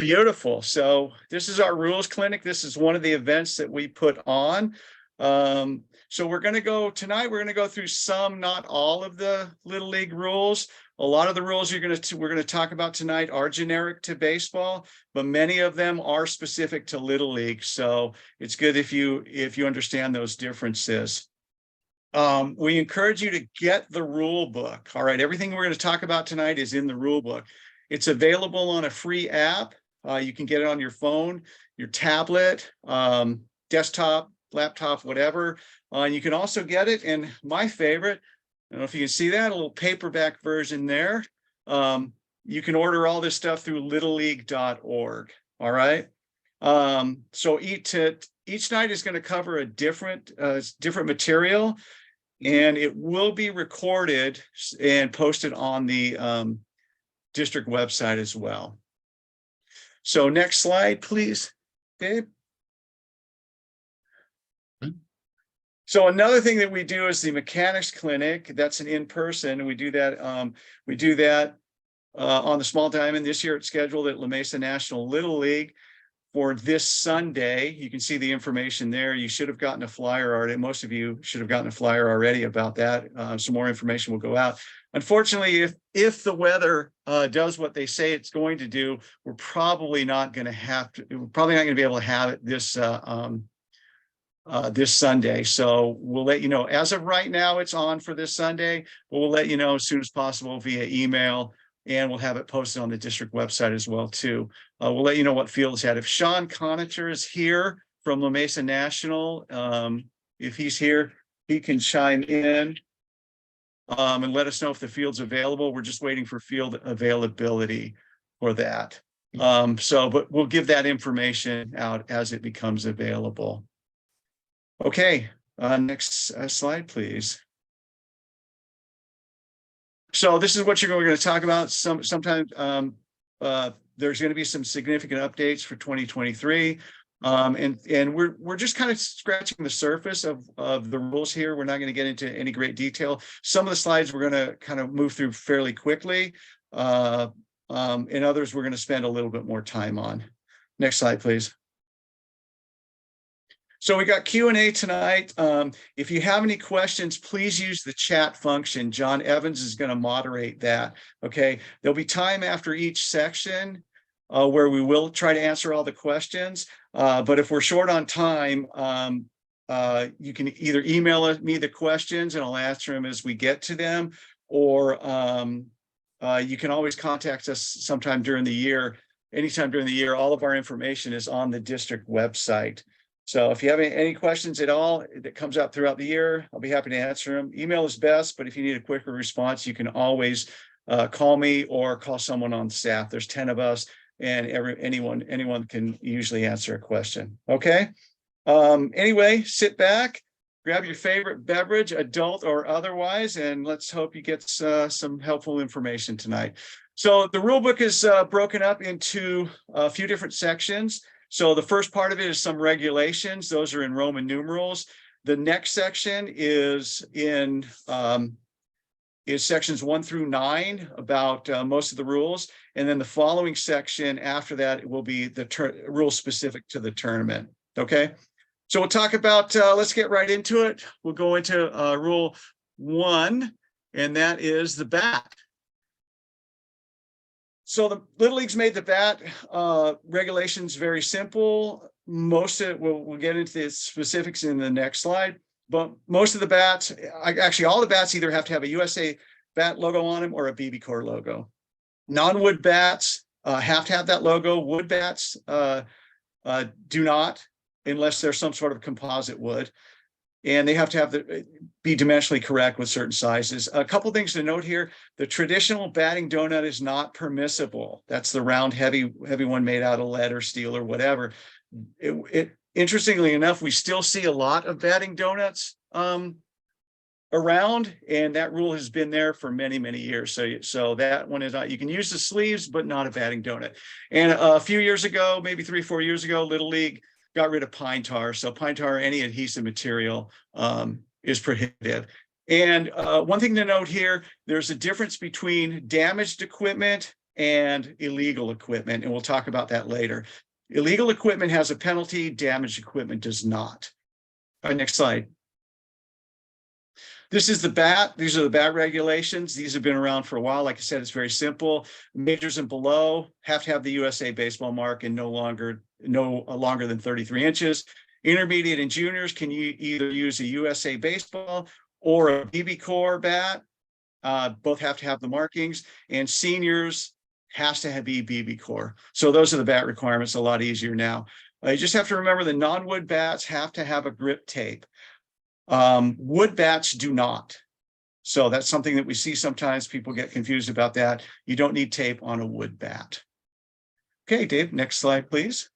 Beautiful. So this is our rules clinic. This is one of the events that we put on. So we're going to go tonight. We're going to go through some, not all of the Little League rules. A lot of the rules we're going to talk about tonight are generic to baseball, but many of them are specific to Little League. So it's good if you understand those differences. We encourage you to get the rule book. All right, everything we're going to talk about tonight is in the rule book. It's available on a free app. You can get it on your phone, your tablet, desktop, laptop, whatever. You can also get it in my favorite. I don't know if you can see that, a little paperback version there. You can order all this stuff through littleleague.org. All right. So each night is going to cover a different material, and it will be recorded and posted on the district website as well. So next slide, please, Dave. So another thing that we do is the mechanics clinic. That's an in-person. We do that. On the small diamond. This year it's scheduled at La Mesa National Little League for this Sunday. You can see the information there. You should have gotten a flyer already. Most of you should have gotten a flyer already about that. Some more information will go out. Unfortunately, if the weather does what they say it's going to do, we're probably not going to be able to have it this this Sunday. So we'll let you know. As of right now, it's on for this Sunday, but we'll let you know as soon as possible via email, and we'll have it posted on the district website as well too. We'll let you know what field it's at. If Sean Conacher is here from La Mesa National, if he's here, he can chime in and let us know if the field's available. We're just waiting for field availability for that. But we'll give that information out as it becomes available. Okay, next slide, please. So this is what we're going to talk about. Sometimes there's going to be some significant updates for 2023. And we're just kind of scratching the surface of the rules here. We're not going to get into any great detail. Some of the slides we're going to kind of move through fairly quickly. And others we're going to spend a little bit more time on. Next slide, please. So we got Q&A tonight. If you have any questions, please use the chat function. John Evans is going to moderate that. Okay. There'll be time after each section where we will try to answer all the questions. But if we're short on time, you can either email me the questions and I'll answer them as we get to them, or you can always contact us sometime during the year. Anytime during the year. All of our information is on the district website. So if you have any questions at all that comes out throughout the year, I'll be happy to answer them. Email is best, but if you need a quicker response, you can always call me or call someone on staff. There's 10 of us, and anyone can usually answer a question. Okay. Anyway, sit back, grab your favorite beverage, adult or otherwise, and let's hope you get some helpful information tonight. So the rule book is broken up into a few different sections. So the first part of it is some regulations. Those are in Roman numerals. The next section is in sections 1 through 9 about most of the rules. And then the following section after that will be the rules specific to the tournament. Okay. So we'll talk about, let's get right into it. We'll go into rule 1, and that is the bat. So the Little League's made the bat regulations very simple. Most of it, we'll get into the specifics in the next slide, but most of the bats, actually all the bats either have to have a USA bat logo on them or a BB Corps logo. Non-wood bats have to have that logo. Wood bats do not, unless there's some sort of composite wood. And they have to be dimensionally correct with certain sizes. A couple things to note here: the traditional batting donut is not permissible. That's the round, heavy one made out of lead or steel or whatever. Interestingly enough, we still see a lot of batting donuts around, and that rule has been there for many, many years. So that one is not. You can use the sleeves, but not a batting donut. And a few years ago, maybe 3 or 4 years ago, Little League got rid of pine tar. So pine tar, any adhesive material, is prohibitive. And one thing to note here, there's a difference between damaged equipment and illegal equipment, and we'll talk about that later. Illegal equipment has a penalty, damaged equipment does not. All right, next slide. This is the bat. These are the bat regulations. These have been around for a while. Like I said, it's very simple. Majors and below have to have the USA baseball mark and no longer than 33 inches. Intermediate and juniors can either use a USA baseball or a BB core bat. Both have to have the markings, and seniors has to be BB core. So those are the bat requirements, a lot easier now. You just have to remember the non-wood bats have to have a grip tape. Wood bats do not. So that's something that we see sometimes. People get confused about that. You don't need tape on a wood bat. Okay, Dave, next slide, please.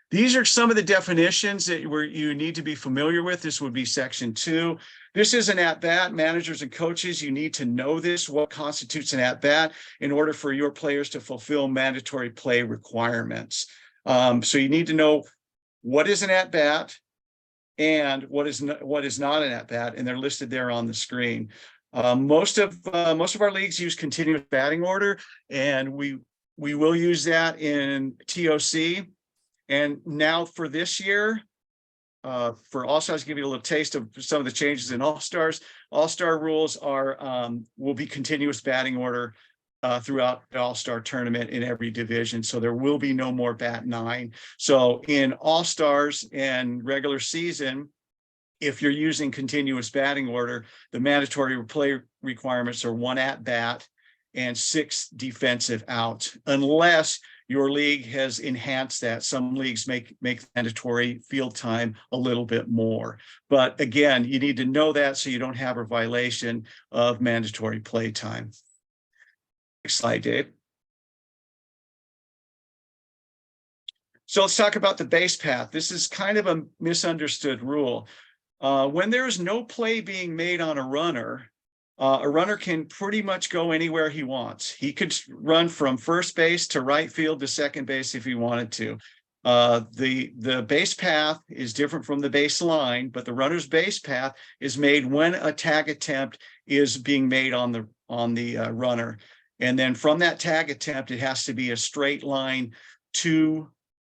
These are some of the definitions that you need to be familiar with. This would be section 2. This is an at-bat. Managers and coaches, you need to know this, what constitutes an at-bat, in order for your players to fulfill mandatory play requirements. So you need to know what is an at-bat and what is not an at-bat, and they're listed there on the screen. Most of our leagues use continuous batting order, and we will use that in TOC. And now for this year, for All-Stars, give you a little taste of some of the changes in All-Stars. All-Star rules will be continuous batting order throughout the All-Star tournament in every division. So there will be no more bat 9. So in All-Stars and regular season, if you're using continuous batting order, the mandatory play requirements are 1 at bat and 6 defensive outs, unless your league has enhanced that. Some leagues make mandatory field time a little bit more. But again, you need to know that so you don't have a violation of mandatory play time. Next slide, Dave. So let's talk about the base path. This is kind of a misunderstood rule. When there is no play being made on a runner can pretty much go anywhere he wants. He could run from first base to right field to second base if he wanted to. The base path is different from the baseline, but the runner's base path is made when a tag attempt is being made on the runner. And then from that tag attempt, it has to be a straight line to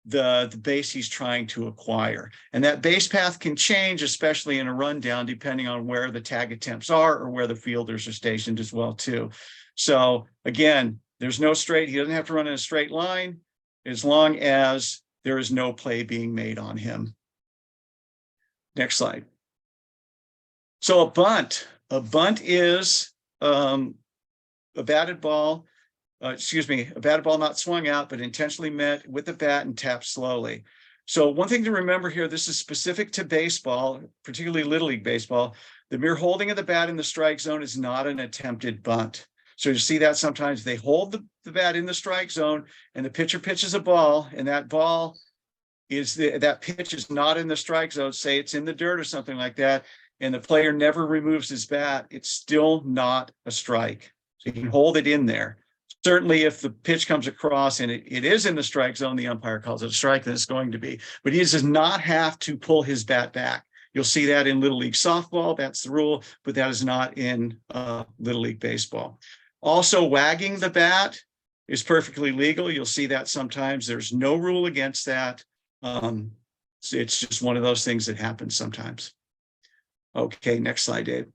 the base he's trying to acquire. And that base path can change, especially in a rundown, depending on where the tag attempts are or where the fielders are stationed as well too. So again, there's no straight, he doesn't have to run in a straight line as long as there is no play being made on him. Next slide. So a bunt is a batted ball, a batted ball not swung out, but intentionally met with the bat and tapped slowly. So one thing to remember here, this is specific to baseball, particularly Little League baseball. The mere holding of the bat in the strike zone is not an attempted bunt. So you see that sometimes they hold the bat in the strike zone and the pitcher pitches a ball, and that ball is that pitch is not in the strike zone, say it's in the dirt or something like that, and the player never removes his bat, it's still not a strike. So you can hold it in there. Certainly, if the pitch comes across and it is in the strike zone, the umpire calls it a strike, then it's going to be. But he does not have to pull his bat back. You'll see that in Little League softball. That's the rule, but that is not in Little League baseball. Also, wagging the bat is perfectly legal. You'll see that sometimes. There's no rule against that. So it's just one of those things that happens sometimes. Okay, next slide, Dave.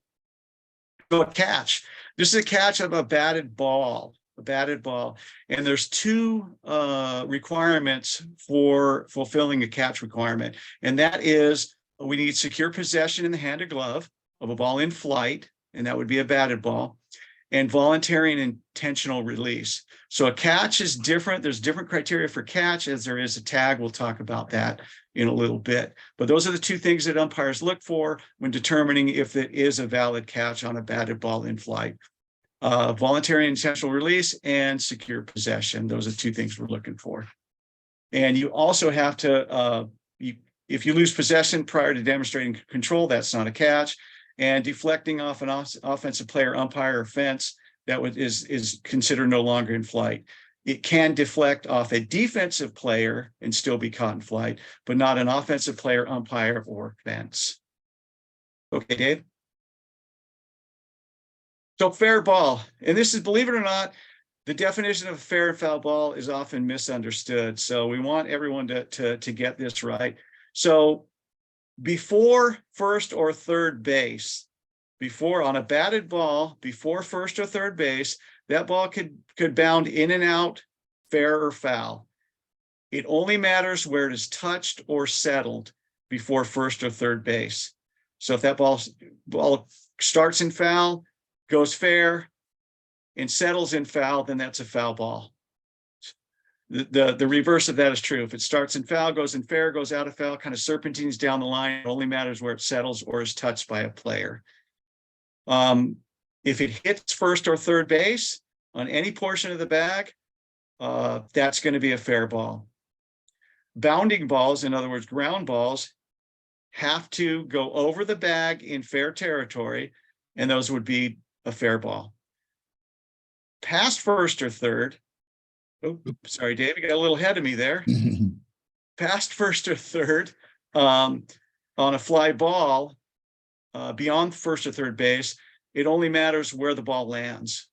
So a catch. This is a catch of a batted ball. And there's 2 requirements for fulfilling a catch requirement. And that is, we need secure possession in the hand or glove of a ball in flight, and that would be a batted ball, and voluntary and intentional release. So a catch is different. There's different criteria for catch as there is a tag. We'll talk about that in a little bit. But those are the 2 things that umpires look for when determining if it is a valid catch on a batted ball in flight. Voluntary and intentional release and secure possession. Those are 2 things we're looking for. And you also have to, if you lose possession prior to demonstrating control, that's not a catch. And deflecting off an offensive player, umpire, or fence, that is considered no longer in flight. It can deflect off a defensive player and still be caught in flight, but not an offensive player, umpire, or fence. Okay, Dave? So fair ball, and this is, believe it or not, the definition of a fair and foul ball is often misunderstood. So we want everyone to get this right. So before first or third base, before on a batted ball, before first or third base, that ball could bound in and out, fair or foul. It only matters where it is touched or settled before first or third base. So if that ball starts in foul, goes fair, and settles in foul, then that's a foul ball. The reverse of that is true. If it starts in foul, goes in fair, goes out of foul, kind of serpentines down the line, it only matters where it settles or is touched by a player. If it hits first or third base on any portion of the bag, that's going to be a fair ball. Bounding balls, in other words, ground balls, have to go over the bag in fair territory, and those would be a fair ball. Past first or third, oh, sorry, Dave, you got a little ahead of me there. Past first or third, on a fly ball, beyond first or third base, it only matters where the ball lands.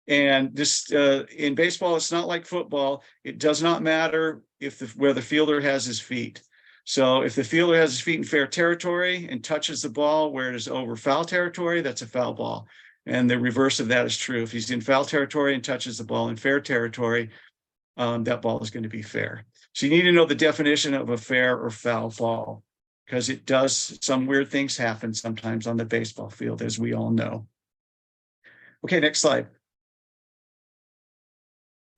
And this in baseball, it's not like football. It does not matter where the fielder has his feet. So if the fielder has his feet in fair territory and touches the ball where it is over foul territory, that's a foul ball. And the reverse of that is true. If he's in foul territory and touches the ball in fair territory, that ball is going to be fair. So you need to know the definition of a fair or foul ball, because it does, some weird things happen sometimes on the baseball field, as we all know. Okay, next slide.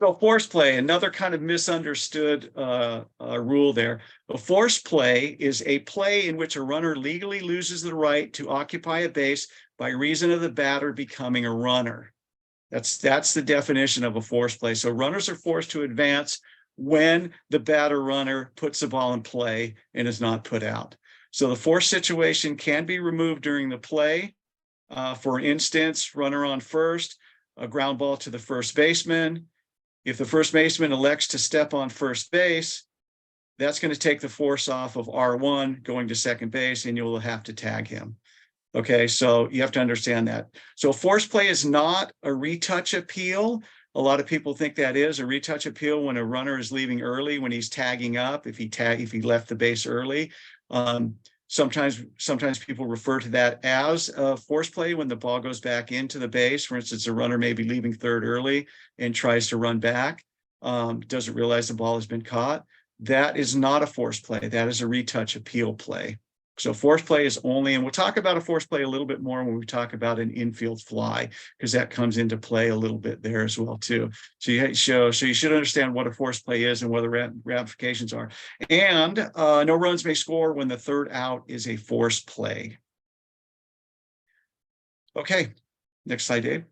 So force play, another kind of misunderstood rule there. A force play is a play in which a runner legally loses the right to occupy a base by reason of the batter becoming a runner. That's the definition of a force play. So runners are forced to advance when the batter runner puts the ball in play and is not put out. So the force situation can be removed during the play. For instance, runner on first, a ground ball to the first baseman. If the first baseman elects to step on first base, that's going to take the force off of R1 going to second base, and you'll have to tag him. Okay, so you have to understand that. So force play is not a retouch appeal. A lot of people think that is a retouch appeal when a runner is leaving early, when he's tagging up, if he left the base early. Sometimes people refer to that as a force play when the ball goes back into the base. For instance, a runner may be leaving third early and tries to run back, doesn't realize the ball has been caught. That is not a force play. That is a retouch appeal play. So force play is only, and we'll talk about a force play a little bit more when we talk about an infield fly, because that comes into play a little bit there as well too. So you should understand what a force play is and what the ramifications are. And no runs may score when the third out is a force play. Okay, next slide, Dave.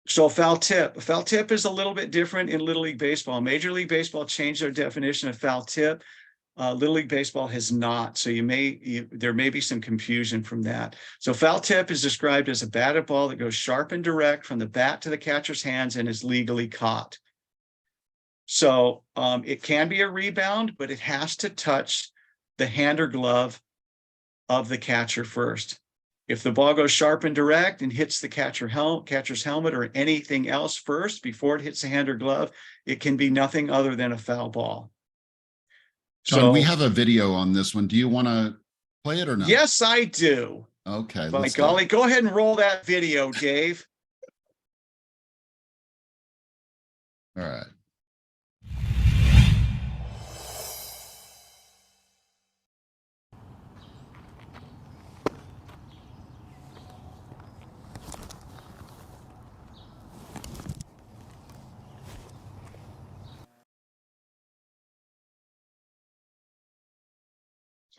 So foul tip. A foul tip is a little bit different in Little League Baseball. Major League Baseball changed their definition of foul tip. Little League Baseball has not, so there may be some confusion from that. So foul tip is described as a batted ball that goes sharp and direct from the bat to the catcher's hands and is legally caught. So it can be a rebound, but it has to touch the hand or glove of the catcher first. If the ball goes sharp and direct and hits the catcher's helmet or anything else first before it hits the hand or glove, it can be nothing other than a foul ball. John, we have a video on this one. Do you want to play it or not? Yes, I do. Okay. By golly, go ahead and roll that video, Dave. All right.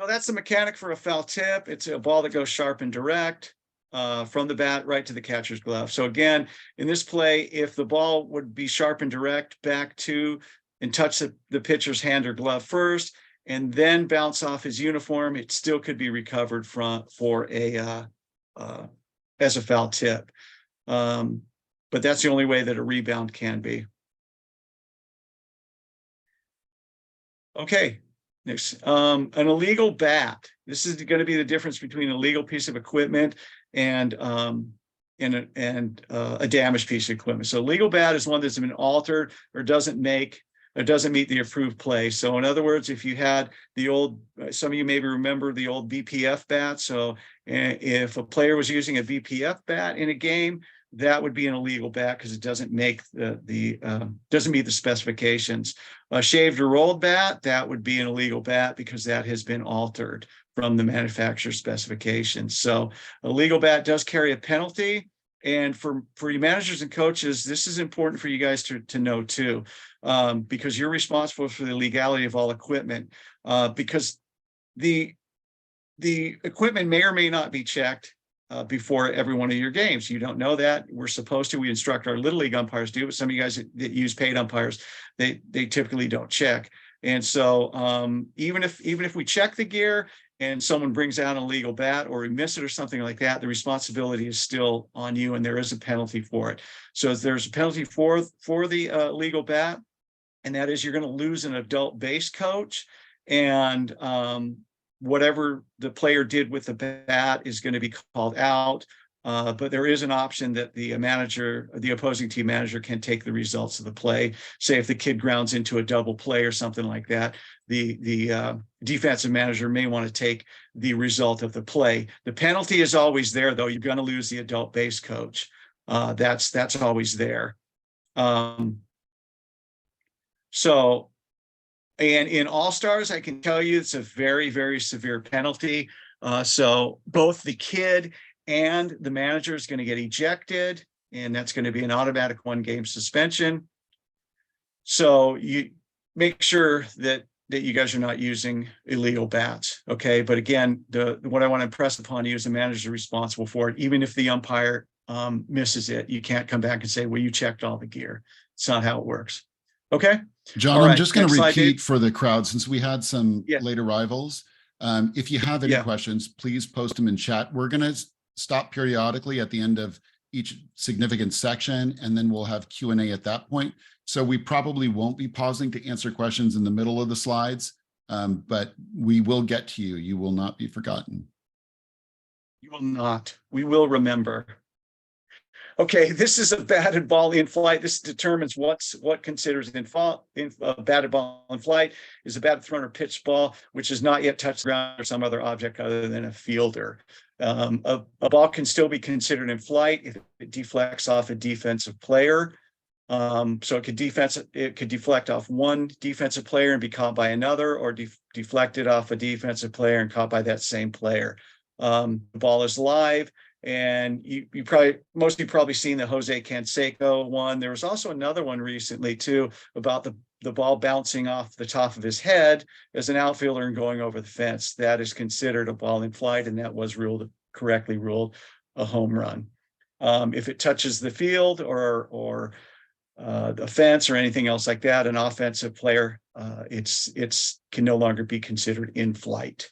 So that's the mechanic for a foul tip. It's a ball that goes sharp and direct from the bat right to the catcher's glove. So again, in this play, if the ball would be sharp and direct back to and touch the pitcher's hand or glove first, and then bounce off his uniform, it still could be recovered as a foul tip. But that's the only way that a rebound can be. Okay. Next, an illegal bat. This is going to be the difference between a legal piece of equipment and a damaged piece of equipment. So legal bat is one that's been altered or doesn't meet the approved play. So in other words, if you had the old, some of you maybe remember the old BPF bat. So if a player was using a BPF bat in a game, that would be an illegal bat because it doesn't make doesn't meet the specifications. A shaved or rolled bat, that would be an illegal bat because that has been altered from the manufacturer specifications. So a legal bat does carry a penalty. And for you managers and coaches, this is important for you guys to know too, because you're responsible for the legality of all equipment, because the equipment may or may not be checked before every one of your games. You don't know that. We're supposed to. We instruct our Little League umpires to do it. Some of you guys that use paid umpires, they typically don't check. And so even if we check the gear and someone brings out an illegal bat or we miss it or something like that, the responsibility is still on you, and there is a penalty for it. So there's a penalty for the illegal bat, and that is you're going to lose an adult base coach, and whatever the player did with the bat is going to be called out. But there is an option that the opposing team manager can take the results of the play. Say if the kid grounds into a double play or something like that, the defensive manager may want to take the result of the play. The penalty is always there, though. You're going to lose the adult base coach. That's always there. And in All-Stars, I can tell you it's a very, very severe penalty. So both the kid and the manager is going to get ejected, and that's going to be an automatic 1-game suspension. So you make sure that you guys are not using illegal bats, okay? But again, what I want to impress upon you is the manager is responsible for it. Even if the umpire misses it, you can't come back and say, well, you checked all the gear. It's not how it works. Okay. John, I'm just going to repeat for the crowd, since we had some late arrivals. If you have any questions, please post them in chat. We're going to stop periodically at the end of each significant section, and then we'll have Q&A at that point. So we probably won't be pausing to answer questions in the middle of the slides, but we will get to you. You will not be forgotten. You will not. We will remember. Okay, this is a batted ball in flight. This determines what considers batted ball in flight is a batted thrown or pitched ball, which has not yet touched the ground or some other object other than a fielder. A ball can still be considered in flight if it deflects off a defensive player. So it could deflect off one defensive player and be caught by another, or deflected off a defensive player and caught by that same player. The ball is live. And most of you probably seen the Jose Canseco one. There was also another one recently too about the ball bouncing off the top of his head as an outfielder and going over the fence. That is considered a ball in flight, and that was correctly ruled a home run. If it touches the field or the fence or anything else like that, an offensive player, it's can no longer be considered in flight.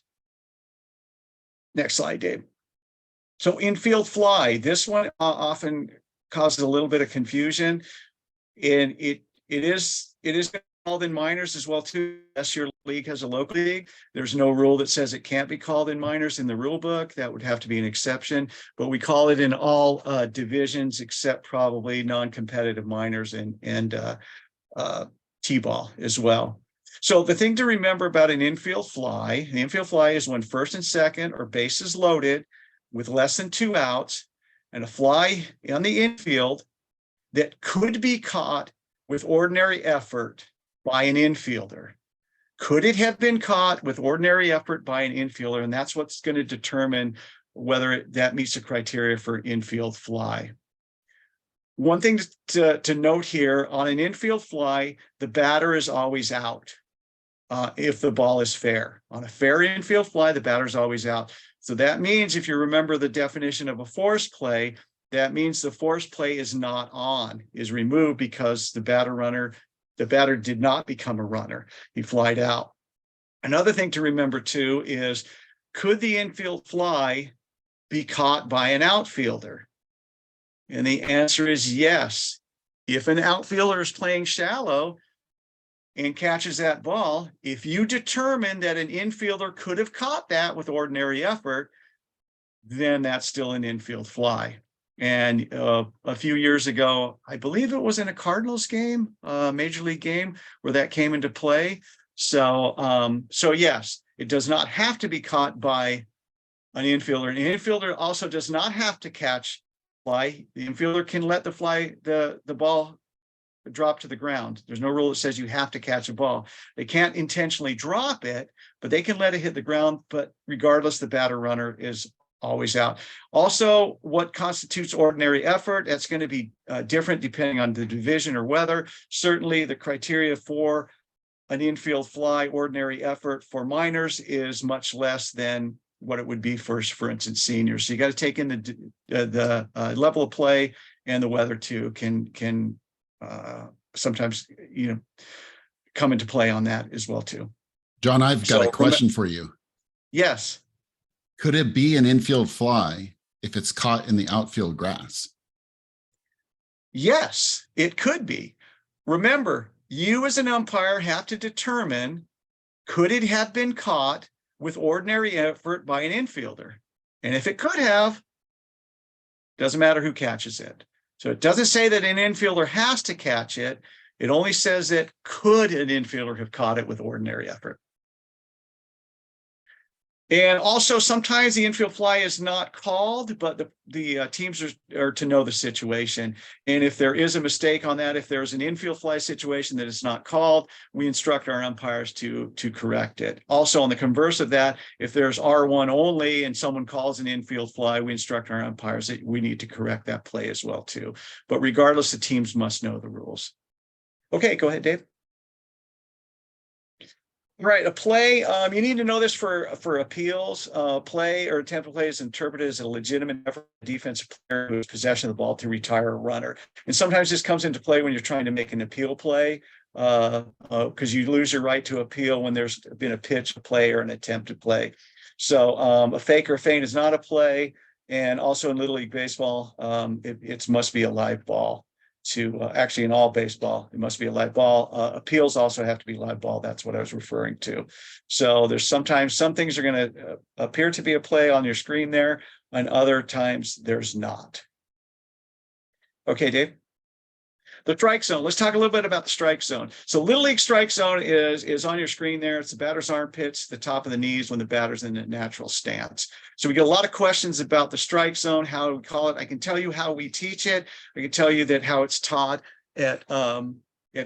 Next slide, Dave. So infield fly, this one often causes a little bit of confusion, and it is called in minors as well too. Yes, your league has a local league. There's no rule that says it can't be called in minors in the rule book. That would have to be an exception, but we call it in all divisions except probably non-competitive minors and T-ball as well. So the thing to remember about an infield fly, the infield fly is when first and second or bases loaded with less than 2 outs, and a fly on the infield that could be caught with ordinary effort by an infielder. Could it have been caught with ordinary effort by an infielder? And that's what's going to determine whether that meets the criteria for infield fly. One thing to note here, on an infield fly, the batter is always out if the ball is fair. On a fair infield fly, the batter is always out. So that means, if you remember the definition of a forced play, that means the forced play is not on, is removed because the batter did not become a runner. He flied out. Another thing to remember too is, could the infield fly be caught by an outfielder? And the answer is yes. If an outfielder is playing shallow and catches that ball, if you determine that an infielder could have caught that with ordinary effort, then that's still an infield fly. And a few years ago, I believe it was in a Cardinals game, major league game, where that came into play. So, so yes, it does not have to be caught by an infielder. An infielder also does not have to catch fly. The infielder can let the ball drop to the ground. There's no rule that says you have to catch a ball. They can't intentionally drop it, but they can let it hit the ground. But regardless, the batter runner is always out. Also, what constitutes ordinary effort? That's going to be different depending on the division or weather. Certainly, the criteria for an infield fly ordinary effort for minors is much less than what it would be for instance, seniors. So you got to take in the level of play and the weather too. Can sometimes come into play on that as well too. John, I've got a question for you. Yes. Could it be an infield fly if it's caught in the outfield grass? Yes, it could be. Remember, you as an umpire have to determine, could it have been caught with ordinary effort by an infielder? And if it could have, doesn't matter who catches it. So it doesn't say that an infielder has to catch it. It only says that could an infielder have caught it with ordinary effort. And also sometimes the infield fly is not called, but the teams are to know the situation. And if there is a mistake on that, if there's an infield fly situation that is not called, we instruct our umpires to correct it. Also, on the converse of that, if there's R1 only and someone calls an infield fly, we instruct our umpires that we need to correct that play as well too. But regardless, the teams must know the rules. Okay, go ahead, Dave. Right, a play, you need to know this for appeals. Play or attempt to play is interpreted as a legitimate effort of a defensive player who has possession of the ball to retire a runner. And sometimes this comes into play when you're trying to make an appeal play, because you lose your right to appeal when there's been a pitch, a play, or an attempted play. So a fake or a feint is not a play. And also in Little League Baseball, it must be a live ball. Actually in all baseball, it must be a live ball. Appeals also have to be live ball. That's what I was referring to. So there's sometimes some things are going to appear to be a play on your screen there, and other times there's not. Okay, Dave. The strike zone. Let's talk a little bit about the strike zone. So Little League strike zone is on your screen there. It's the batter's armpits, the top of the knees when the batter's in a natural stance. So we get a lot of questions about the strike zone, how we call it. I can tell you how we teach it. I can tell you that how it's taught at the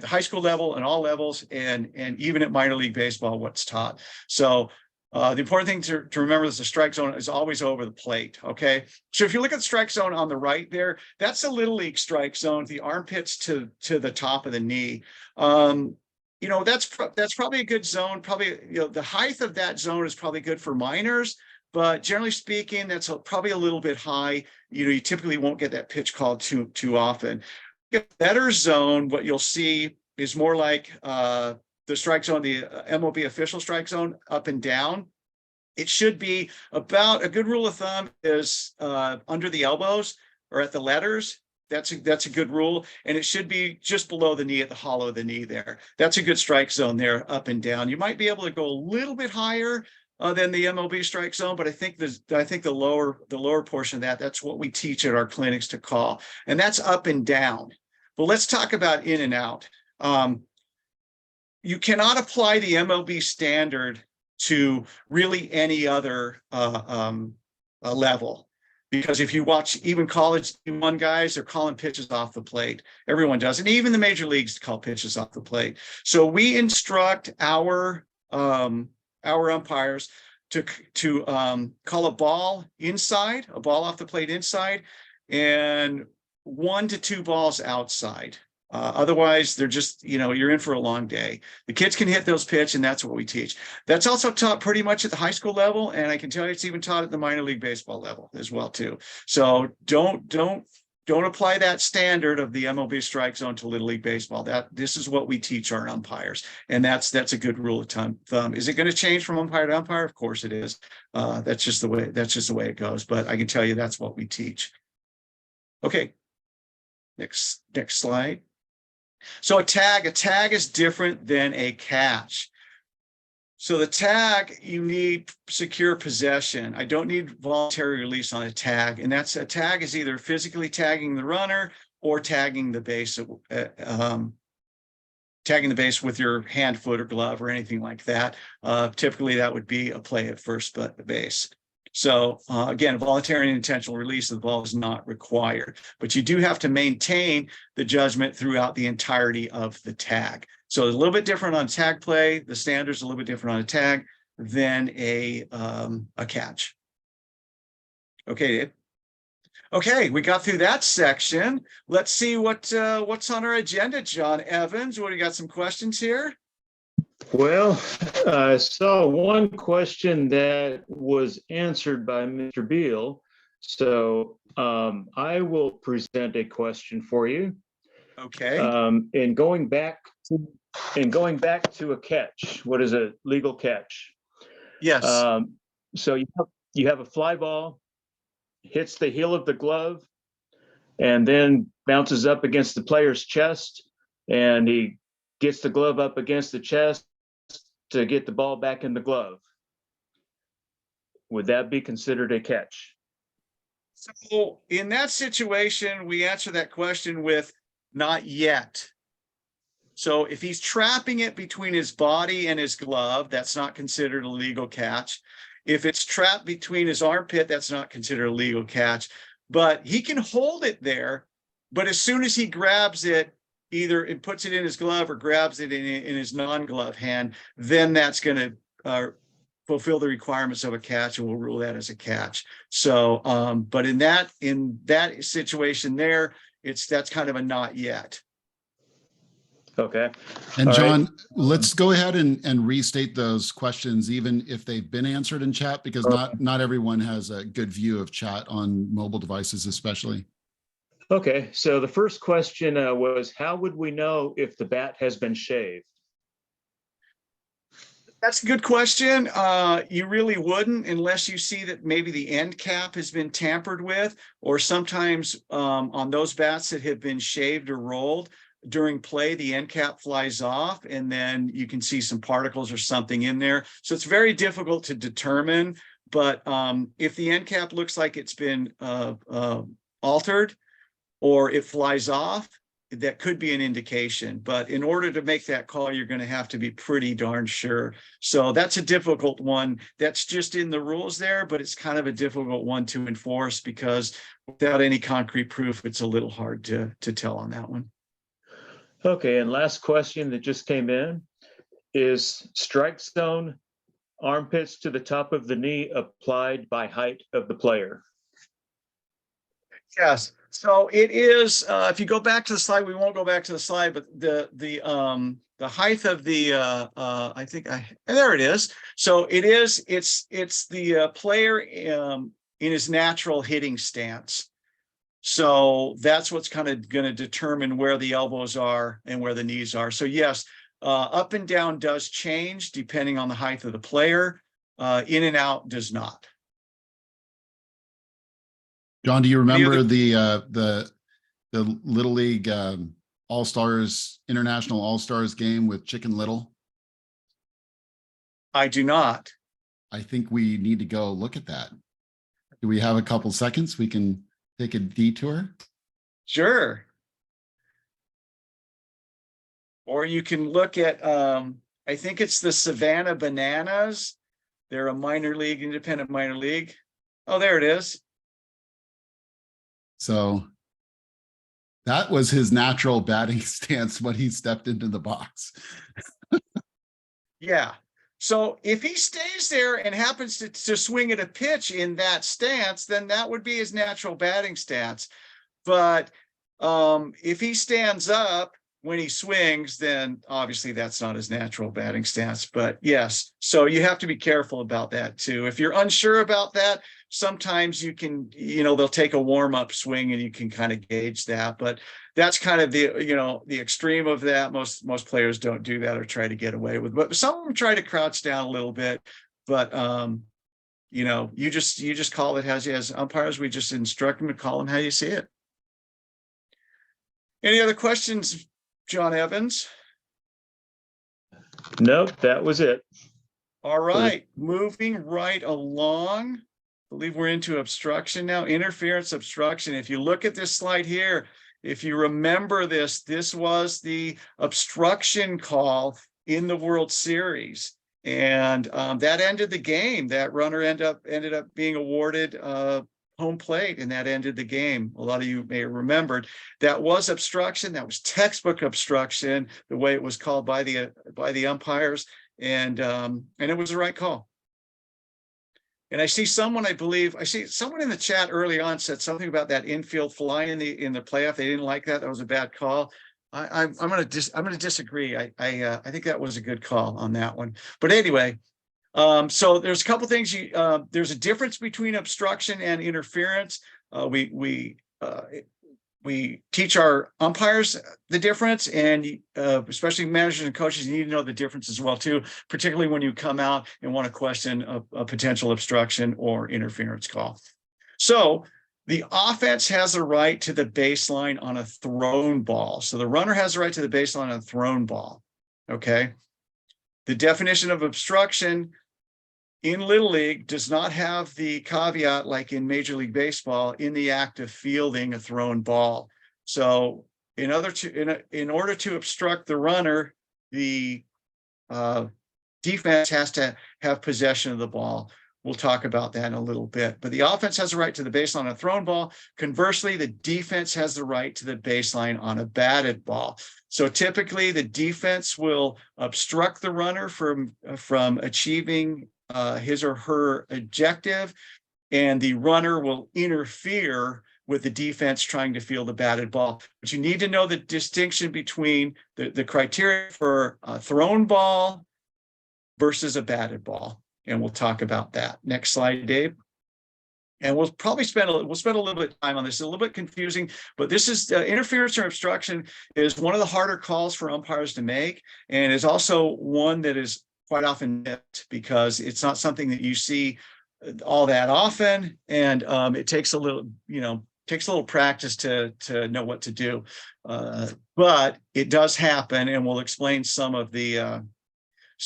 high school level and all levels, and even at minor league baseball, what's taught. So the important thing to remember is the strike zone is always over the plate, okay? So if you look at the strike zone on the right there, that's the Little League strike zone, the armpits to the top of the knee. That's probably a good zone. Probably, the height of that zone is probably good for minors, but generally speaking, that's probably a little bit high. You typically won't get that pitch called too often. A better zone, what you'll see is more like the strike zone, the MLB official strike zone, up and down. It should be about, a good rule of thumb is under the elbows or at the letters. That's a good rule. And it should be just below the knee, at the hollow of the knee there. That's a good strike zone there, up and down. You might be able to go a little bit higher than the MLB strike zone, but I think the lower portion of that's what we teach at our clinics to call. And that's up and down. But let's talk about in and out. You cannot apply the MLB standard to really any other level, because if you watch even college D1 guys, they're calling pitches off the plate. Everyone does, and even the major leagues call pitches off the plate. So we instruct our umpires to call a ball inside, a ball off the plate inside, and 1 to 2 balls outside. Otherwise, they're just, you're in for a long day. The kids can hit those pitch, and that's what we teach. That's also taught pretty much at the high school level, and I can tell you it's even taught at the minor league baseball level as well too. So don't apply that standard of the MLB strike zone to Little League baseball. This is what we teach our umpires, and that's a good rule of thumb. Is it going to change from umpire to umpire? Of course it is. That's just the way it goes. But I can tell you that's what we teach. Okay, next slide. So a tag is different than a catch. So the tag, you need secure possession. I don't need voluntary release on a tag. And that's a tag is either physically tagging the runner or tagging the base, tagging the base with your hand, foot, or glove or anything like that. Typically that would be a play at first base. So again, voluntary and intentional release of the ball is not required, but you do have to maintain the judgment throughout the entirety of the tag. So it's a little bit different on tag play. The standard's a little bit different on a tag than a catch. Okay, Dave. Okay, we got through that section. Let's see what's on our agenda, John Evans. What do you got? Some questions here? Well, I saw one question that was answered by Mr. Beal. So I will present a question for you. Okay. And going back to a catch, what is a legal catch? Yes. So you have a fly ball, hits the heel of the glove, and then bounces up against the player's chest, and he gets the glove up against the chest to get the ball back in the glove. Would that be considered a catch? So in that situation, we answer that question with not yet. So if he's trapping it between his body and his glove, that's not considered a legal catch. If it's trapped between his armpit, that's not considered a legal catch. But he can hold it there, but as soon as he grabs it, either it puts it in his glove or grabs it in his non-glove hand, then that's going to fulfill the requirements of a catch, and we'll rule that as a catch. So, but in that situation there, that's kind of a not yet. Okay. And all John, right. Let's go ahead and restate those questions, even if they've been answered in chat, because not everyone has a good view of chat on mobile devices, especially. Okay, so the first question was, how would we know if the bat has been shaved? That's a good question. You really wouldn't unless you see that maybe the end cap has been tampered with, or sometimes on those bats that have been shaved or rolled during play, the end cap flies off and then you can see some particles or something in there. So it's very difficult to determine, but if the end cap looks like it's been altered or it flies off, that could be an indication. But in order to make that call, you're going to have to be pretty darn sure. So that's a difficult one. That's just in the rules there, but it's kind of a difficult one to enforce because without any concrete proof, it's a little hard to tell on that one. Okay, and last question that just came in is strike zone armpits to the top of the knee applied by height of the player? Yes. So it is, if you go back to the slide, we won't go back to the slide, but the height of the, there it is. So it's the player in his natural hitting stance. So that's what's kind of going to determine where the elbows are and where the knees are. So yes, up and down does change depending on the height of the player. In and out does not. John, do you remember the Little League All-Stars, International All-Stars game with Chicken Little? I do not. I think we need to go look at that. Do we have a couple seconds? We can take a detour. Sure. Or you can look at, I think it's the Savannah Bananas. They're a minor league, independent minor league. Oh, there it is. So that was his natural batting stance when he stepped into the box. Yeah. So if he stays there and happens to swing at a pitch in that stance, then that would be his natural batting stance. But if he stands up when he swings, then obviously that's not his natural batting stance. But yes, so you have to be careful about that too. If you're unsure about that, sometimes you can, they'll take a warm-up swing and you can kind of gauge that. But that's kind of the extreme of that. Most players don't do that or try to get away with, but some of them try to crouch down a little bit. But you just call it as umpires, we just instruct them to call them how you see it. Any other questions, John Evans? Nope, that was it. All right, moving right along. I believe we're into obstruction now, interference, obstruction. If you look at this slide here, if you remember this, this was the obstruction call in the World Series. And that ended the game. That runner ended up being awarded home plate, and that ended the game. A lot of you may have remembered that was obstruction. That was textbook obstruction, the way it was called by the umpires, and it was the right call. And I see someone, I see someone in the chat early on said something about that infield fly in the playoff. They didn't like that. That was a bad call. I'm gonna disagree. I think that was a good call on that one. But anyway, so there's a couple things. There's a difference between obstruction and interference. We teach our umpires the difference, and especially managers and coaches, you need to know the difference as well too, particularly when you come out and want to question a potential obstruction or interference call. So the offense has a right to the baseline on a thrown ball. So the runner has a right to the baseline on a thrown ball. Okay. The definition of obstruction in Little League does not have the caveat like in Major League Baseball in the act of fielding a thrown ball. So in order to obstruct the runner, the defense has to have possession of the ball. We'll talk about that in a little bit. But the offense has a right to the baseline on a thrown ball. Conversely, the defense has the right to the baseline on a batted ball. So typically, the defense will obstruct the runner from achieving his or her objective, and the runner will interfere with the defense trying to field the batted ball. But you need to know the distinction between the criteria for a thrown ball versus a batted ball. And we'll talk about that. Next slide, Dave. And we'll probably spend a little bit of time on this. It's a little bit confusing, but this is interference or obstruction is one of the harder calls for umpires to make, and is also one that is quite often missed because it's not something that you see all that often, and it takes a little practice to know what to do. But it does happen, and we'll explain some of the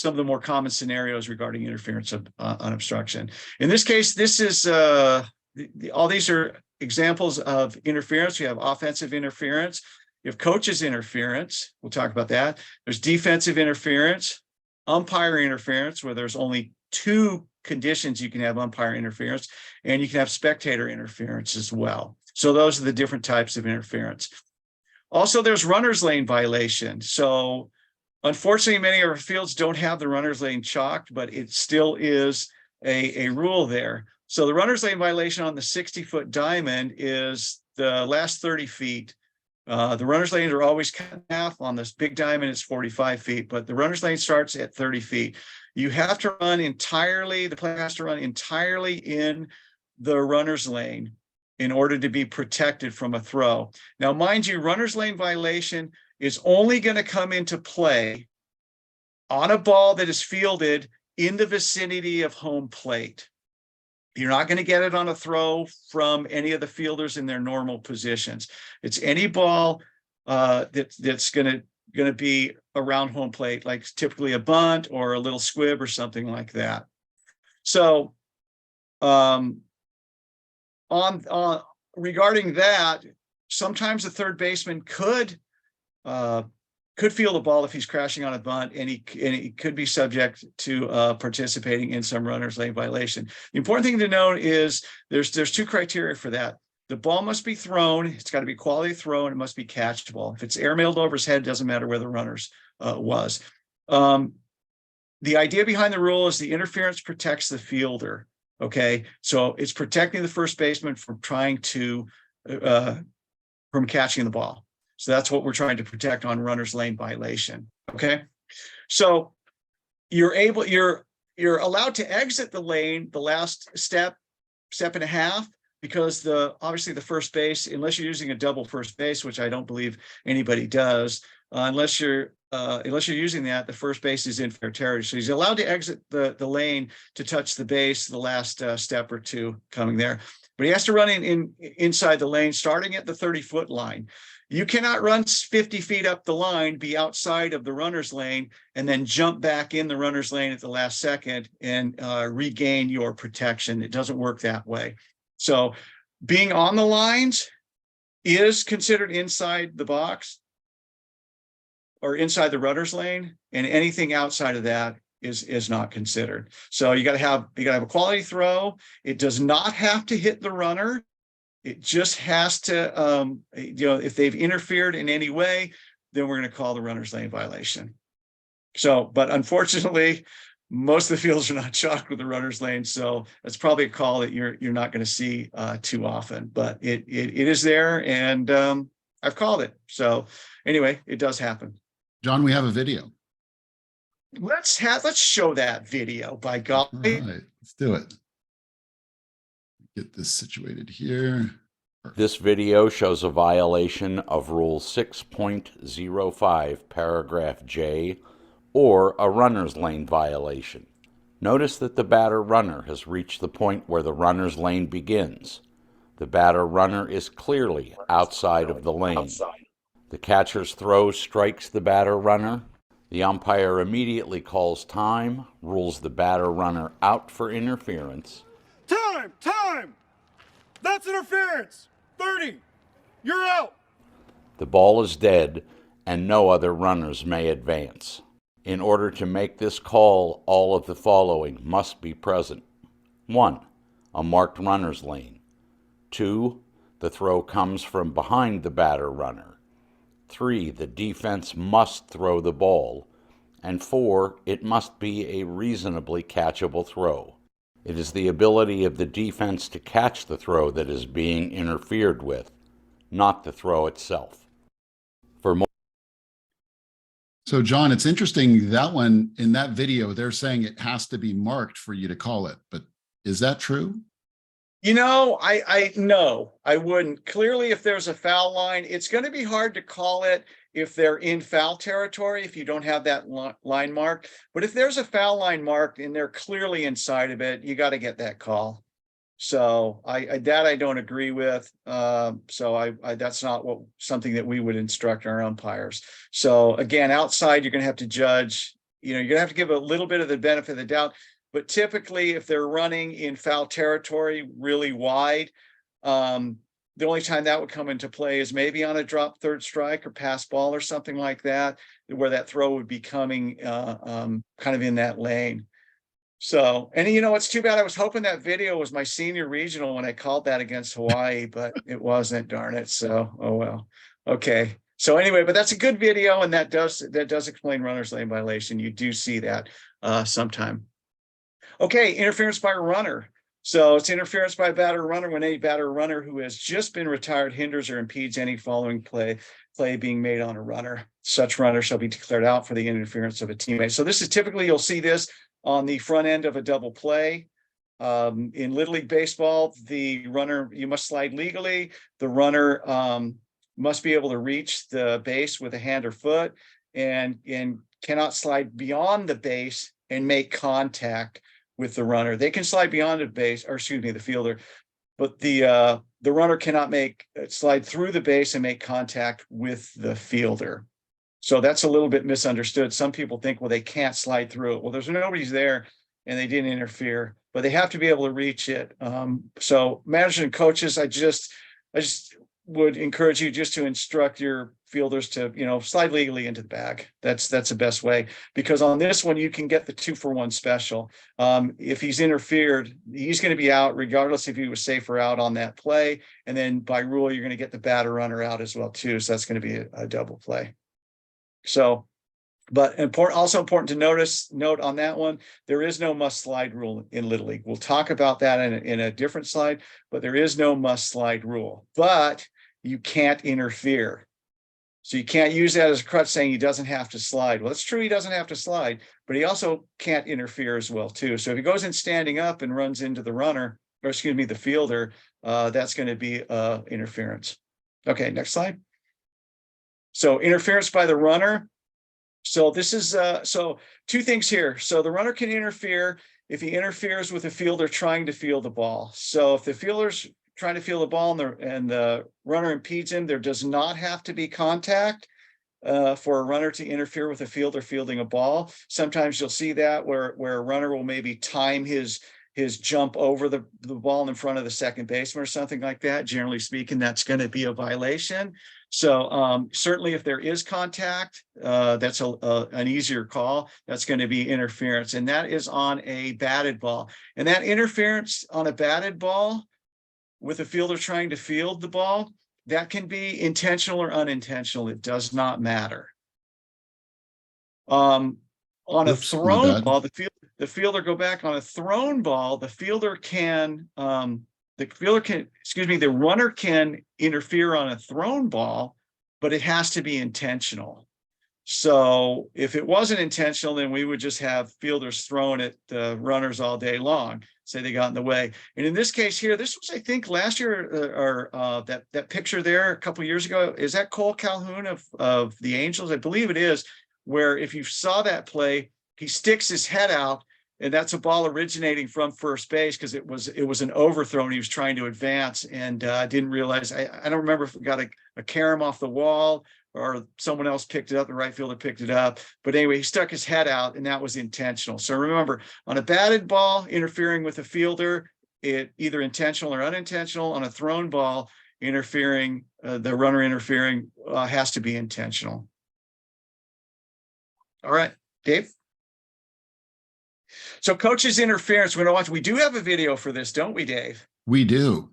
more common scenarios regarding interference on obstruction. In this case, this is all these are examples of interference. We have offensive interference. You have coaches interference. We'll talk about that. There's defensive interference, umpire interference, where there's only two conditions you can have umpire interference, and you can have spectator interference as well. So those are the different types of interference. Also, there's runner's lane violation. So unfortunately, many of our fields don't have the runner's lane chalked, but it still is a rule there. So the runner's lane violation on the 60-foot diamond is the last 30 feet. The runner's lanes are always cut in half. On this big diamond, it's 45 feet, but the runner's lane starts at 30 feet. You have to run entirely, the player has to run entirely in the runner's lane in order to be protected from a throw. Now, mind you, runner's lane violation is only going to come into play on a ball that is fielded in the vicinity of home plate. You're not going to get it on a throw from any of the fielders in their normal positions. It's any ball that's going to be around home plate, like typically a bunt or a little squib or something like that. So regarding that, sometimes the third baseman could field the ball if he's crashing on a bunt, and he could be subject to participating in some runner's lane violation. The important thing to note is there's two criteria for that. The ball must be thrown. It's got to be quality throw, and it must be catchable. If it's airmailed over his head, it doesn't matter where the runner's was. The idea behind the rule is the interference protects the fielder. Okay, so it's protecting the first baseman from trying to from catching the ball. So that's what we're trying to protect on runner's lane violation. Okay, so you're allowed to exit the lane the last step and a half, because obviously the first base, unless you're using a double first base, which I don't believe anybody does, unless you're using that, the first base is in fair territory. So he's allowed to exit the lane to touch the base, the last step or two coming there. But he has to run inside the lane, starting at the 30-foot line. You cannot run 50 feet up the line, be outside of the runner's lane, and then jump back in the runner's lane at the last second and regain your protection. It doesn't work that way. So being on the lines is considered inside the box or inside the runner's lane, and anything outside of that is not considered. So you got to have a quality throw. It does not have to hit the runner. It just has to, if they've interfered in any way, then we're going to call the runner's lane violation. So, but unfortunately, most of the fields are not chalked with the runner's lane, so that's probably a call that you're not going to see too often. But it is there, and I've called it. So anyway, it does happen. John, we have a video. Let's show that video, by golly. All right, let's do it. Get this situated here. This video shows a violation of Rule 6.05, paragraph J, or a runner's lane violation. Notice that the batter runner has reached the point where the runner's lane begins. The batter runner is clearly outside of the lane. The catcher's throw strikes the batter runner. The umpire immediately calls time, rules the batter runner out for interference. Time! That's interference! 30! You're out! The ball is dead, and no other runners may advance. In order to make this call, all of the following must be present. 1. A marked runner's lane. 2. The throw comes from behind the batter runner. 3. The defense must throw the ball. And 4. It must be a reasonably catchable throw. It is the ability of the defense to catch the throw that is being interfered with, not the throw itself. For more. So, John, it's interesting that one in that video, they're saying it has to be marked for you to call it. But is that true? No, I wouldn't. Clearly, if there's a foul line, it's going to be hard to call it if they're in foul territory, if you don't have that line marked. But if there's a foul line marked and they're clearly inside of it, you got to get that call. So I don't agree with. So that's not something that we would instruct our umpires. So again, outside, you're going to have to judge. You're going to have to give a little bit of the benefit of the doubt. But typically, if they're running in foul territory really wide, the only time that would come into play is maybe on a drop third strike or pass ball or something like that, where that throw would be coming kind of in that lane. So, and it's too bad. I was hoping that video was my senior regional when I called that against Hawaii, but it wasn't, darn it. So, oh well. Okay. So anyway, but that's a good video, and that does explain runner's lane violation. You do see that sometime. Okay, interference by a runner. So it's interference by a batter or runner when any batter or runner who has just been retired hinders or impedes any following play being made on a runner. Such runner shall be declared out for the interference of a teammate. So this is typically, you'll see this on the front end of a double play. In Little League Baseball, the runner, you must slide legally. The runner must be able to reach the base with a hand or foot and cannot slide beyond the base and make contact with the runner. They can slide beyond the base, or excuse me, the fielder, but the runner cannot slide through the base and make contact with the fielder. So that's a little bit misunderstood. Some people think, well, they can't slide through it. Well, there's nobody's there and they didn't interfere, but they have to be able to reach it. So managers and coaches, I just would encourage you just to instruct your fielders to, slide legally into the bag. That's the best way, because on this one, you can get the 2-for-1 special. If he's interfered, he's going to be out regardless if he was safe or out on that play. And then by rule, you're going to get the batter runner out as well too. So that's going to be a double play. So, but also important to note on that one, there is no must slide rule in Little League. We'll talk about that in a different slide, but there is no must slide rule, but you can't interfere. So you can't use that as a crutch saying he doesn't have to slide. Well, it's true, he doesn't have to slide, but he also can't interfere as well too. So if he goes in standing up and runs into the runner, or excuse me, the fielder, that's going to be interference. Okay, next slide. So interference by the runner. So this is, so two things here. So the runner can interfere if he interferes with the fielder trying to field the ball. So if the fielder's trying to field the ball and the runner impedes him, there does not have to be contact for a runner to interfere with a fielder fielding a ball. Sometimes you'll see that where a runner will maybe time his jump over the ball in front of the second baseman or something like that. Generally speaking, that's going to be a violation. So certainly if there is contact, that's an easier call. That's going to be interference, and that is on a batted ball. And that interference on a batted ball with a fielder trying to field the ball, that can be intentional or unintentional. It does not matter. On a thrown ball, the fielder go back on a thrown ball, the runner can interfere on a thrown ball, but it has to be intentional. So if it wasn't intentional, then we would just have fielders throwing at runners all day long, say they got in the way. And in this case here, this was, I think, last year, or that picture there a couple of years ago. Is that Cole Calhoun of the Angels? I believe it is, where if you saw that play, he sticks his head out, and that's a ball originating from first base because it was an overthrow and he was trying to advance and didn't realize. I don't remember if it got a carom off the wall or someone else picked it up, the right fielder picked it up. But anyway, he stuck his head out and that was intentional. So remember, on a batted ball, interfering with a fielder, it either intentional or unintentional. On a thrown ball, interfering, the runner interfering has to be intentional. All right, Dave. So coach's interference, we're going to watch. We do have a video for this, don't we, Dave? We do.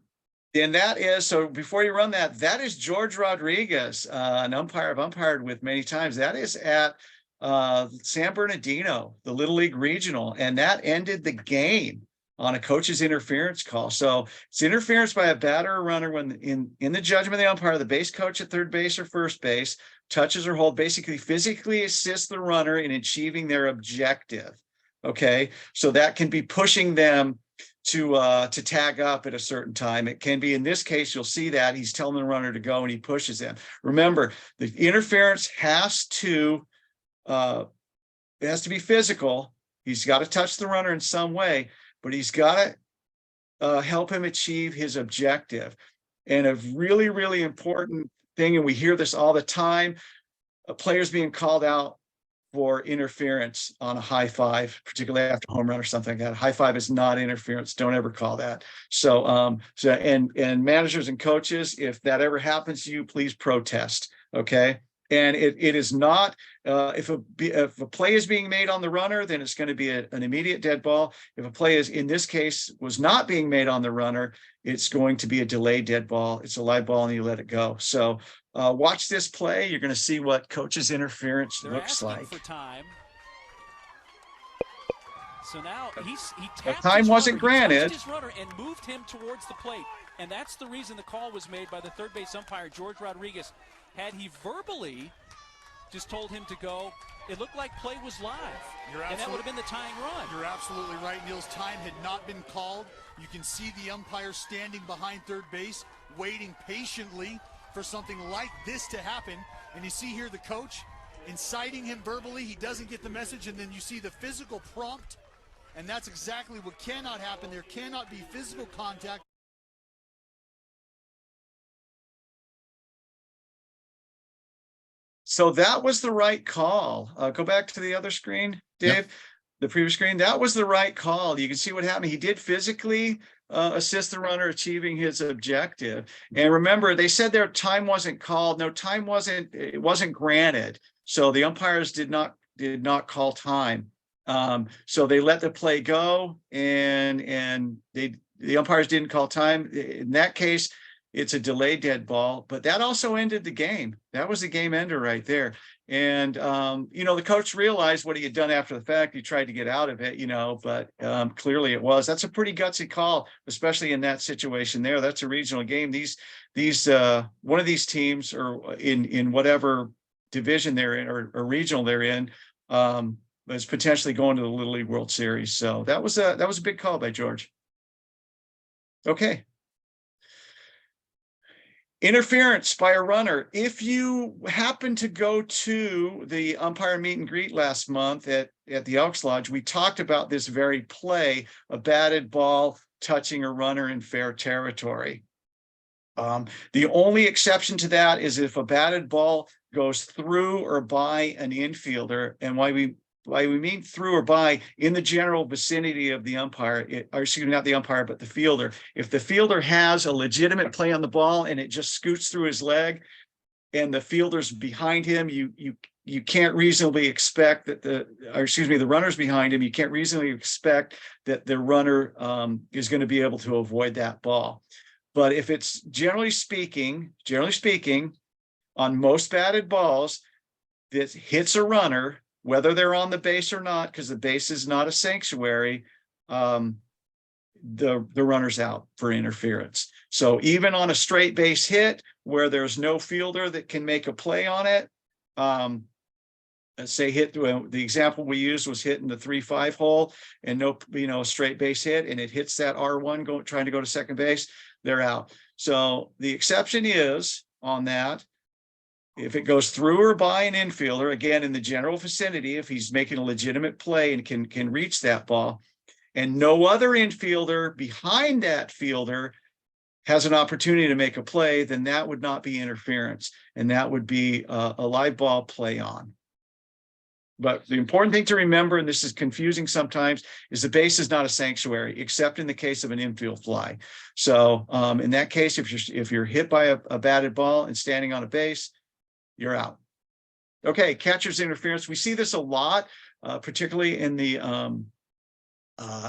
And that is, so before you run that, that is George Rodriguez, an umpire I've umpired with many times. That is at San Bernardino, the Little League Regional, and that ended the game on a coach's interference call. So it's interference by a batter or runner when in the judgment of the umpire, the base coach at third base or first base touches or hold, basically physically assists the runner in achieving their objective. Okay, so that can be pushing them to tag up at a certain time. It can be, in this case, you'll see that he's telling the runner to go and he pushes them. Remember, the interference has to be physical. He's got to touch the runner in some way, but he's got to help him achieve his objective. And a really, really important thing, and we hear this all the time, players being called out for interference on a high five, particularly after a home run or something like that. High five is not interference. Don't ever call that. So, and managers and coaches, if that ever happens to you, please protest. Okay. And it is not, if a play is being made on the runner, then it's going to be an immediate dead ball. If a play is, in this case, was not being made on the runner, it's going to be a delayed dead ball. It's a live ball and you let it go. So watch this play. You're going to see what coach's interference looks like. For time. So now he tapped time wasn't granted. His runner and moved him towards the plate. And that's the reason the call was made by the third base umpire, George Rodriguez. Had he verbally just told him to go, it looked like play was live. And that would have been the tying run. You're absolutely right, Niels. Time had not been called. You can see the umpire standing behind third base, waiting patiently for something like this to happen. And you see here the coach inciting him verbally. He doesn't get the message, and then you see the physical prompt. And that's exactly what cannot happen. There cannot be physical contact. So that was the right call. Go back to the other screen, Dave. Yep. The previous screen. That was the right call. You can see what happened. He did physically assist the runner achieving his objective. And remember, they said their time wasn't called. No, time wasn't granted. So the umpires did not call time. So they let the play go, and the umpires didn't call time. In that case, it's a delayed dead ball, but that also ended the game. That was the game ender right there. And, the coach realized what he had done after the fact. He tried to get out of it, but clearly that's a pretty gutsy call, especially in that situation there. That's a regional game. One of these teams, or in whatever division they're in or regional they're in, is potentially going to the Little League World Series. So that was a big call by George. Okay. Interference by a runner. If you happen to go to the umpire meet and greet last month at the Elks Lodge, we talked about this very play, a batted ball touching a runner in fair territory. The only exception to that is if a batted ball goes through or by an infielder, and why we mean through or by, in the general vicinity of the umpire, or excuse me, not the umpire, but the fielder. If the fielder has a legitimate play on the ball and it just scoots through his leg, and the fielder's behind him, you can't reasonably expect that the runner's behind him. You can't reasonably expect that the runner is going to be able to avoid that ball. But if it's generally speaking, on most batted balls that hits a runner, whether they're on the base or not, because the base is not a sanctuary, the runner's out for interference. So even on a straight base hit where there's no fielder that can make a play on it, say the example we used was hitting the 3-5 hole and no, straight base hit, and it hits that R1 trying to go to second base, they're out. So the exception is on that, if it goes through or by an infielder, again, in the general vicinity, if he's making a legitimate play and can reach that ball, and no other infielder behind that fielder has an opportunity to make a play, then that would not be interference, and that would be a live ball play on. But the important thing to remember, and this is confusing sometimes, is the base is not a sanctuary, except in the case of an infield fly. So in that case, if you're hit by a batted ball and standing on a base, you're out. Okay, catcher's interference. We see this a lot, particularly in the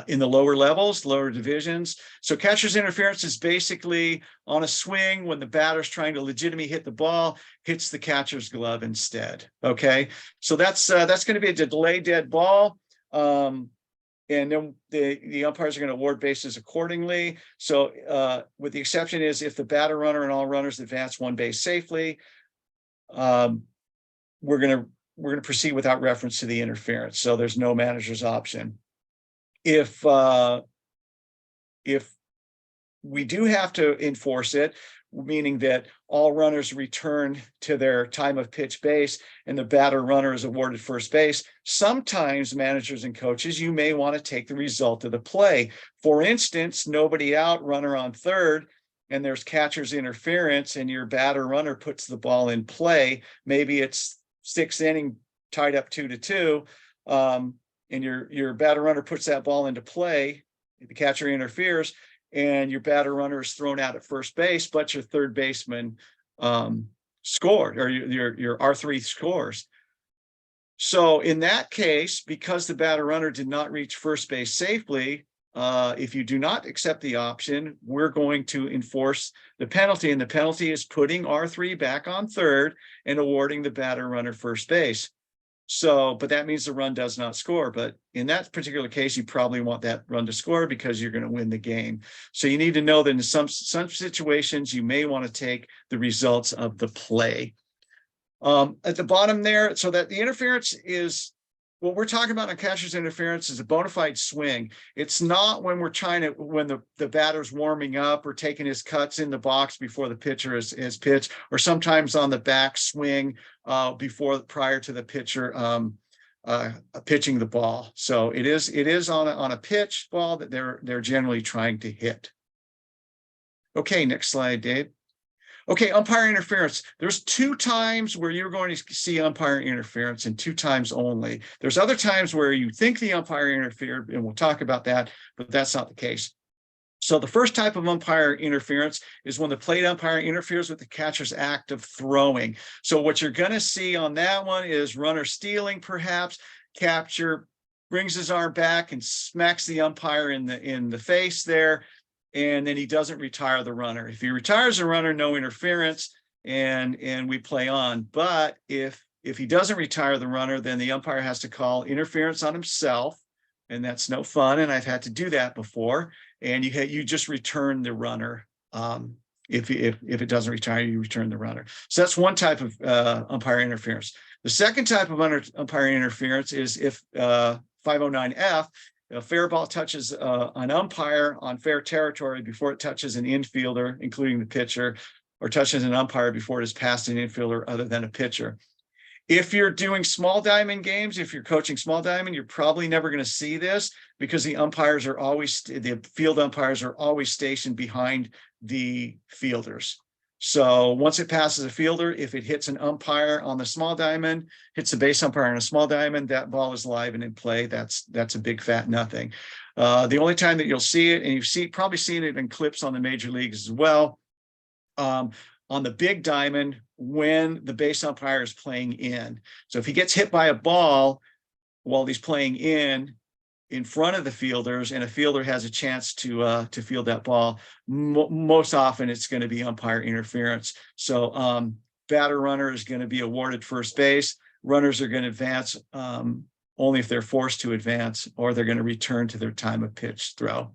lower levels, lower divisions. So catcher's interference is basically on a swing when the batter's trying to legitimately hit the ball, hits the catcher's glove instead. Okay, so that's going to be a delay dead ball. And then the umpires are going to award bases accordingly. So with the exception is if the batter, runner, and all runners advance one base safely, we're going to proceed without reference to the interference. So there's no manager's option. If we do have to enforce it, meaning that all runners return to their time of pitch base and the batter runner is awarded first base, sometimes managers and coaches, you may want to take the result of the play. For instance, nobody out, runner on third, and there's catcher's interference and your batter runner puts the ball in play. Maybe it's 6th inning, tied up 2-2. And your batter runner puts that ball into play, the catcher interferes, and your batter runner is thrown out at first base, but your third baseman scored, or your R3 scores. So in that case, because the batter runner did not reach first base safely, if you do not accept the option, we're going to enforce the penalty, and the penalty is putting R3 back on third and awarding the batter runner first base. So, but that means the run does not score. But in that particular case, you probably want that run to score because you're going to win the game. So you need to know that in some situations, you may want to take the results of the play. At the bottom there, so that the interference is, what we're talking about on catcher's interference is a bona fide swing. It's not when we're when the batter's warming up or taking his cuts in the box before the pitcher is pitched, or sometimes on the back swing prior to the pitcher pitching the ball. So it is on a pitch ball that they're generally trying to hit. Okay, next slide, Dave. Okay, umpire interference. There's 2 times where you're going to see umpire interference, and 2 times only. There's other times where you think the umpire interfered, and we'll talk about that, but that's not the case. So the first type of umpire interference is when the plate umpire interferes with the catcher's act of throwing. So what you're going to see on that one is runner stealing, perhaps. Catcher brings his arm back and smacks the umpire in the face there, and then he doesn't retire the runner. If he retires the runner, no interference, and we play on. But if he doesn't retire the runner, then the umpire has to call interference on himself, and that's no fun. And I've had to do that before. And you just return the runner. If it doesn't retire, you return the runner. So that's one type of umpire interference. The second type of umpire interference is if 509F, a fair ball touches an umpire on fair territory before it touches an infielder, including the pitcher, or touches an umpire before it has passed an infielder other than a pitcher. If you're doing small diamond games, if you're coaching small diamond, you're probably never going to see this because the field umpires are always stationed behind the fielders. So once it passes a fielder, if it hits an umpire on the small diamond, hits a base umpire on a small diamond, that ball is live and in play. That's a big fat nothing. The only time that you'll see it, and you've probably seen it in clips on the major leagues as well, on the big diamond when the base umpire is playing in. So if he gets hit by a ball while he's playing in front of the fielders, and a fielder has a chance to field that ball, most often it's going to be umpire interference. So batter runner is going to be awarded first base. Runners are going to advance only if they're forced to advance, or they're going to return to their time of pitch throw.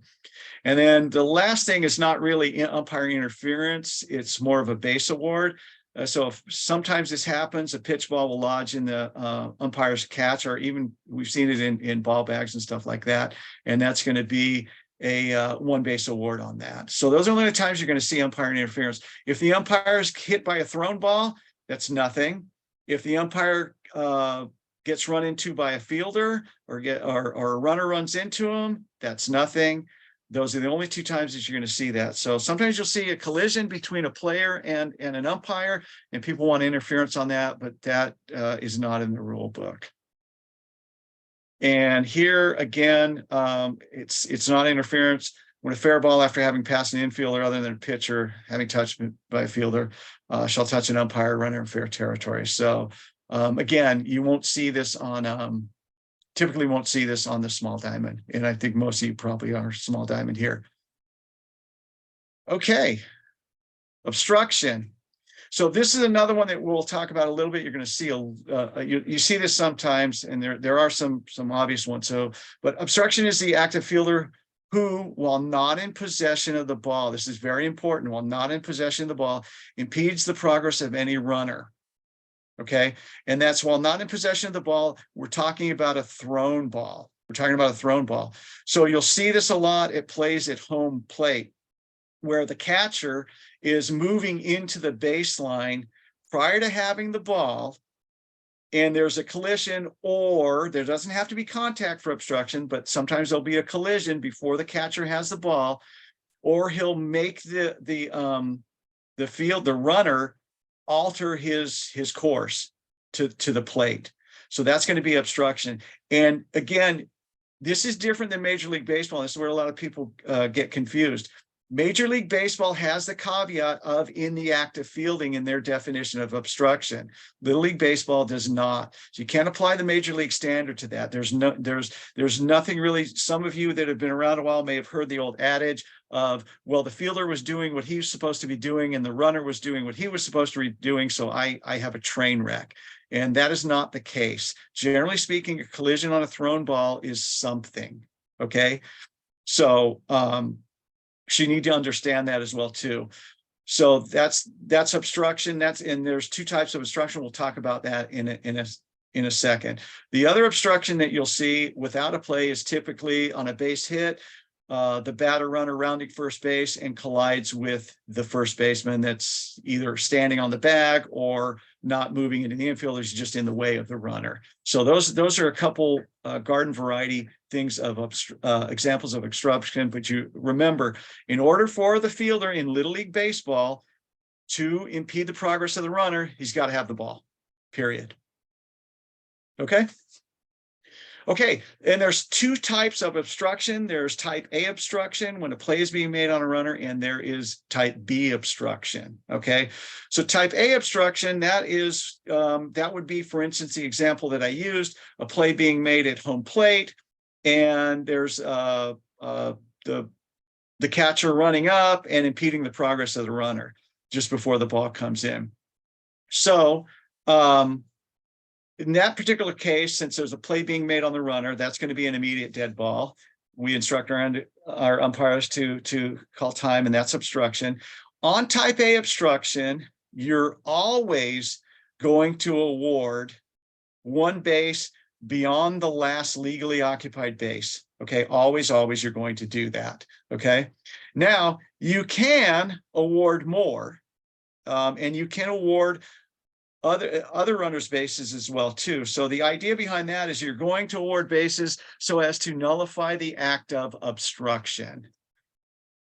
And then the last thing is not really umpire interference. It's more of a base award. So if sometimes this happens, a pitch ball will lodge in the umpire's catch, or even we've seen it in ball bags and stuff like that. And that's going to be a one base award on that. So those are the only times you're going to see umpire interference. If the umpire is hit by a thrown ball, that's nothing. If the umpire gets run into by a fielder, or a runner runs into him, that's nothing. Those are the only two times that you're going to see that. So sometimes you'll see a collision between a player and an umpire, and people want interference on that, but that is not in the rule book. And here again, it's not interference when a fair ball, after having passed an infielder other than a pitcher, having touched by a fielder, shall touch an umpire runner in fair territory. So again, you won't see this on typically won't see this on the small diamond. And I think most of you probably are small diamond here. Okay. Obstruction. So this is another one that we'll talk about a little bit. You're going to see you see this sometimes, and there are some obvious ones. So, but obstruction is the active fielder who, while not in possession of the ball, this is very important, while not in possession of the ball, impedes the progress of any runner. Okay, and that's while not in possession of the ball. We're talking about a thrown ball. We're talking about a thrown ball. So you'll see this a lot. It plays at home plate, where the catcher is moving into the baseline prior to having the ball, and there's a collision, or there doesn't have to be contact for obstruction, but sometimes there'll be a collision before the catcher has the ball, or he'll make the runner alter his course to the plate. So that's going to be obstruction. And again, this is different than Major League Baseball. This is where a lot of people get confused. Major League Baseball has the caveat of in the act of fielding in their definition of obstruction. Little League Baseball does not. So you can't apply the Major League standard to that. There's nothing really. Some of you that have been around a while may have heard the old adage of, well, the fielder was doing what he was supposed to be doing and the runner was doing what he was supposed to be doing, so I have a train wreck. And that is not the case. Generally speaking, a collision on a thrown ball is something, okay? So you need to understand that as well too. So that's obstruction. And there's two types of obstruction. We'll talk about that in a second. The other obstruction that you'll see without a play is typically on a base hit. The batter runner rounding first base and collides with the first baseman that's either standing on the bag or not moving into the infield, is just in the way of the runner. So those are a couple garden variety things of examples of obstruction. But you remember, in order for the fielder in Little League Baseball to impede the progress of the runner, he's got to have the ball, period. Okay. Okay, and there's two types of obstruction. There's type A obstruction when a play is being made on a runner, and there is type B obstruction. Okay, so type A obstruction, that would be, for instance, the example that I used, a play being made at home plate, and there's the catcher running up and impeding the progress of the runner just before the ball comes in. So in that particular case, since there's a play being made on the runner, that's going to be an immediate dead ball. We instruct our umpires to call time, and that's obstruction. On type A obstruction, you're always going to award one base beyond the last legally occupied base. Okay, always you're going to do that. Okay, now you can award more, and you can award other runners' bases as well too. So the idea behind that is you're going to award bases so as to nullify the act of obstruction.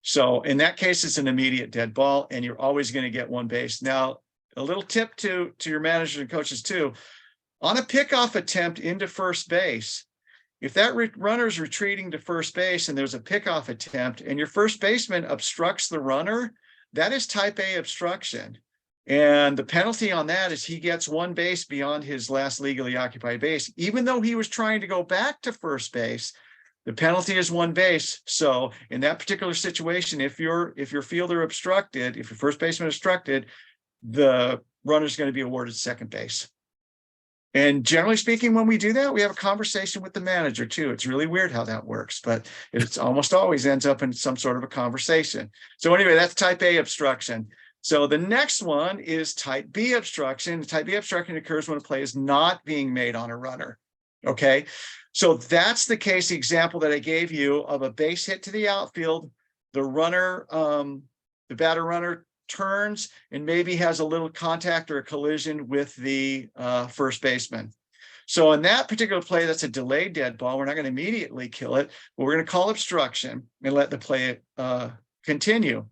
So in that case, it's an immediate dead ball, and you're always going to get one base. Now, a little tip to your managers and coaches too, on a pickoff attempt into first base, if that runner's retreating to first base and there's a pickoff attempt and your first baseman obstructs the runner, that is type A obstruction. And the penalty on that is he gets one base beyond his last legally occupied base. Even though he was trying to go back to first base, the penalty is one base. So in that particular situation, if your fielder obstructed, if your first baseman obstructed, the runner's going to be awarded second base. And generally speaking, when we do that, we have a conversation with the manager too. It's really weird how that works, but it's almost always ends up in some sort of a conversation. So anyway, that's type A obstruction. So the next one is type B obstruction. Type B obstruction occurs when a play is not being made on a runner. Okay, so that's the case example that I gave you of a base hit to the outfield. The runner, the batter runner turns and maybe has a little contact or a collision with the first baseman. So in that particular play, that's a delayed dead ball. We're not going to immediately kill it, but we're going to call obstruction and let the play continue.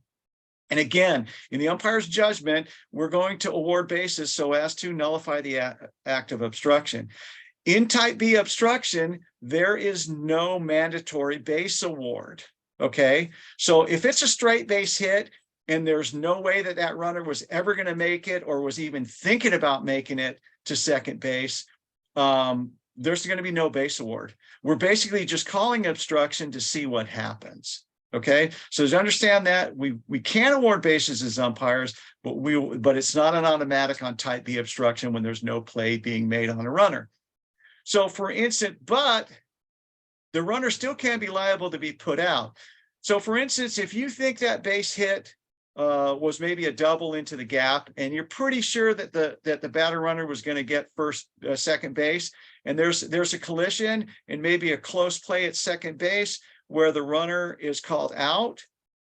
And again, in the umpire's judgment, we're going to award bases so as to nullify the act of obstruction. In type B obstruction, there is no mandatory base award. Okay, so if it's a straight base hit, and there's no way that that runner was ever going to make it or was even thinking about making it to second base, there's going to be no base award. We're basically just calling obstruction to see what happens. Okay, so to understand that, we can award bases as umpires, but it's not an automatic on type B obstruction when there's no play being made on a runner. So for instance, but the runner still can be liable to be put out. So for instance, if you think that base hit was maybe a double into the gap, and you're pretty sure that the batter runner was going to get second base, and there's a collision and maybe a close play at second base where the runner is called out,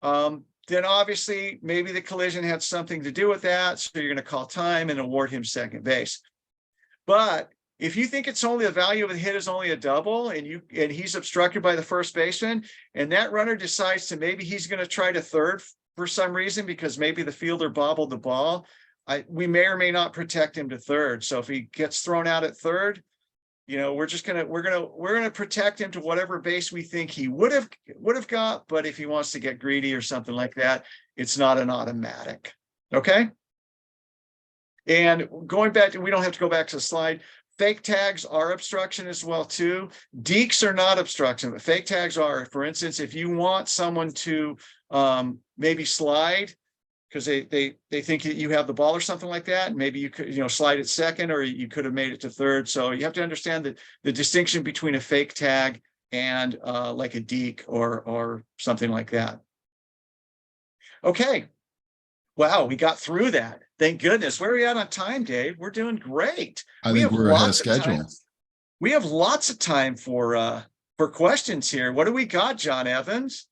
then obviously maybe the collision had something to do with that, so you're going to call time and award him second base. But if you think it's only the value of the hit is only a double, and he's obstructed by the first baseman, and that runner decides to maybe he's going to try to third for some reason because maybe the fielder bobbled the ball, we may or may not protect him to third. So if he gets thrown out at third, we're gonna protect him to whatever base we think he would have got. But if he wants to get greedy or something like that, it's not an automatic. Okay. And going back to, we don't have to go back to the slide. Fake tags are obstruction as well too. Dekes are not obstruction, but fake tags are. For instance, if you want someone to maybe slide because they think that you have the ball or something like that, and maybe you could slide it second, or you could have made it to third. So you have to understand that the distinction between a fake tag and like a deke or something like that. Okay. Wow, we got through that. Thank goodness. Where are we at on time, Dave? We're doing great. I think we're ahead of schedule. We have lots of time for questions here. What do we got, John Evans?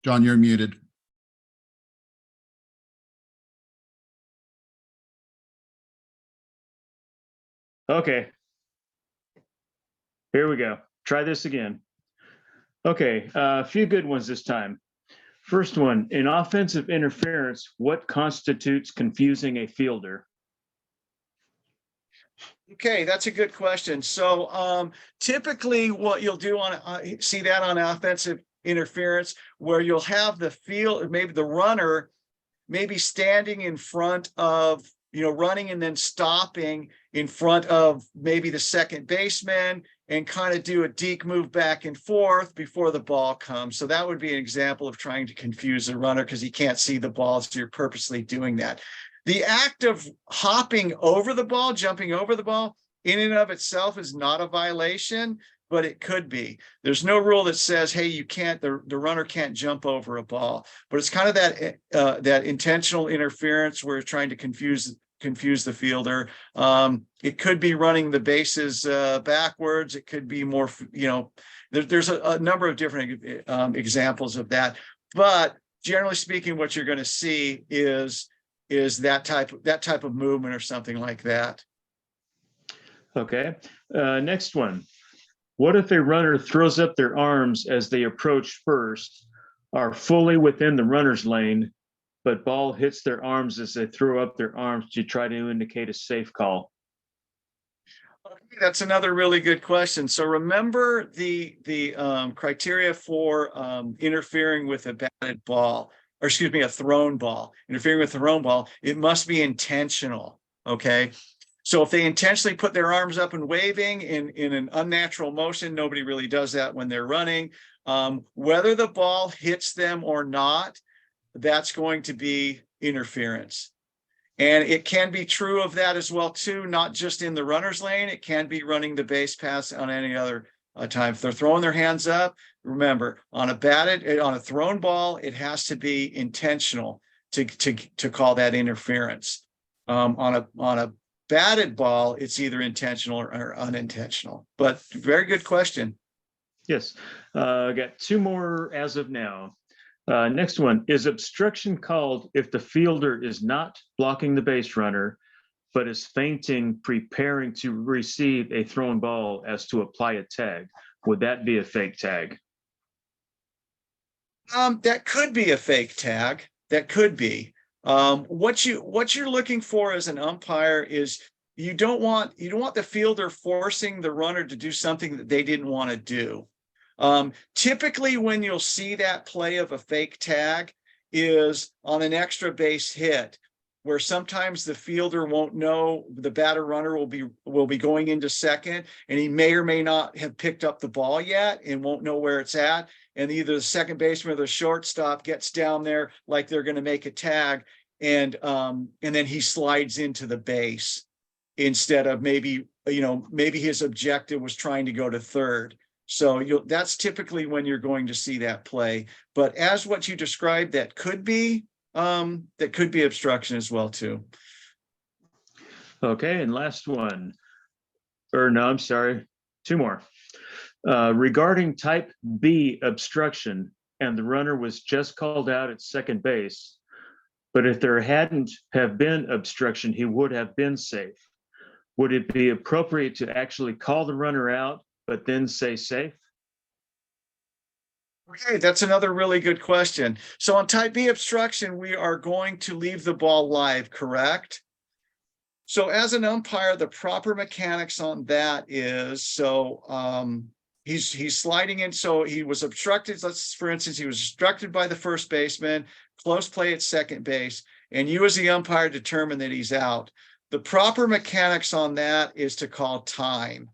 John, you're muted. Okay. Here we go. Try this again. Okay, a few good ones this time. First one, in offensive interference, what constitutes confusing a fielder? Okay, that's a good question. So typically what you'll do see that on offensive interference, where you'll have the field, maybe the runner maybe standing in front of, running and then stopping in front of maybe the second baseman and kind of do a deke move back and forth before the ball comes. So that would be an example of trying to confuse the runner because he can't see the ball, so you're purposely doing that. The act of hopping over the ball, jumping over the ball, in and of itself is not a violation, but it could be. There's no rule that says, hey, you can't, the runner can't jump over a ball, but it's kind of that intentional interference where you're trying to confuse the fielder. It could be running the bases backwards. It could be more, there's a number of different examples of that. But generally speaking, what you're going to see is that type of movement or something like that. Okay, next one. What if a runner throws up their arms as they approach first, are fully within the runner's lane, but ball hits their arms as they throw up their arms to try to indicate a safe call? Okay, that's another really good question. So remember the criteria for interfering with a batted ball, or excuse me, a thrown ball. Interfering with a thrown ball, it must be intentional. Okay. So if they intentionally put their arms up and waving in an unnatural motion, nobody really does that when they're running. Whether the ball hits them or not, that's going to be interference. And it can be true of that as well, too, not just in the runner's lane. It can be running the base pass on any other time. If they're throwing their hands up, remember, on a thrown ball, it has to be intentional to call that interference. On a batted ball, it's either intentional or unintentional. But very good question. Yes, I got two more as of now. Next one, is obstruction called if the fielder is not blocking the base runner, but is feinting, preparing to receive a thrown ball as to apply a tag? Would that be a fake tag? That could be a fake tag. That could be. What you're looking for as an umpire is you don't want the fielder forcing the runner to do something that they didn't want to do. Typically when you'll see that play of a fake tag is on an extra base hit, where sometimes the fielder won't know the batter runner will be going into second, and he may or may not have picked up the ball yet and won't know where it's at. And either the second baseman or the shortstop gets down there like they're going to make a tag, and then he slides into the base instead of maybe his objective was trying to go to third. So that's typically when you're going to see that play. But as what you described, that could be obstruction as well too. Okay, and last one. Or no, I'm sorry, two more. Regarding type B obstruction, and the runner was just called out at second base, but if there hadn't have been obstruction, he would have been safe. Would it be appropriate to actually call the runner out, but then say safe? Okay, that's another really good question. So on type B obstruction, we are going to leave the ball live, correct? So as an umpire, the proper mechanics on that is, he's sliding in. So he was obstructed. For instance, he was obstructed by the first baseman, close play at second base, and you as the umpire determine that he's out. The proper mechanics on that is to call time.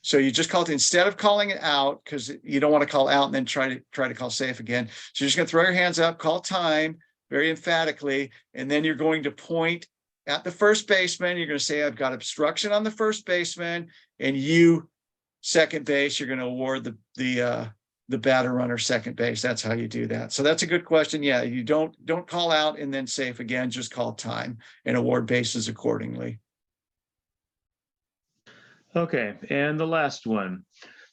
So you just call it, instead of calling it out, because you don't want to call out and then try to call safe again. So you're just going to throw your hands up, call time very emphatically, and then you're going to point at the first baseman. You're going to say, I've got obstruction on the first baseman, and you, second base, you're going to award the batter runner second base. That's how you do that. So that's a good question. Yeah, you don't call out and then safe again, just call time and award bases accordingly. Okay, and the last one.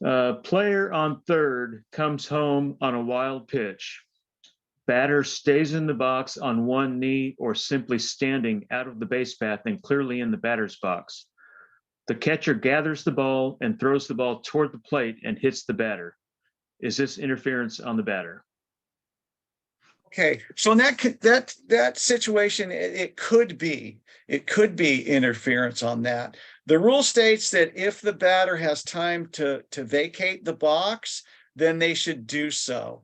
Player on third comes home on a wild pitch. Batter stays in the box on one knee or simply standing out of the base path and clearly in the batter's box. The catcher gathers the ball and throws the ball toward the plate and hits the batter. Is this interference on the batter? Okay, so in that situation, it could be interference on that. The rule states that if the batter has time to vacate the box, then they should do so.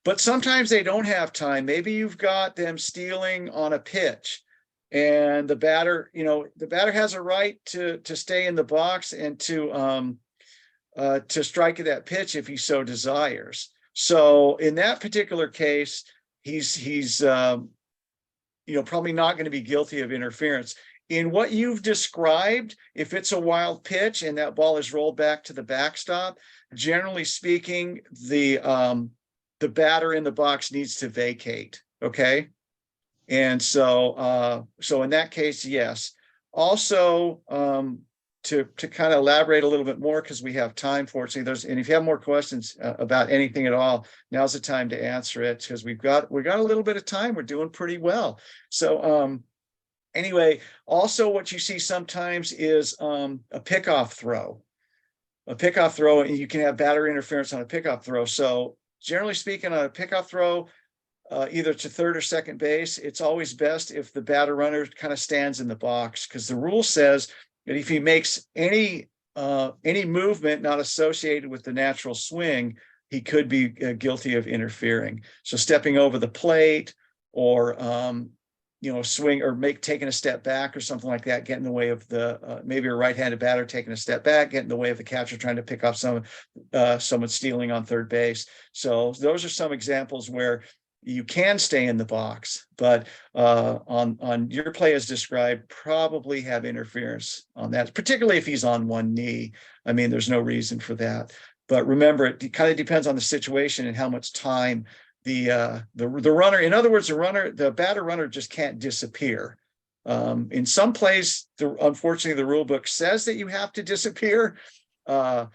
But sometimes they don't have time. Maybe you've got them stealing on a pitch, and the batter has a right to stay in the box and to strike at that pitch if he so desires. So in that particular case, he's probably not going to be guilty of interference. In what you've described, if it's a wild pitch and that ball is rolled back to the backstop, generally speaking, the batter in the box needs to vacate. Okay, and so in that case, yes. Also, to kind of elaborate a little bit more, because we have time, fortunately, and if you have more questions about anything at all, now's the time to answer it, because we've got a little bit of time. We're doing pretty well. So Anyway, also what you see sometimes is a pickoff throw. A pickoff throw, and you can have batter interference on a pickoff throw. So generally speaking, on a pickoff throw, either to third or second base, it's always best if the batter runner kind of stands in the box, because the rule says that if he makes any movement not associated with the natural swing, he could be guilty of interfering. So stepping over the plate, or swing, or taking a step back or something like that, get in the way of the maybe a right-handed batter taking a step back, get in the way of the catcher trying to pick off someone stealing on third base. So those are some examples where you can stay in the box, but on your play as described, probably have interference on that, particularly if he's on one knee. I mean, there's no reason for that. But remember, it kind of depends on the situation and how much time the runner, in other words, the batter runner just can't disappear. In some plays, unfortunately, the rule book says that you have to disappear. But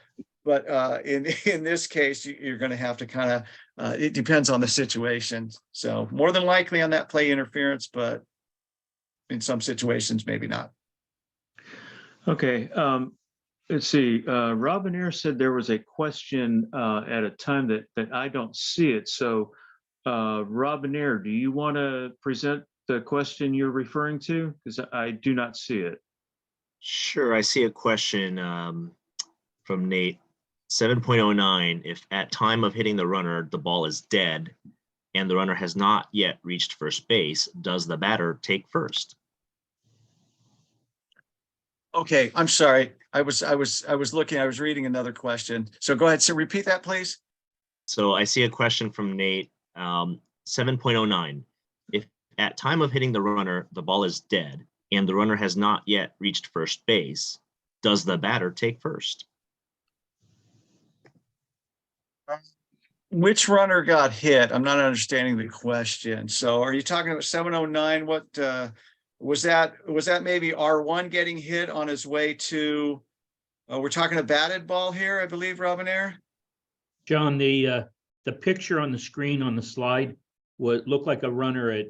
in this case, you're going to have to kind of, it depends on the situation. So more than likely on that play, interference, but in some situations, maybe not. Okay. Let's see. Robinair said there was a question at a time that I don't see it. So Robinair, do you want to present the question you're referring to? Because I do not see it. Sure. I see a question from Nate. 7.09, if at time of hitting the runner, the ball is dead and the runner has not yet reached first base, does the batter take first? Okay, I'm sorry. I was reading another question. So go ahead. So repeat that, please. So I see a question from Nate. 7.09, if at time of hitting the runner, the ball is dead and the runner has not yet reached first base, does the batter take first? Which runner got hit? I'm not understanding the question. So are you talking about 709? What was that? Was that maybe R1 getting hit on his way to, we're talking a batted ball here, I believe, Robinair? John, the picture on the screen on the slide would look like a runner at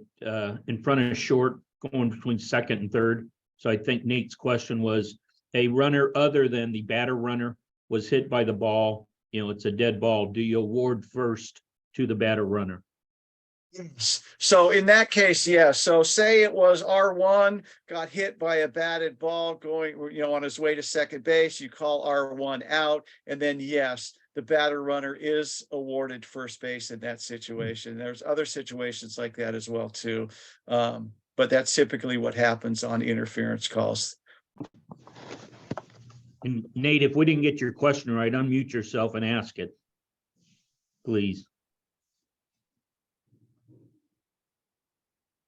in front of short, going between second and third. So I think Nate's question was, a runner other than the batter runner was hit by the ball. It's a dead ball. Do you award first to the batter runner? Yes. So in that case, yes. So say it was R1 got hit by a batted ball going, on his way to second base, you call R1 out, and then yes, the batter runner is awarded first base in that situation. There's other situations like that as well too. But that's typically what happens on interference calls. And Nate, if we didn't get your question right, unmute yourself and ask it, please.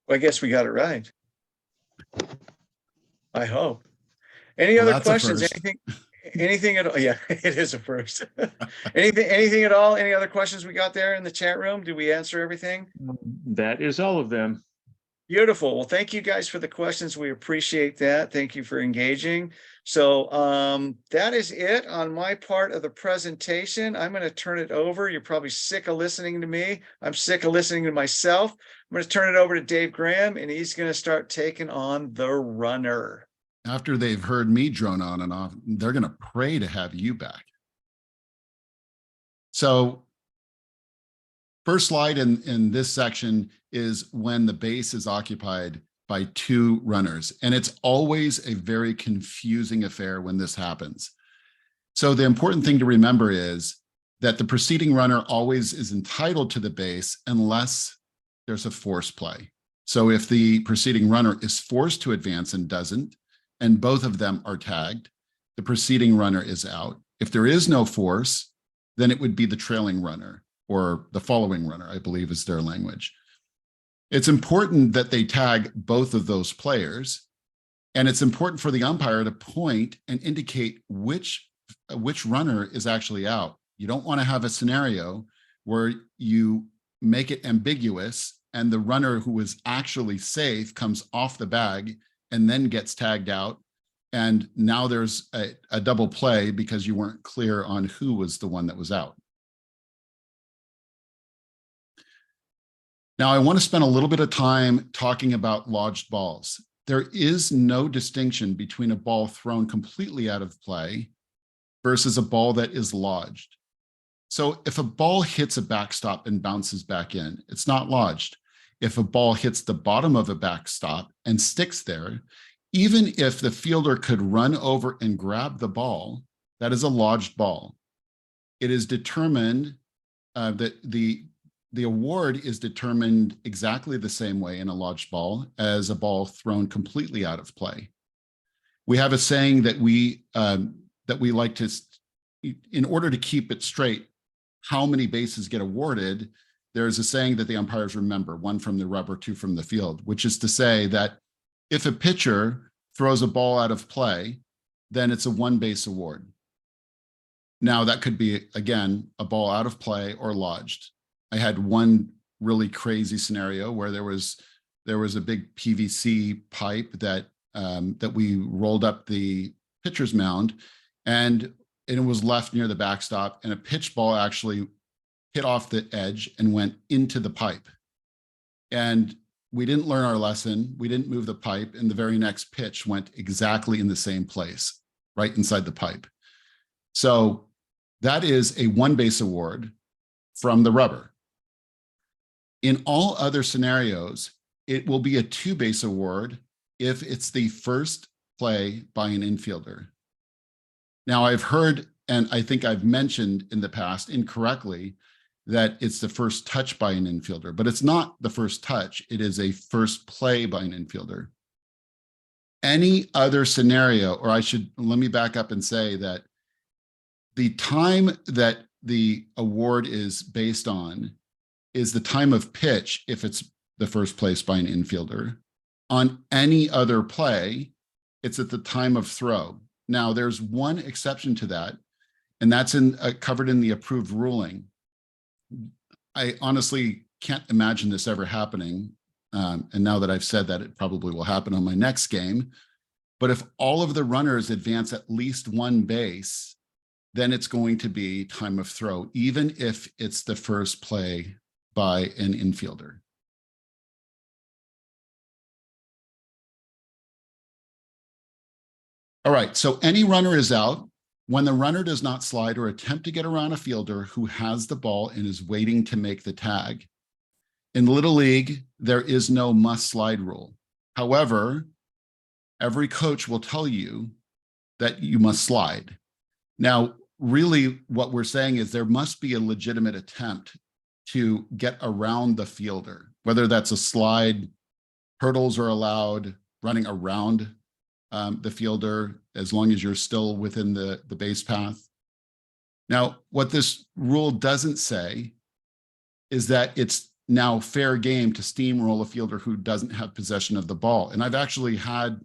Well, I guess we got it right. I hope. Any other questions? Anything at all? Yeah, it is a first. anything at all? Any other questions we got there in the chat room? Did we answer everything? That is all of them. Beautiful. Well, thank you guys for the questions. We appreciate that. Thank you for engaging. So that is it on my part of the presentation. I'm going to turn it over. You're probably sick of listening to me. I'm sick of listening to myself. I'm going to turn it over to Dave Graham, and he's going to start taking on the runner. After they've heard me drone on and off, they're going to pray to have you back. So first slide in this section is when the base is occupied by two runners. And it's always a very confusing affair when this happens. So the important thing to remember is that the preceding runner always is entitled to the base unless there's a force play. So if the preceding runner is forced to advance and doesn't, and both of them are tagged, the preceding runner is out. If there is no force, then it would be the trailing runner, or the following runner, I believe is their language. It's important that they tag both of those players, and it's important for the umpire to point and indicate which runner is actually out. You don't want to have a scenario where you make it ambiguous and the runner who was actually safe comes off the bag and then gets tagged out. And now there's a double play because you weren't clear on who was the one that was out. Now, I want to spend a little bit of time talking about lodged balls. there is no distinction between a ball thrown completely out of play versus a ball that is lodged. So if a ball hits a backstop and bounces back in, it's not lodged. If a ball hits the bottom of a backstop and sticks there, even if the fielder could run over and grab the ball, that is a lodged ball. It is determined that the award is determined exactly the same way in a lodged ball as a ball thrown completely out of play. We have a saying that we like to, in order to keep it straight, how many bases get awarded, there's a saying that the umpires remember, 1 from the rubber, 2 from the field, which is to say that if a pitcher throws a ball out of play, then it's a 1 base award. Now that could be, again, a ball out of play or lodged. I had one really crazy scenario where there was a big PVC pipe that we rolled up the pitcher's mound, and it was left near the backstop, and a pitch ball actually hit off the edge and went into the pipe. And we didn't learn our lesson. We didn't move the pipe, and the very next pitch went exactly in the same place, right inside the pipe. So that is a 1 base award from the rubber. In all other scenarios, it will be a 2 base award if it's the first play by an infielder. Now, I've heard, and I think I've mentioned in the past incorrectly, that it's the first touch by an infielder, but it's not the first touch. It is a first play by an infielder. Any other scenario, or let me back up and say that the time that the award is based on is the time of pitch if it's the first place by an infielder. On any other play, it's at the time of throw. Now, there's one exception to that, and that's covered in the approved ruling. I honestly can't imagine this ever happening. And now that I've said that, it probably will happen on my next game. But if all of the runners advance at least 1 base, then it's going to be time of throw, even if it's the first play by an infielder. All right, so any runner is out when the runner does not slide or attempt to get around a fielder who has the ball and is waiting to make the tag. In Little League, there is no must slide rule. However, every coach will tell you that you must slide. Now, really what we're saying is there must be a legitimate attempt to get around the fielder, whether that's a slide, hurdles are allowed, running around the fielder, as long as you're still within the base path. Now, what this rule doesn't say is that it's now fair game to steamroll a fielder who doesn't have possession of the ball. And I've actually had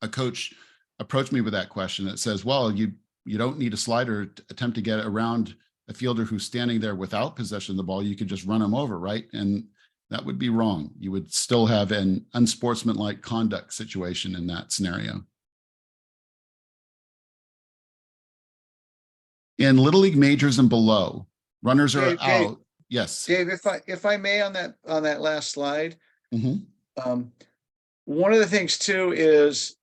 a coach approach me with that question that says, well, you don't need a slider to attempt to get around a fielder who's standing there without possession of the ball. You could just run him over, right? And that would be wrong. You would still have an unsportsmanlike conduct situation in that scenario. In Little League majors and below, runners are out. Yes, Dave, if I may, on that last slide, mm-hmm. One of the things too is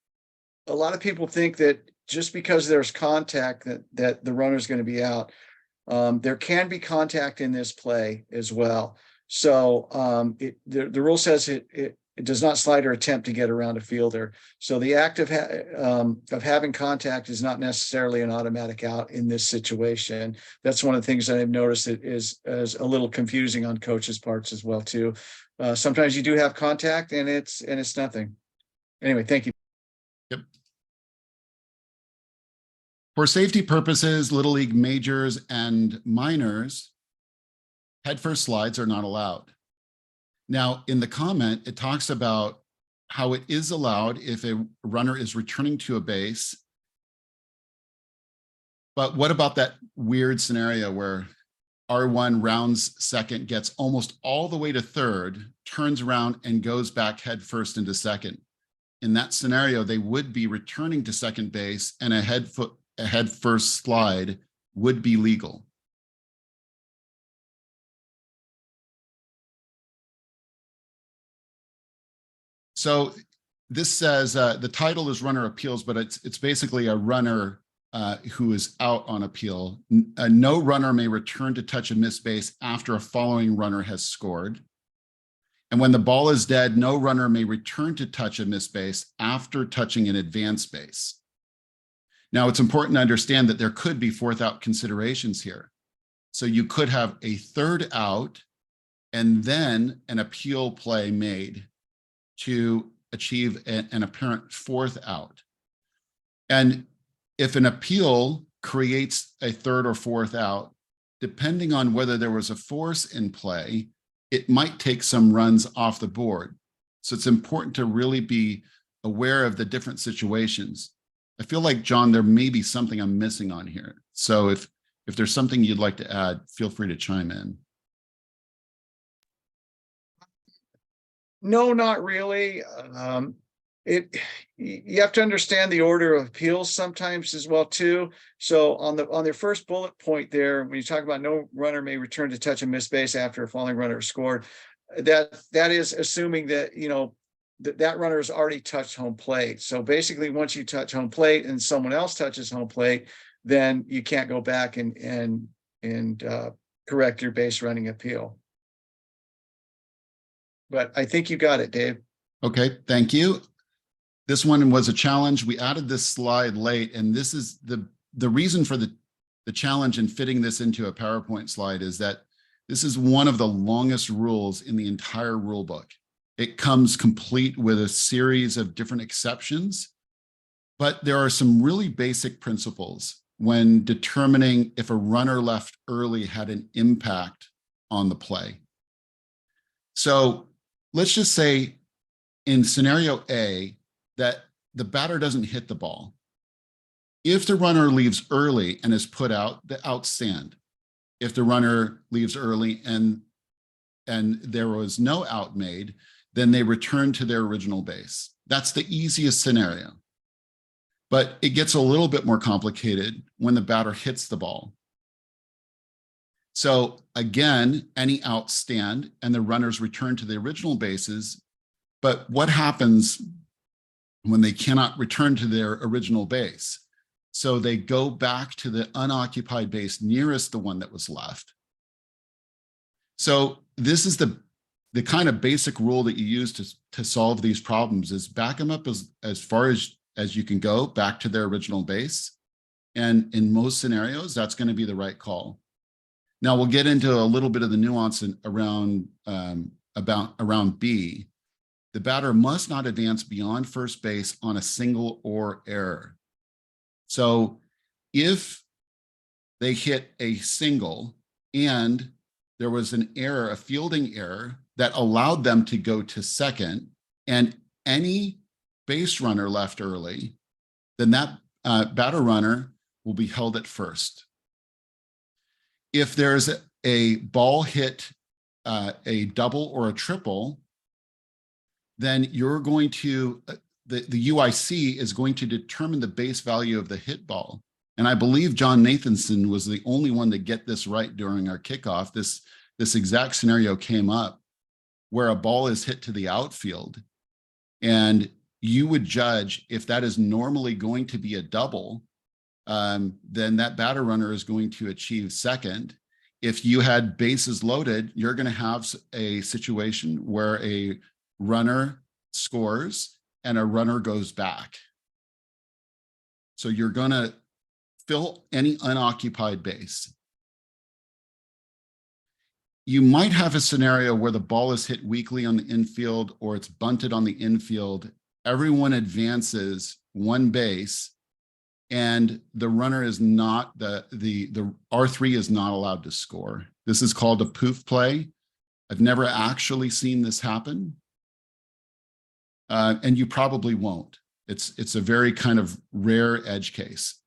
a lot of people think that just because there's contact that the runner's going to be out. There can be contact in this play as well. So the rule says it does not slide or attempt to get around a fielder. So the act of having contact is not necessarily an automatic out in this situation. That's one of the things that I've noticed that is a little confusing on coaches' parts as well too. Sometimes you do have contact and it's nothing. Anyway, thank you. Yep. For safety purposes, Little League majors and minors, headfirst slides are not allowed. Now, in the comment, it talks about how it is allowed if a runner is returning to a base. But what about that weird scenario where R1 rounds second, gets almost all the way to third, turns around and goes back headfirst into second? In that scenario, they would be returning to second base, and a headfirst slide would be legal. So this says the title is runner appeals, but it's basically a runner who is out on appeal. No runner may return to touch a missed base after a following runner has scored. And when the ball is dead, no runner may return to touch a missed base after touching an advanced base. Now, it's important to understand that there could be fourth out considerations here. So you could have a third out and then an appeal play made to achieve an apparent fourth out. And if an appeal creates a third or fourth out, depending on whether there was a force in play, it might take some runs off the board. So it's important to really be aware of the different situations. I feel like, John, there may be something I'm missing on here. So if there's something you'd like to add, feel free to chime in. No, not really. You have to understand the order of appeals sometimes as well too. So on their first bullet point there, when you talk about no runner may return to touch a missed base after a falling runner is scored, that is assuming that that runner has already touched home plate. So basically, once you touch home plate and someone else touches home plate, then you can't go back and correct your base running appeal. But I think you got it, Dave. Okay, thank you. This one was a challenge. We added this slide late, and this is the reason for the challenge in fitting this into a PowerPoint slide is that this is one of the longest rules in the entire rule book. It comes complete with a series of different exceptions, but there are some really basic principles when determining if a runner left early had an impact on the play. So let's just say in scenario A that the batter doesn't hit the ball. If the runner leaves early and is put out, the outs stand. If the runner leaves early and there was no out made, then they return to their original base. That's the easiest scenario. But it gets a little bit more complicated when the batter hits the ball. So again, any outs stand and the runners return to the original bases. But what happens when they cannot return to their original base? So they go back to the unoccupied base nearest the one that was left. So this is the kind of basic rule that you use to solve these problems is back them up as far as you can go back to their original base. And in most scenarios, that's going to be the right call. Now we'll get into a little bit of the nuance around B. The batter must not advance beyond first base on a single or error. So if they hit a single and there was an error, a fielding error that allowed them to go to second and any base runner left early, then that batter runner will be held at first. If there's a ball hit a double or a triple, then you're going to, the UIC is going to determine the base value of the hit ball. And I believe John Nathanson was the only one to get this right during our kickoff. This exact scenario came up where a ball is hit to the outfield and you would judge if that is normally going to be a double, then that batter runner is going to achieve second. If you had bases loaded, you're going to have a situation where a runner scores and a runner goes back. So you're going to fill any unoccupied base. You might have a scenario where the ball is hit weakly on the infield or it's bunted on the infield. Everyone advances one base and the runner is not, the R3 is not allowed to score. This is called a poof play. I've never actually seen this happen. And you probably won't. It's a very kind of rare edge case.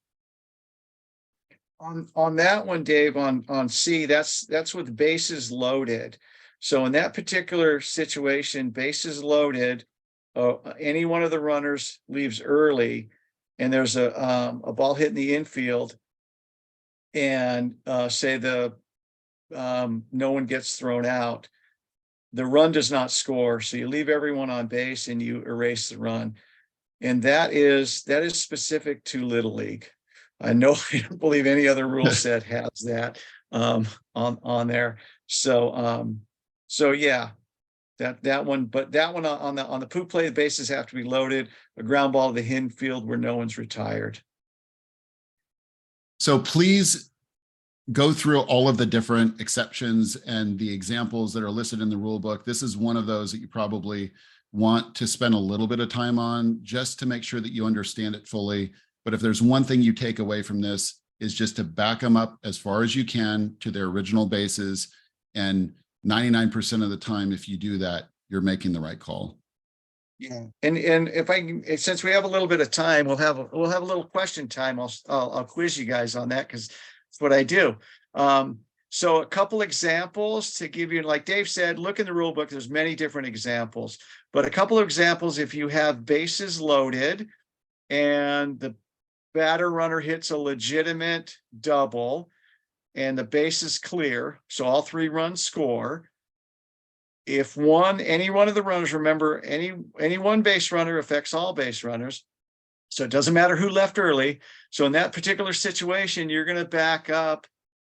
On that one, Dave, on C, that's with bases loaded. So in that particular situation, bases loaded, any one of the runners leaves early, and there's a ball hit in the infield, and say no one gets thrown out. the run does not score. So you leave everyone on base and you erase the run. And that is specific to Little League. I know I don't believe any other rule set has that on there. So yeah, that one, but that one on the poop play, the bases have to be loaded, a ground ball to the infield where no one's retired. So please go through all of the different exceptions and the examples that are listed in the rule book. This is one of those that you probably want to spend a little bit of time on just to make sure that you understand it fully. But if there's one thing you take away from this, is just to back them up as far as you can to their original bases. And 99% of the time, if you do that, you're making the right call. Yeah, and if I can, since we have a little bit of time, we'll have a little question time. I'll quiz you guys on that because it's what I do. So a couple examples to give you, like Dave said, look in the rule book. There's many different examples, but a couple of examples. If you have bases loaded and the batter runner hits a legitimate double and the base is clear, so all 3 runs score. If any one of the runners, remember, any one base runner affects all base runners. So it doesn't matter who left early. So in that particular situation, you're going to back up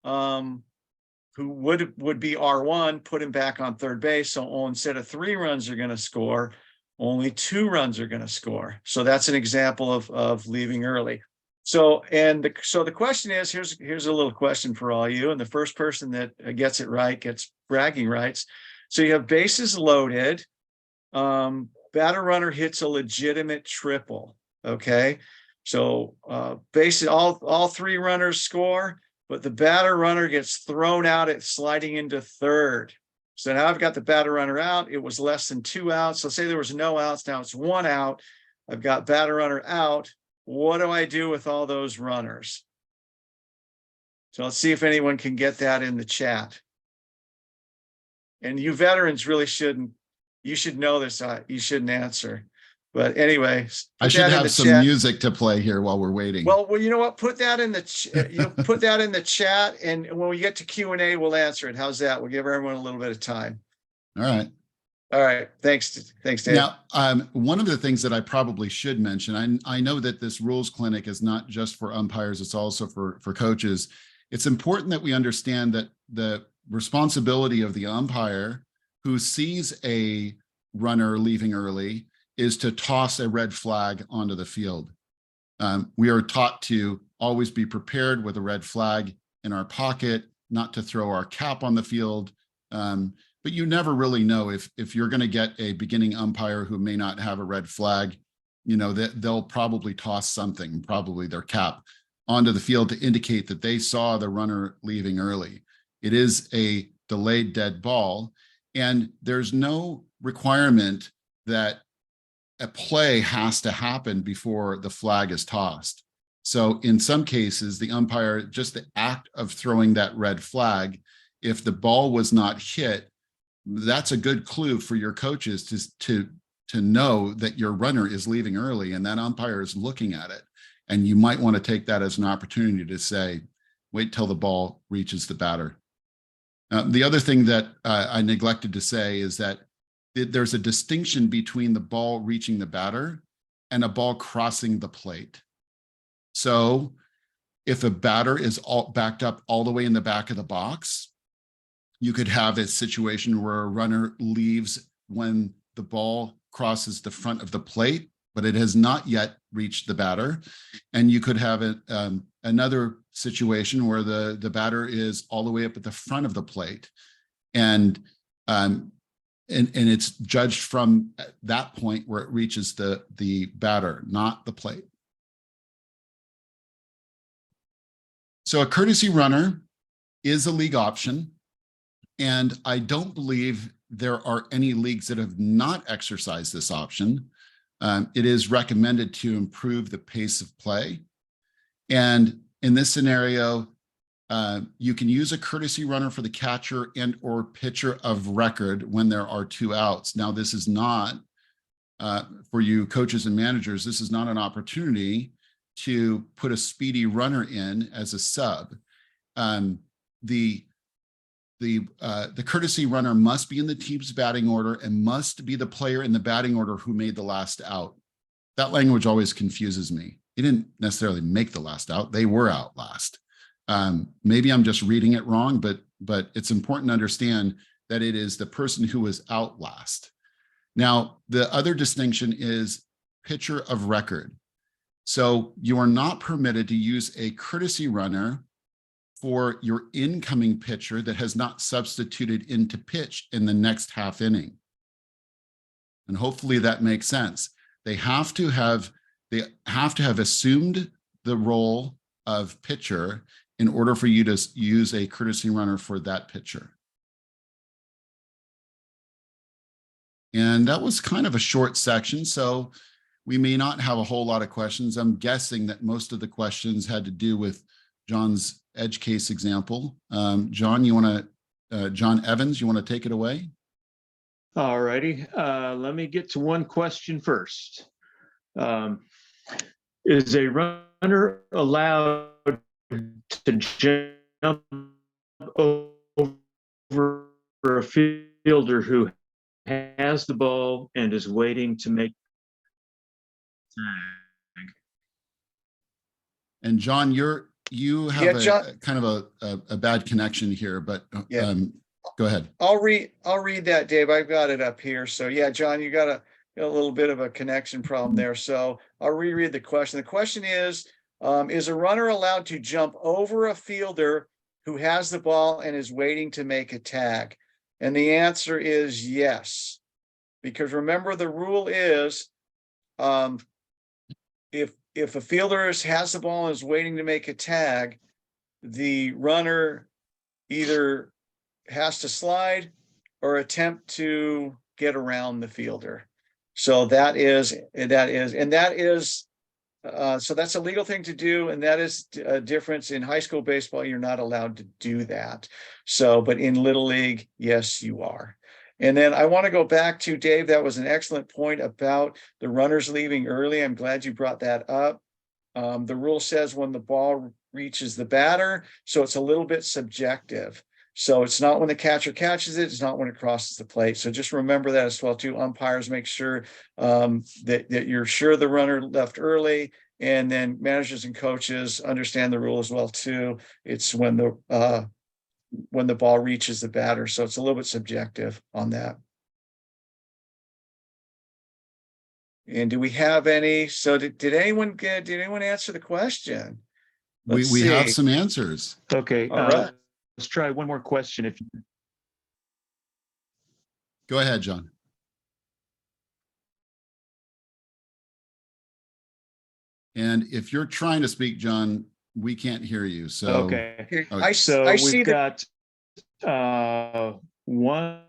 who would be R1, put him back on third base. So instead of 3 runs are going to score, only 2 runs are going to score. So that's an example of leaving early. So the question is, here's a little question for all you. And the first person that gets it right gets bragging rights. So you have bases loaded, batter runner hits a legitimate triple. Okay, so bases, all 3 runners score, but the batter runner gets thrown out at sliding into third. So now I've got the batter runner out. It was less than 2 outs. So say there was no outs. Now it's 1 out. I've got batter runner out. What do I do with all those runners? So let's see if anyone can get that in the chat. And you veterans really shouldn't, you should know this, you shouldn't answer. But anyway, I should have some music to play here while we're waiting. Well, you know what? Put that in the put that in the chat, and when we get to Q&A, we'll answer it. How's that? We'll give everyone a little bit of time. All right. All right. Thanks, Dave. Now, one of the things that I probably should mention, I know that this rules clinic is not just for umpires, it's also for coaches. It's important that we understand that the responsibility of the umpire who sees a runner leaving early is to toss a red flag onto the field. We are taught to always be prepared with a red flag in our pocket, not to throw our cap on the field. But you never really know if you're going to get a beginning umpire who may not have a red flag, you know, that they'll probably toss something, probably their cap, onto the field to indicate that they saw the runner leaving early. It is a delayed dead ball, and there's no requirement that a play has to happen before the flag is tossed. So in some cases, the umpire, just the act of throwing that red flag, if the ball was not hit, that's a good clue for your coaches to know that your runner is leaving early and that umpire is looking at it. And you might want to take that as an opportunity to say, wait till the ball reaches the batter. The other thing that I neglected to say is that there's a distinction between the ball reaching the batter and a ball crossing the plate. So if a batter is all backed up all the way in the back of the box, you could have a situation where a runner leaves when the ball crosses the front of the plate, but it has not yet reached the batter. And you could have another situation where the batter is all the way up at the front of the plate. And it's judged from that point where it reaches the batter, not the plate. So a courtesy runner is a league option. And I don't believe there are any leagues that have not exercised this option. It is recommended to improve the pace of play. And in this scenario, you can use a courtesy runner for the catcher and or pitcher of record when there are 2 outs. Now, this is not, for you coaches and managers, this is not an opportunity to put a speedy runner in as a sub. The the courtesy runner must be in the team's batting order and must be the player in the batting order who made the last out. That language always confuses me. He didn't necessarily make the last out. They were out last. Maybe I'm just reading it wrong, but it's important to understand that it is the person who was out last. Now, the other distinction is pitcher of record. So you are not permitted to use a courtesy runner for your incoming pitcher that has not substituted into pitch in the next half inning. And hopefully that makes sense. They have to have assumed the role of pitcher in order for you to use a courtesy runner for that pitcher. And that was kind of a short section, so we may not have a whole lot of questions. I'm guessing that most of the questions had to do with John's edge case example. John, John Evans, you want to take it away? All righty. Let me get to one question first. Is a runner allowed to jump over a fielder who has the ball and is waiting to make tag? And John, you have kind of a bad connection here, but go ahead. I'll read that, Dave. I've got it up here. So yeah, John, you got a little bit of a connection problem there. So I'll reread the question. The question is a runner allowed to jump over a fielder who has the ball and is waiting to make a tag? And the answer is yes, because remember the rule is if a fielder has the ball and is waiting to make a tag, the runner either has to slide or attempt to get around the fielder. So so that's a legal thing to do, and that is a difference. In high school baseball, you're not allowed to do that. So, but in Little League, yes, you are. And then I want to go back to Dave. That was an excellent point about the runners leaving early. I'm glad you brought that up. The rule says when the ball reaches the batter, so it's a little bit subjective. So it's not when the catcher catches it, it's not when it crosses the plate. So just remember that as well too. Umpires make sure that you're sure the runner left early, and then managers and coaches understand the rule as well too. It's when the ball reaches the batter. So it's a little bit subjective on that. And do we have any? So did anyone answer the question? We have some answers. Okay. All right. Let's try one more question. If you go ahead, John. And if you're trying to speak, John, we can't hear you. So okay. So we've got one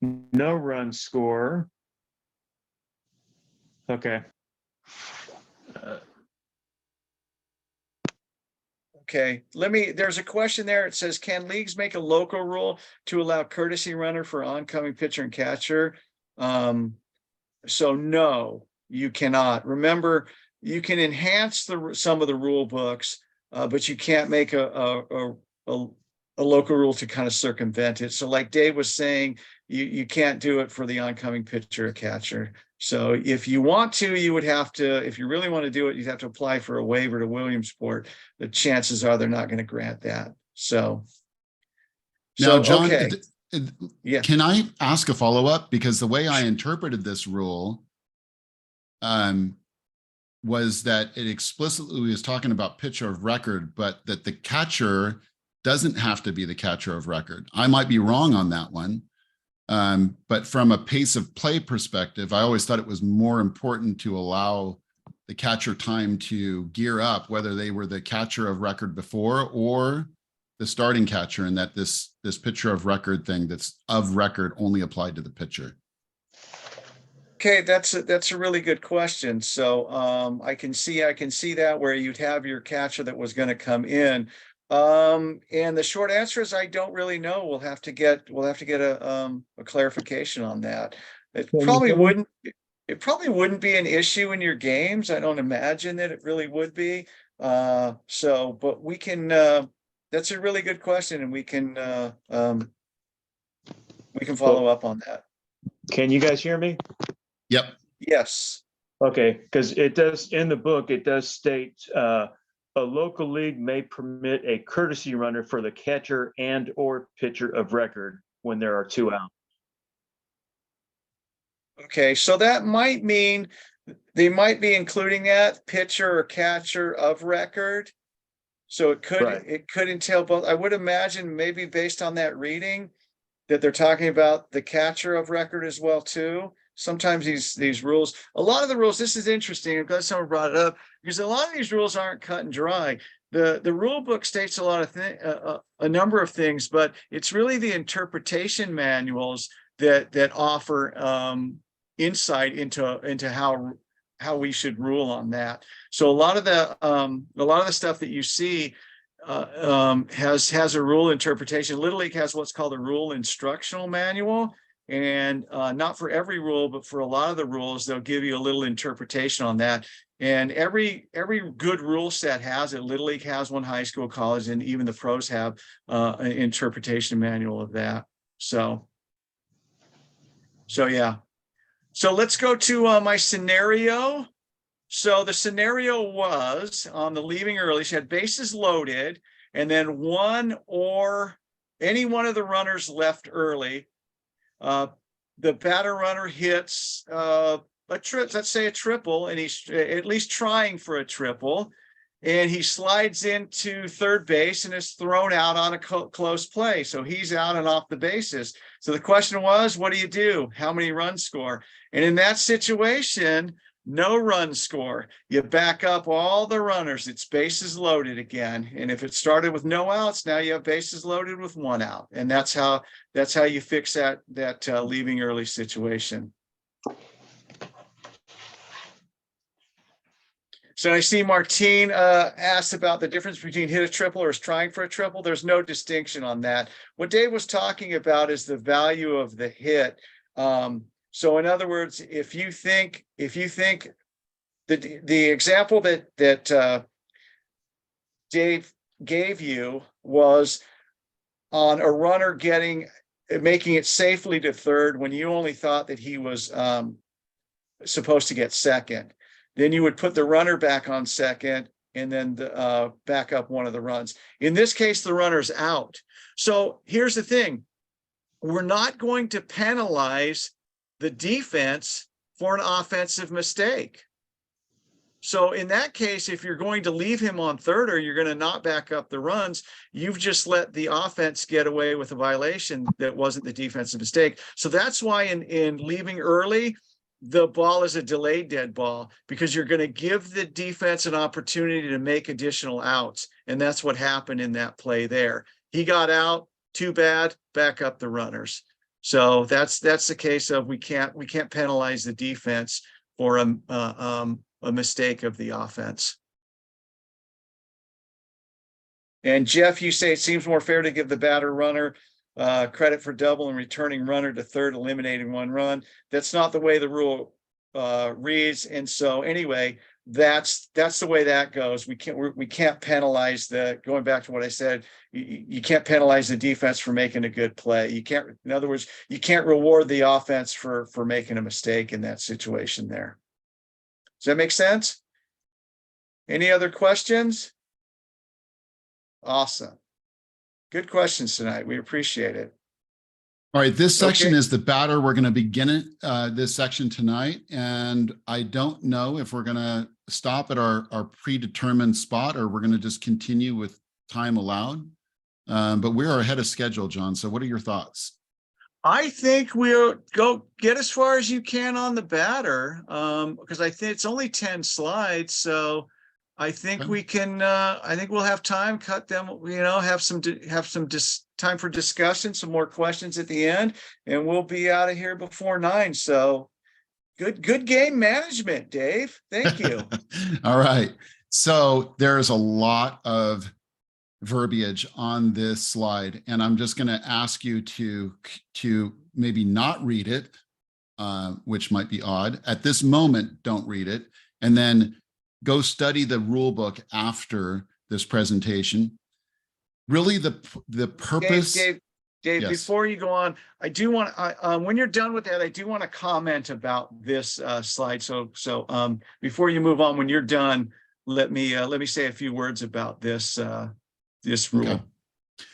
no run score. Okay. Okay, there's a question there. It says, can leagues make a local rule to allow courtesy runner for oncoming pitcher and catcher? So no, you cannot. Remember, you can enhance some of the rule books, but you can't make a local rule to kind of circumvent it. So like Dave was saying, you can't do it for the oncoming pitcher or catcher. So if you want to, you would have to, if you really want to do it, you'd have to apply for a waiver to Williamsport. The chances are they're not going to grant that. So now, John, okay. Yeah. Can I ask a follow-up? Because the way I interpreted this rule was that it explicitly was talking about pitcher of record, but that the catcher doesn't have to be the catcher of record. I might be wrong on that one. But from a pace of play perspective, I always thought it was more important to allow the catcher time to gear up, whether they were the catcher of record before or the starting catcher, and that this pitcher of record thing that's of record only applied to the pitcher. Okay, that's a really good question. So I can see that where you'd have your catcher that was going to come in. And the short answer is I don't really know. We'll have to get a clarification on that. It probably wouldn't be an issue in your games. I don't imagine that it really would be. But we can that's a really good question, and we can follow up on that. Can you guys hear me? Yep. Yes. Okay, because it does, in the book, it does state a local league may permit a courtesy runner for the catcher and or pitcher of record when there are 2 out. Okay, so that might mean they might be including that pitcher or catcher of record. So it could entail both. I would imagine maybe based on that reading that they're talking about the catcher of record as well too. Sometimes these rules, a lot of the rules, this is interesting. I'm glad someone brought it up because a lot of these rules aren't cut and dry. The rule book states a lot of a number of things, but it's really the interpretation manuals that offer insight into how we should rule on that. So a lot of the stuff that you see has a rule interpretation. Little League has what's called a rule instructional manual, and not for every rule, but for a lot of the rules, they'll give you a little interpretation on that. And every good rule set has it. Little League has one, high school, college, and even the pros have an interpretation manual of that. So yeah. So let's go to my scenario. So the scenario was on the leaving early. She had bases loaded, and then one or any one of the runners left early. The batter runner hits a trip, let's say a triple, and he's at least trying for a triple, and he slides into third base and is thrown out on a close play. So he's out and off the bases. So the question was, what do you do? How many runs score? And in that situation, no run score. You back up all the runners. It's bases loaded again. And if it started with no outs, now you have bases loaded with 1 out. And that's how you fix that leaving early situation. So I see Martine asked about the difference between hit a triple or is trying for a triple. There's no distinction on that. What Dave was talking about is the value of the hit. So in other words, if you think the example that Dave gave you was on a runner making it safely to third when you only thought that he was supposed to get second, then you would put the runner back on second and then back up one of the runs. In this case, the runner's out. So here's the thing. We're not going to penalize the defense for an offensive mistake. So in that case, if you're going to leave him on third or you're going to not back up the runs, you've just let the offense get away with a violation that wasn't the defensive mistake. So that's why in leaving early, the ball is a delayed dead ball, because you're going to give the defense an opportunity to make additional outs. And that's what happened in that play there. He got out, too bad, back up the runners. So that's the case of we can't penalize the defense for a mistake of the offense. And Jeff, you say it seems more fair to give the batter runner credit for double and returning runner to third, eliminating 1 run. That's not the way the rule reads. And so anyway, that's the way that goes. We can't penalize going back to what I said, you can't penalize the defense for making a good play. You can't, in other words, you can't reward the offense for making a mistake in that situation there. Does that make sense? Any other questions? Awesome. Good questions tonight. We appreciate it. All right, this section is the batter. We're going to begin this section tonight, and I don't know if we're going to stop at our predetermined spot or we're going to just continue with time allowed. But we're ahead of schedule, John. So what are your thoughts? I think we'll go get as far as you can on the batter, because I think it's only 10 slides. So I think we can, I think we'll have time, cut them, have some time for discussion, some more questions at the end, and we'll be out of here before 9. So good game management, Dave. Thank you. All right. So there's a lot of verbiage on this slide, and I'm just going to ask you to maybe not read it, which might be odd. At this moment, don't read it, and then go study the rule book after this presentation. Really the purpose. Dave, Yes. before you go on, I do want, when you're done with that, I do want to comment about this slide. So before you move on, when you're done, let me say a few words about this rule. Okay.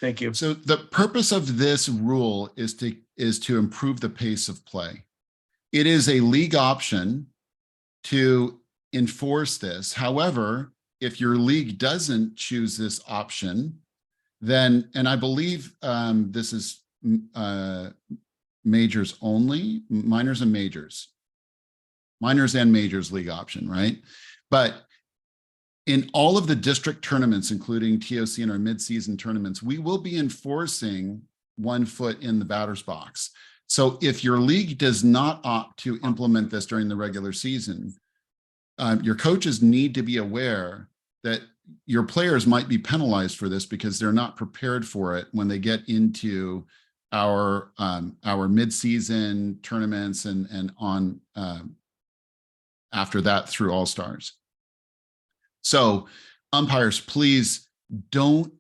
Thank you. So the purpose of this rule is to improve the pace of play. It is a league option to enforce this. However, if your league doesn't choose this option, then, and I believe this is majors only, minors and majors league option, right? But in all of the district tournaments, including TOC and our mid-season tournaments, we will be enforcing 1 foot in the batter's box. So if your league does not opt to implement this during the regular season, your coaches need to be aware that your players might be penalized for this because they're not prepared for it when they get into our mid-season tournaments and on after that through All-Stars. So umpires, please don't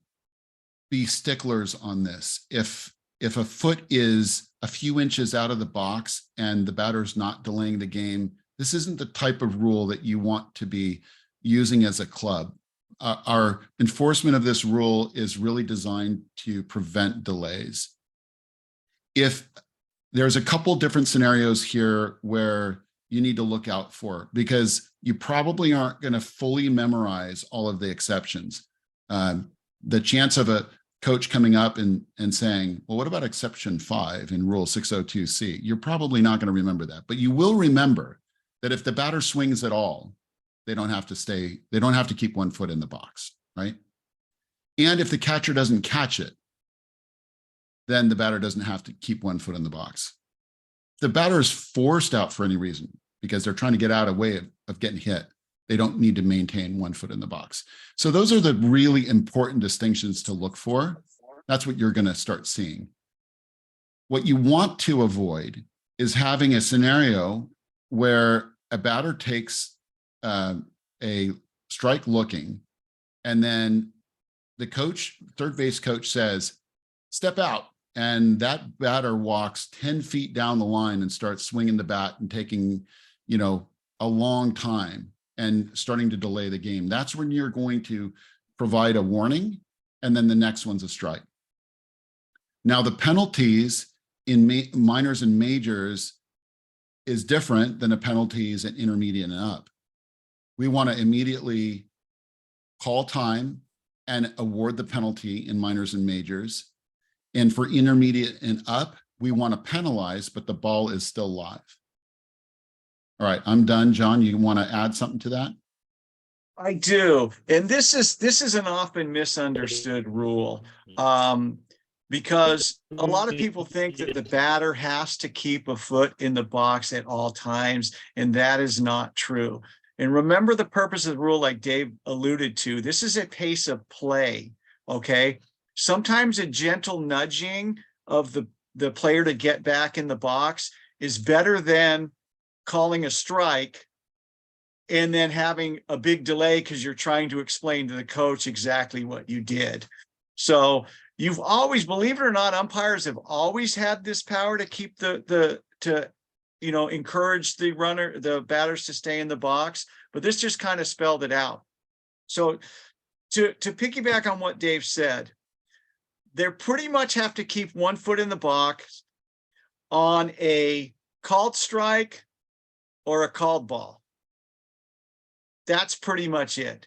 be sticklers on this. If a foot is a few inches out of the box and the batter's not delaying the game, this isn't the type of rule that you want to be using as a club. Our enforcement of this rule is really designed to prevent delays. If there's a couple different scenarios here where you need to look out for, because you probably aren't going to fully memorize all of the exceptions. The chance of a coach coming up and saying, well, what about exception 5 in rule 602C? You're probably not going to remember that, but you will remember that if the batter swings at all, they don't have to keep 1 foot in the box, right? And if the catcher doesn't catch it, then the batter doesn't have to keep 1 foot in the box. If the batter is forced out for any reason, because they're trying to get out of way of getting hit, they don't need to maintain 1 foot in the box. So those are the really important distinctions to look for. That's what you're going to start seeing. What you want to avoid is having a scenario where a batter takes a strike looking, and then the coach, third base coach, says, step out. And that batter walks 10 feet down the line and starts swinging the bat and taking, a long time and starting to delay the game. That's when you're going to provide a warning, and then the next one's a strike. Now, the penalties in minors and majors is different than the penalties at intermediate and up. We want to immediately call time and award the penalty in minors and majors. And for intermediate and up, we want to penalize, but the ball is still live. All right, I'm done. John, you want to add something to that? I do. And this is an often misunderstood rule, because a lot of people think that the batter has to keep a foot in the box at all times, and that is not true. And remember the purpose of the rule, like Dave alluded to, this is a pace of play, okay? Sometimes a gentle nudging of the player to get back in the box is better than calling a strike and then having a big delay because you're trying to explain to the coach exactly what you did. So you've always, believe it or not, umpires have always had this power to keep encourage the batters to stay in the box, but this just kind of spelled it out. So to piggyback on what Dave said, they pretty much have to keep 1 foot in the box on a called strike or a called ball. That's pretty much it.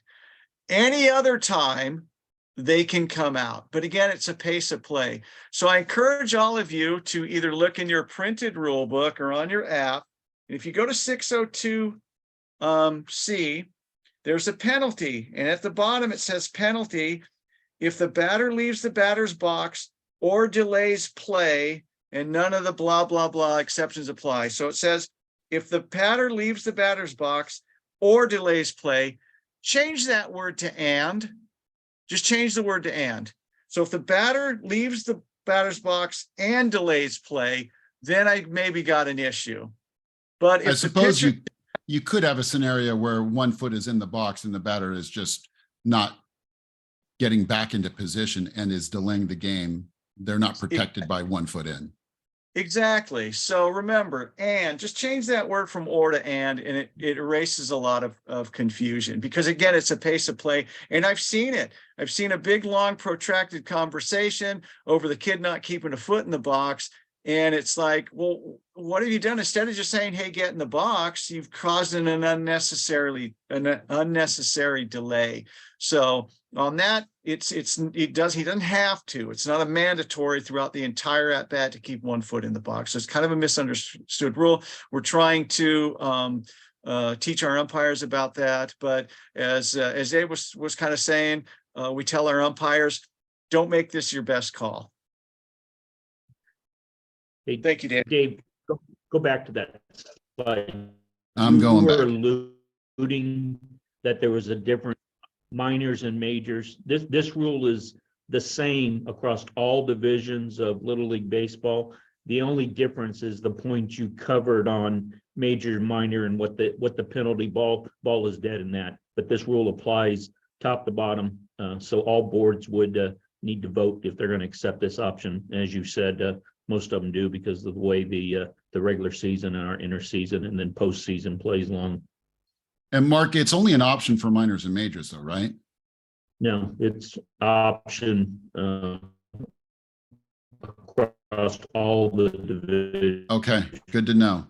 Any other time, they can come out. But again, it's a pace of play. So I encourage all of you to either look in your printed rule book or on your app. And if you go to 602C, there's a penalty. And at the bottom, it says penalty if the batter leaves the batter's box or delays play, and none of the blah, blah, blah exceptions apply. So it says, if the batter leaves the batter's box or delays play, change that word to and. Just change the word to and. So if the batter leaves the batter's box and delays play, then I maybe got an issue. But if I suppose you could have a scenario where 1 foot is in the box and the batter is just not getting back into position and is delaying the game, they're not protected by 1 foot in. Exactly. So remember, and just change that word from or to and it erases a lot of confusion, because again, it's a pace of play. And I've seen it. I've seen a big, long, protracted conversation over the kid not keeping a foot in the box. And it's like, well, what have you done? Instead of just saying, hey, get in the box, you've caused an unnecessary delay. So on that, he doesn't have to. It's not a mandatory throughout the entire at bat to keep 1 foot in the box. So it's kind of a misunderstood rule. We're trying to teach our umpires about that. But as Dave was kind of saying, we tell our umpires, don't make this your best call. Hey, thank you, Dave. Dave, go back to that slide. I'm going back. You were alluding that there was a difference minors and majors. This rule is the same across all divisions of Little League Baseball. The only difference is the points you covered on major, minor, and what the penalty ball is dead in that. But this rule applies top to bottom, so all boards would need to vote if they're going to accept this option. As you said, most of them do because of the way the regular season and our interseason and then postseason plays long. And Mark, it's only an option for minors and majors though, right? No, it's option across all the divisions. Okay, good to know.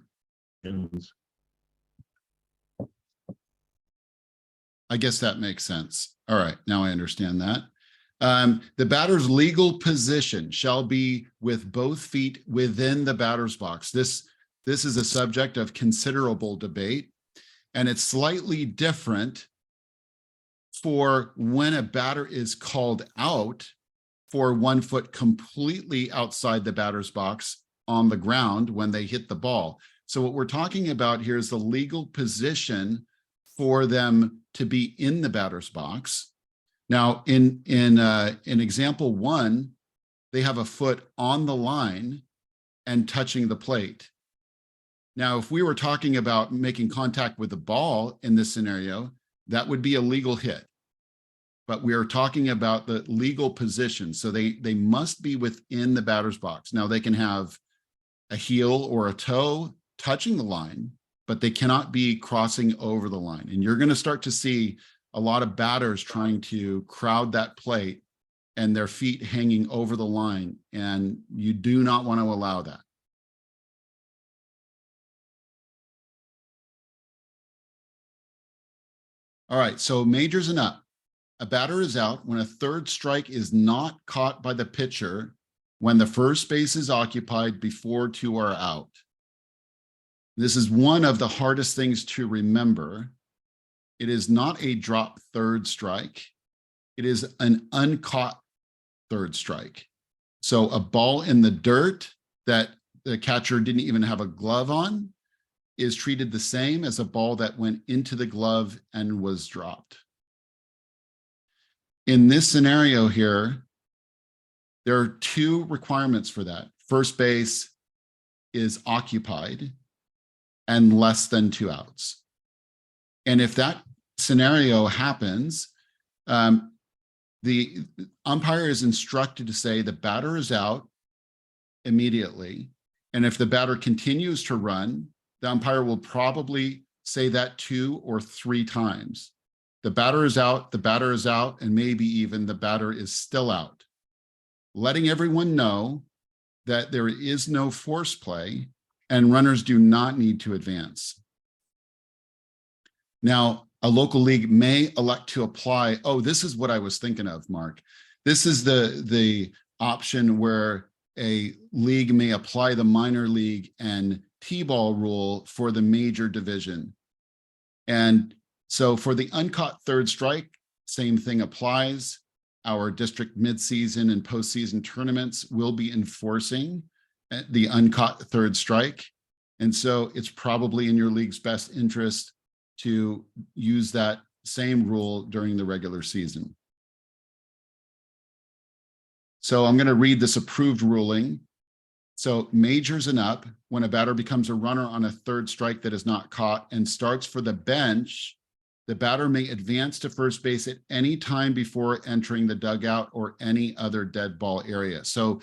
I guess that makes sense. All right, now I understand that. The batter's legal position shall be with both feet within the batter's box. This is a subject of considerable debate, and it's slightly different for when a batter is called out for 1 foot completely outside the batter's box on the ground when they hit the ball. So what we're talking about here is the legal position for them to be in the batter's box. Now, in example 1, they have a foot on the line and touching the plate. Now, if we were talking about making contact with the ball in this scenario, that would be a legal hit. But we are talking about the legal position. So they must be within the batter's box. Now, they can have a heel or a toe touching the line, but they cannot be crossing over the line. And you're going to start to see a lot of batters trying to crowd that plate and their feet hanging over the line. And you do not want to allow that. All right, so majors and up. A batter is out when a third strike is not caught by the pitcher when the first base is occupied before 2 are out. This is one of the hardest things to remember. It is not a drop third strike. It is an uncaught third strike. So a ball in the dirt that the catcher didn't even have a glove on is treated the same as a ball that went into the glove and was dropped. In this scenario here, there are 2 requirements for that. First base is occupied and less than 2 outs. And if that scenario happens, the umpire is instructed to say the batter is out immediately. And if the batter continues to run, the umpire will probably say that 2 or 3 times. The batter is out, and maybe even the batter is still out. Letting everyone know that there is no force play and runners do not need to advance. Now, a local league may elect to apply, oh, this is what I was thinking of, Mark. This is the option where a league may apply the minor league and T-ball rule for the major division. And so for the uncaught third strike, same thing applies. Our district midseason and postseason tournaments will be enforcing the uncaught third strike. And so it's probably in your league's best interest to use that same rule during the regular season. So I'm going to read this approved ruling. So majors and up, when a batter becomes a runner on a third strike that is not caught and starts for the bench The batter may advance to first base at any time before entering the dugout or any other dead ball area. So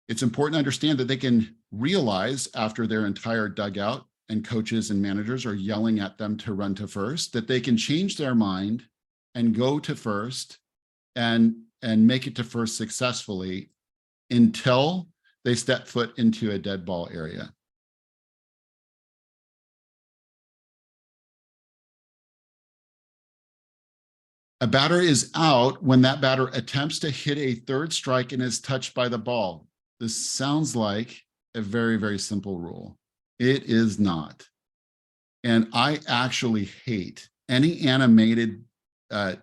it's important to understand that they can realize after their entire dugout and coaches and managers are yelling at them to run to first, that they can change their mind and go to first and make it to first successfully until they step foot into a dead ball area. A batter is out when that batter attempts to hit a third strike and is touched by the ball. This sounds like a very, very simple rule. It is not. And I actually hate any animated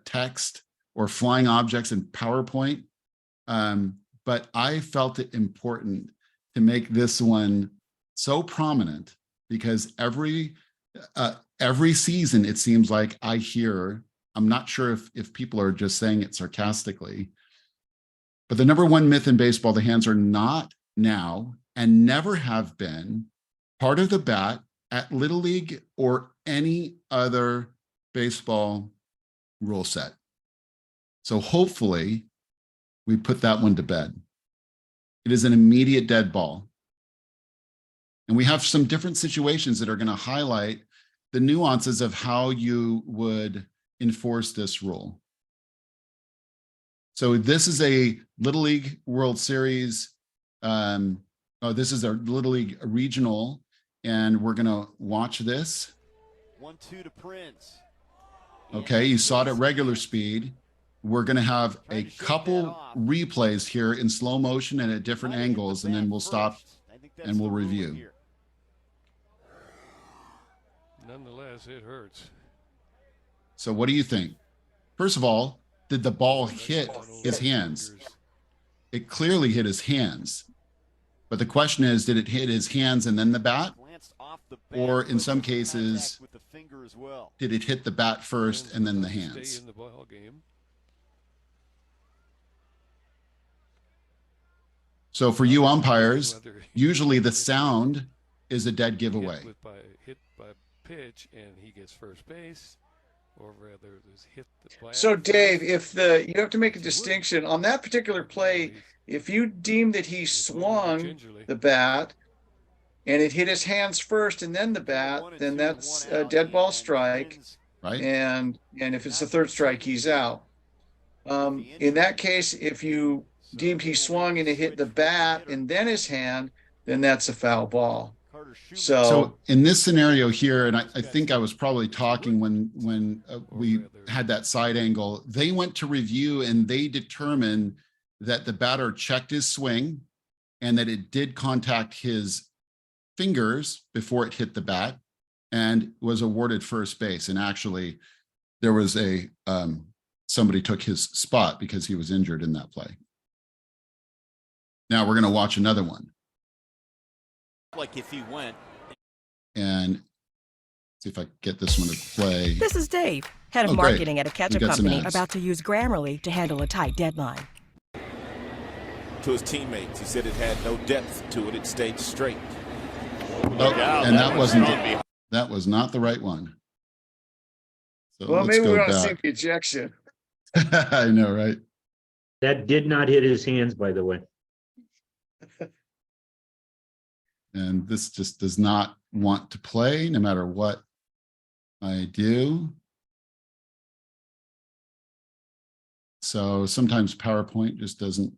text or flying objects in PowerPoint. But I felt it important to make this one so prominent because every season, it seems like I hear, I'm not sure if people are just saying it sarcastically, but the number one myth in baseball, the hands are not now and never have been part of the bat at Little League or any other baseball rule set. So hopefully we put that one to bed. It is an immediate dead ball. And we have some different situations that are going to highlight the nuances of how you would enforce this rule. So this is a Little League World Series. This is our Little League regional, and we're going to watch this. 1-2 to Prince. Okay, you saw it at regular speed. We're going to have a couple replays here in slow motion and at different angles, and then we'll stop and we'll review. Nonetheless, it hurts. So what do you think? First of all, did the ball hit his hands? It clearly hit his hands. But the question is, did it hit his hands and then the bat? Or in some cases, did it hit the bat first and then the hands? So for you umpires, usually the sound is a dead giveaway. Hit by pitch and he gets first base, or rather is hit the bat. So Dave, if you have to make a distinction on that particular play, if you deem that he swung the bat and it hit his hands first and then the bat, then that's a dead ball strike. Right. And if it's a third strike, he's out. In that case, if you deemed he swung and it hit the bat and then his hand, then that's a foul ball. So in this scenario here, and I think I was probably talking when we had that side angle, they went to review and they determined that the batter checked his swing and that it did contact his fingers before it hit the bat and was awarded first base. And actually there was somebody took his spot because he was injured in that play. Now we're going to watch another one. Like if he went. And see if I get this one to play. This is Dave, head of marketing at a catcher company about to use Grammarly to handle a tight deadline. To his teammates, he said it had no depth to it. It stayed straight. Oh, and that was not the right one. So well, maybe we want to see back. the ejection. I know, right? That did not hit his hands, by the way. And this just does not want to play no matter what I do. So sometimes PowerPoint just doesn't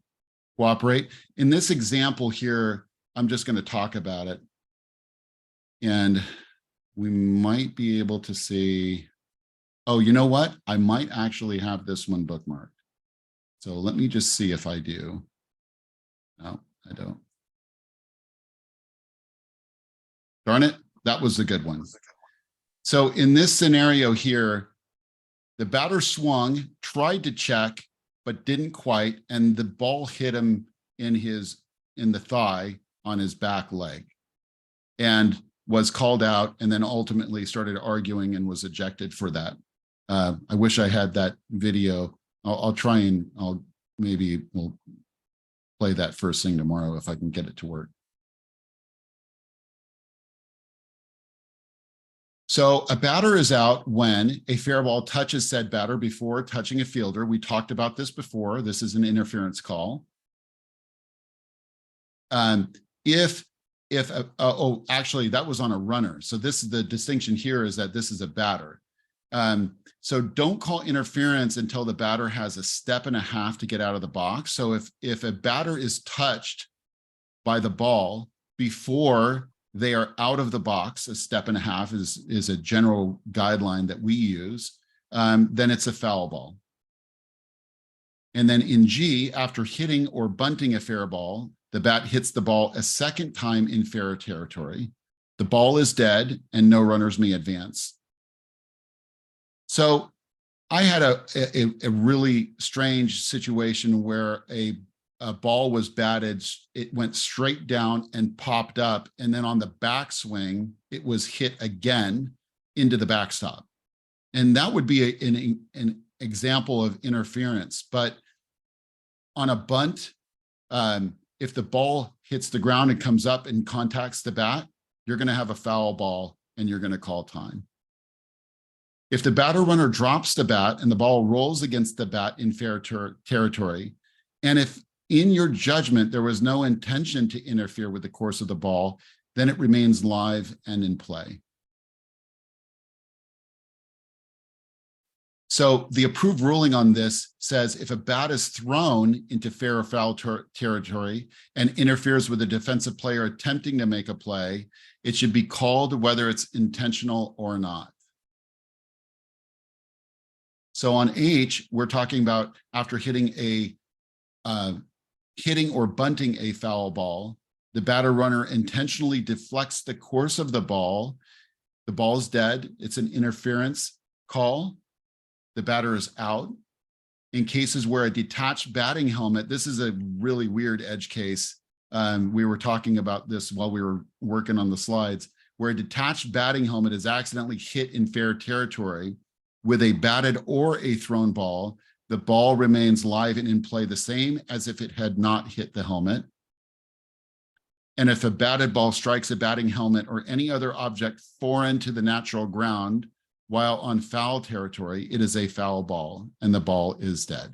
cooperate. In this example here, I'm just going to talk about it. And we might be able to see, oh, you know what? I might actually have this one bookmarked. So let me just see if I do. No, I don't. Darn it, that was a good one. So in this scenario here, the batter swung, tried to check, but didn't quite, and the ball hit him in the thigh on his back leg and was called out, and then ultimately started arguing and was ejected for that. I wish I had that video. I'll try and we'll play that first thing tomorrow if I can get it to work. So a batter is out when a fair ball touches said batter before touching a fielder. We talked about this before. This is an interference call. Actually, that was on a runner. So this is the distinction here, is that this is a batter. So don't call interference until the batter has a step and a half to get out of the box. So if a batter is touched by the ball before they are out of the box, a step and a half is a general guideline that we use, then it's a foul ball. And then in G, after hitting or bunting a fair ball, the bat hits the ball a second time in fair territory. The ball is dead and no runners may advance. So I had a really strange situation where a ball was batted, it went straight down and popped up, and then on the backswing, it was hit again into the backstop. And that would be an example of interference. But on a bunt, if the ball hits the ground and comes up and contacts the bat, you're going to have a foul ball and you're going to call time. If the batter runner drops the bat and the ball rolls against the bat in fair territory, and if in your judgment there was no intention to interfere with the course of the ball, then it remains live and in play. So the approved ruling on this says if a bat is thrown into fair or foul territory and interferes with a defensive player attempting to make a play, it should be called whether it's intentional or not. So on H, we're talking about after hitting or bunting a foul ball, the batter runner intentionally deflects the course of the ball. The ball is dead. It's an interference call. The batter is out. In cases where a detached batting helmet, this is a really weird edge case. We were talking about this while we were working on the slides, where a detached batting helmet is accidentally hit in fair territory with a batted or a thrown ball. The ball remains live and in play the same as if it had not hit the helmet. And if a batted ball strikes a batting helmet or any other object foreign to the natural ground while on foul territory, it is a foul ball and the ball is dead.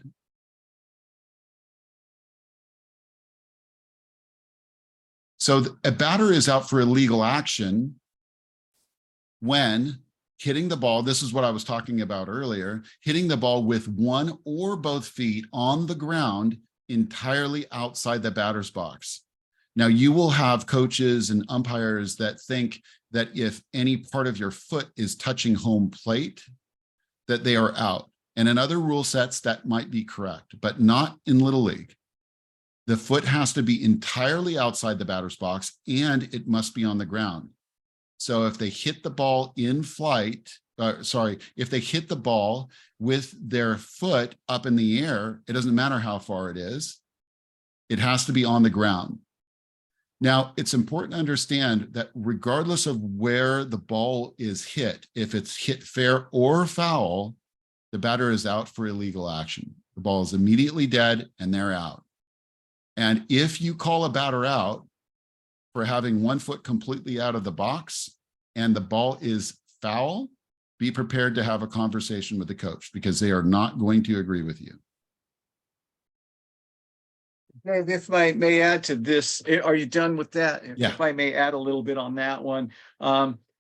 So a batter is out for illegal action when hitting the ball, this is what I was talking about earlier, hitting the ball with one or both feet on the ground entirely outside the batter's box. Now, you will have coaches and umpires that think that if any part of your foot is touching home plate, that they are out. And in other rule sets, that might be correct, but not in Little League. The foot has to be entirely outside the batter's box and it must be on the ground. So if they hit the ball in flight, if they hit the ball with their foot up in the air, it doesn't matter how far it is. It has to be on the ground. Now, it's important to understand that regardless of where the ball is hit, if it's hit fair or foul, the batter is out for illegal action. The ball is immediately dead and they're out. And if you call a batter out for having one foot completely out of the box and the ball is foul, be prepared to have a conversation with the coach because they are not going to agree with you. Dave, if I may add to this, are you done with that? Yeah. If I may add a little bit on that one.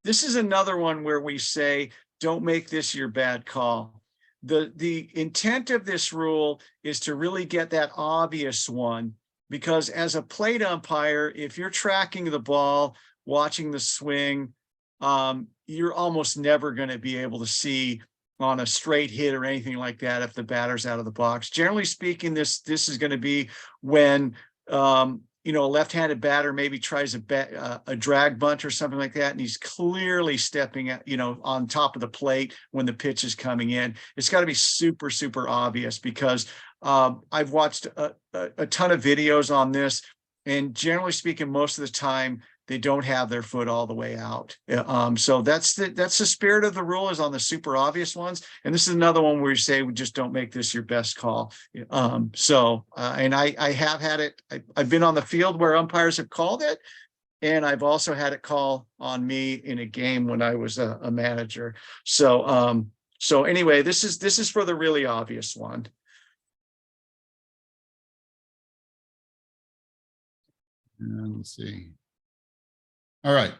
This is another one where we say, don't make this your bad call. The intent of this rule is to really get that obvious one, because as a plate umpire, if you're tracking the ball, watching the swing, you're almost never going to be able to see on a straight hit or anything like that if the batter's out of the box. Generally speaking, this is going to be when a left-handed batter maybe tries a drag bunt or something like that, and he's clearly stepping at, on top of the plate when the pitch is coming in. It's got to be super, super obvious, because I've watched a ton of videos on this, and generally speaking, most of the time they don't have their foot all the way out. So that's the spirit of the rule, is on the super obvious ones. And this is another one where you say, we just don't make this your best call. And I have had it. I've been on the field where umpires have called it, And I've also had it call on me in a game when I was a manager. So, so anyway, this is for the really obvious one. And let's see. All right.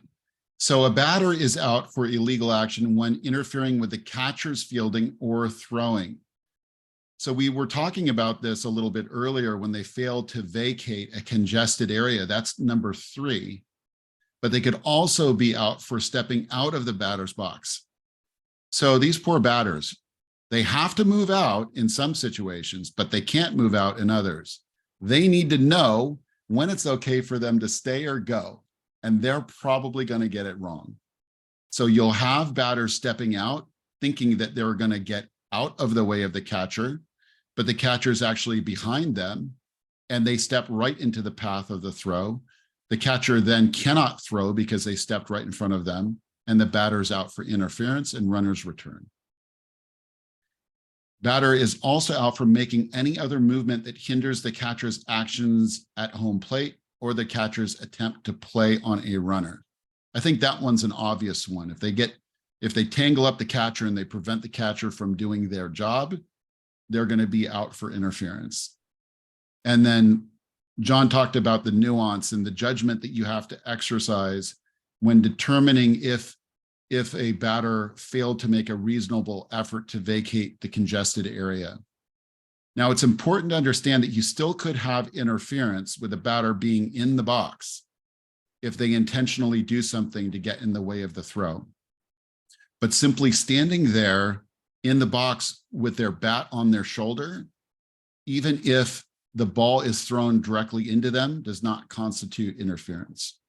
So a batter is out for illegal action when interfering with the catcher's fielding or throwing. So we were talking about this a little bit earlier when they failed to vacate a congested area. That's number 3. But they could also be out for stepping out of the batter's box. So these poor batters, they have to move out in some situations, but they can't move out in others. They need to know when it's okay for them to stay or go, and they're probably going to get it wrong. So you'll have batters stepping out, thinking that they're going to get out of the way of the catcher, but the catcher's actually behind them, and they step right into the path of the throw. The catcher then cannot throw because they stepped right in front of them, and the batter's out for interference and runners return. Batter is also out for making any other movement that hinders the catcher's actions at home plate or the catcher's attempt to play on a runner. I think that one's an obvious one. If they tangle up the catcher and they prevent the catcher from doing their job, they're going to be out for interference. And then John talked about the nuance and the judgment that you have to exercise when determining if a batter failed to make a reasonable effort to vacate the congested area. Now, it's important to understand that you still could have interference with a batter being in the box if they intentionally do something to get in the way of the throw. But simply standing there in the box with their bat on their shoulder, even if the ball is thrown directly into them, does not constitute interference.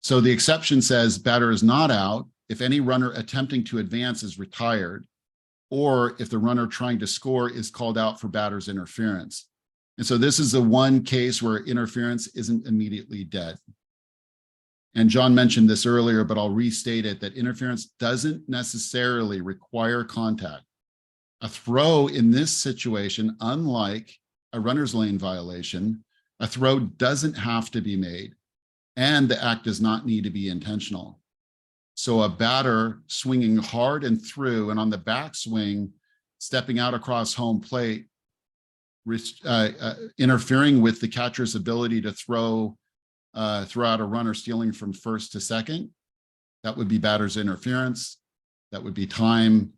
So the exception says batter is not out if any runner attempting to advance is retired, or if the runner trying to score is called out for batter's interference. And so this is the one case where interference isn't immediately dead. And John mentioned this earlier, but I'll restate it, that interference doesn't necessarily require contact. A throw in this situation, unlike a runner's lane violation, a throw doesn't have to be made, and the act does not need to be intentional. So a batter swinging hard and through, and on the backswing, stepping out across home plate, interfering with the catcher's ability to throw out a runner stealing from first to second, that would be batter's interference. That would be time,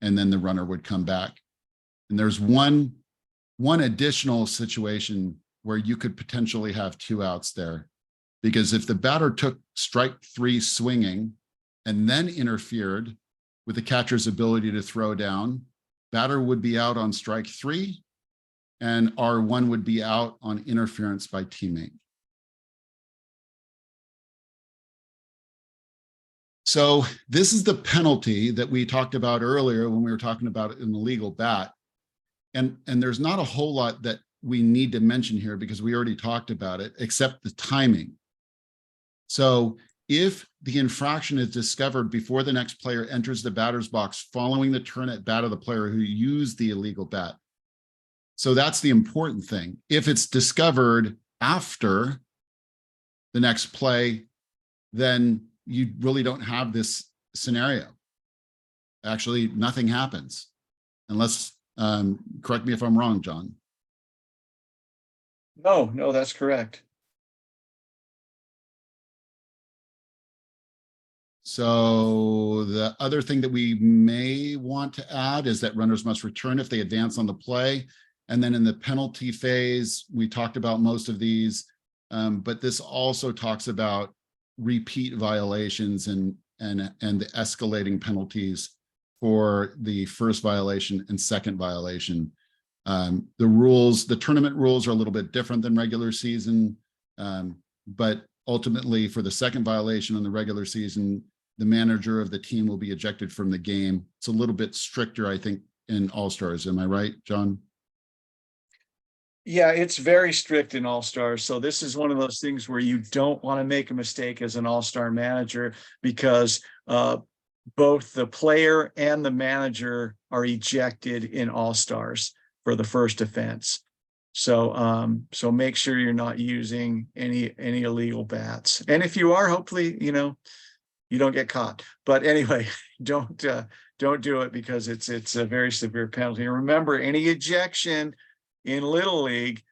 and then the runner would come back. And there's one additional situation where you could potentially have 2 outs there, because if the batter took strike 3 swinging and then interfered with the catcher's ability to throw down, batter would be out on strike 3, and R1 would be out on interference by teammate. So this is the penalty that we talked about earlier when we were talking about an illegal bat. And there's not a whole lot that we need to mention here because we already talked about it, except the timing. So if the infraction is discovered before the next player enters the batter's box following the turn at bat of the player who used the illegal bat. So that's the important thing. If it's discovered after the next play, then you really don't have this scenario. Actually, nothing happens unless, correct me if I'm wrong, John. No, that's correct. So the other thing that we may want to add is that runners must return if they advance on the play. And then in the penalty phase, we talked about most of these, but this also talks about repeat violations and the escalating penalties for the first violation and second violation. The tournament rules are a little bit different than regular season, but ultimately for the second violation in the regular season, the manager of the team will be ejected from the game. It's a little bit stricter, I think, in All-Stars. Am I right, John? Yeah, it's very strict in All-Stars. So this is one of those things where you don't want to make a mistake as an All-Star manager, because both the player and the manager are ejected in All-Stars for the first offense. So make sure you're not using any illegal bats. And if you are, hopefully, you don't get caught. But anyway, don't do it, because it's a very severe penalty. And remember, any ejection in Little League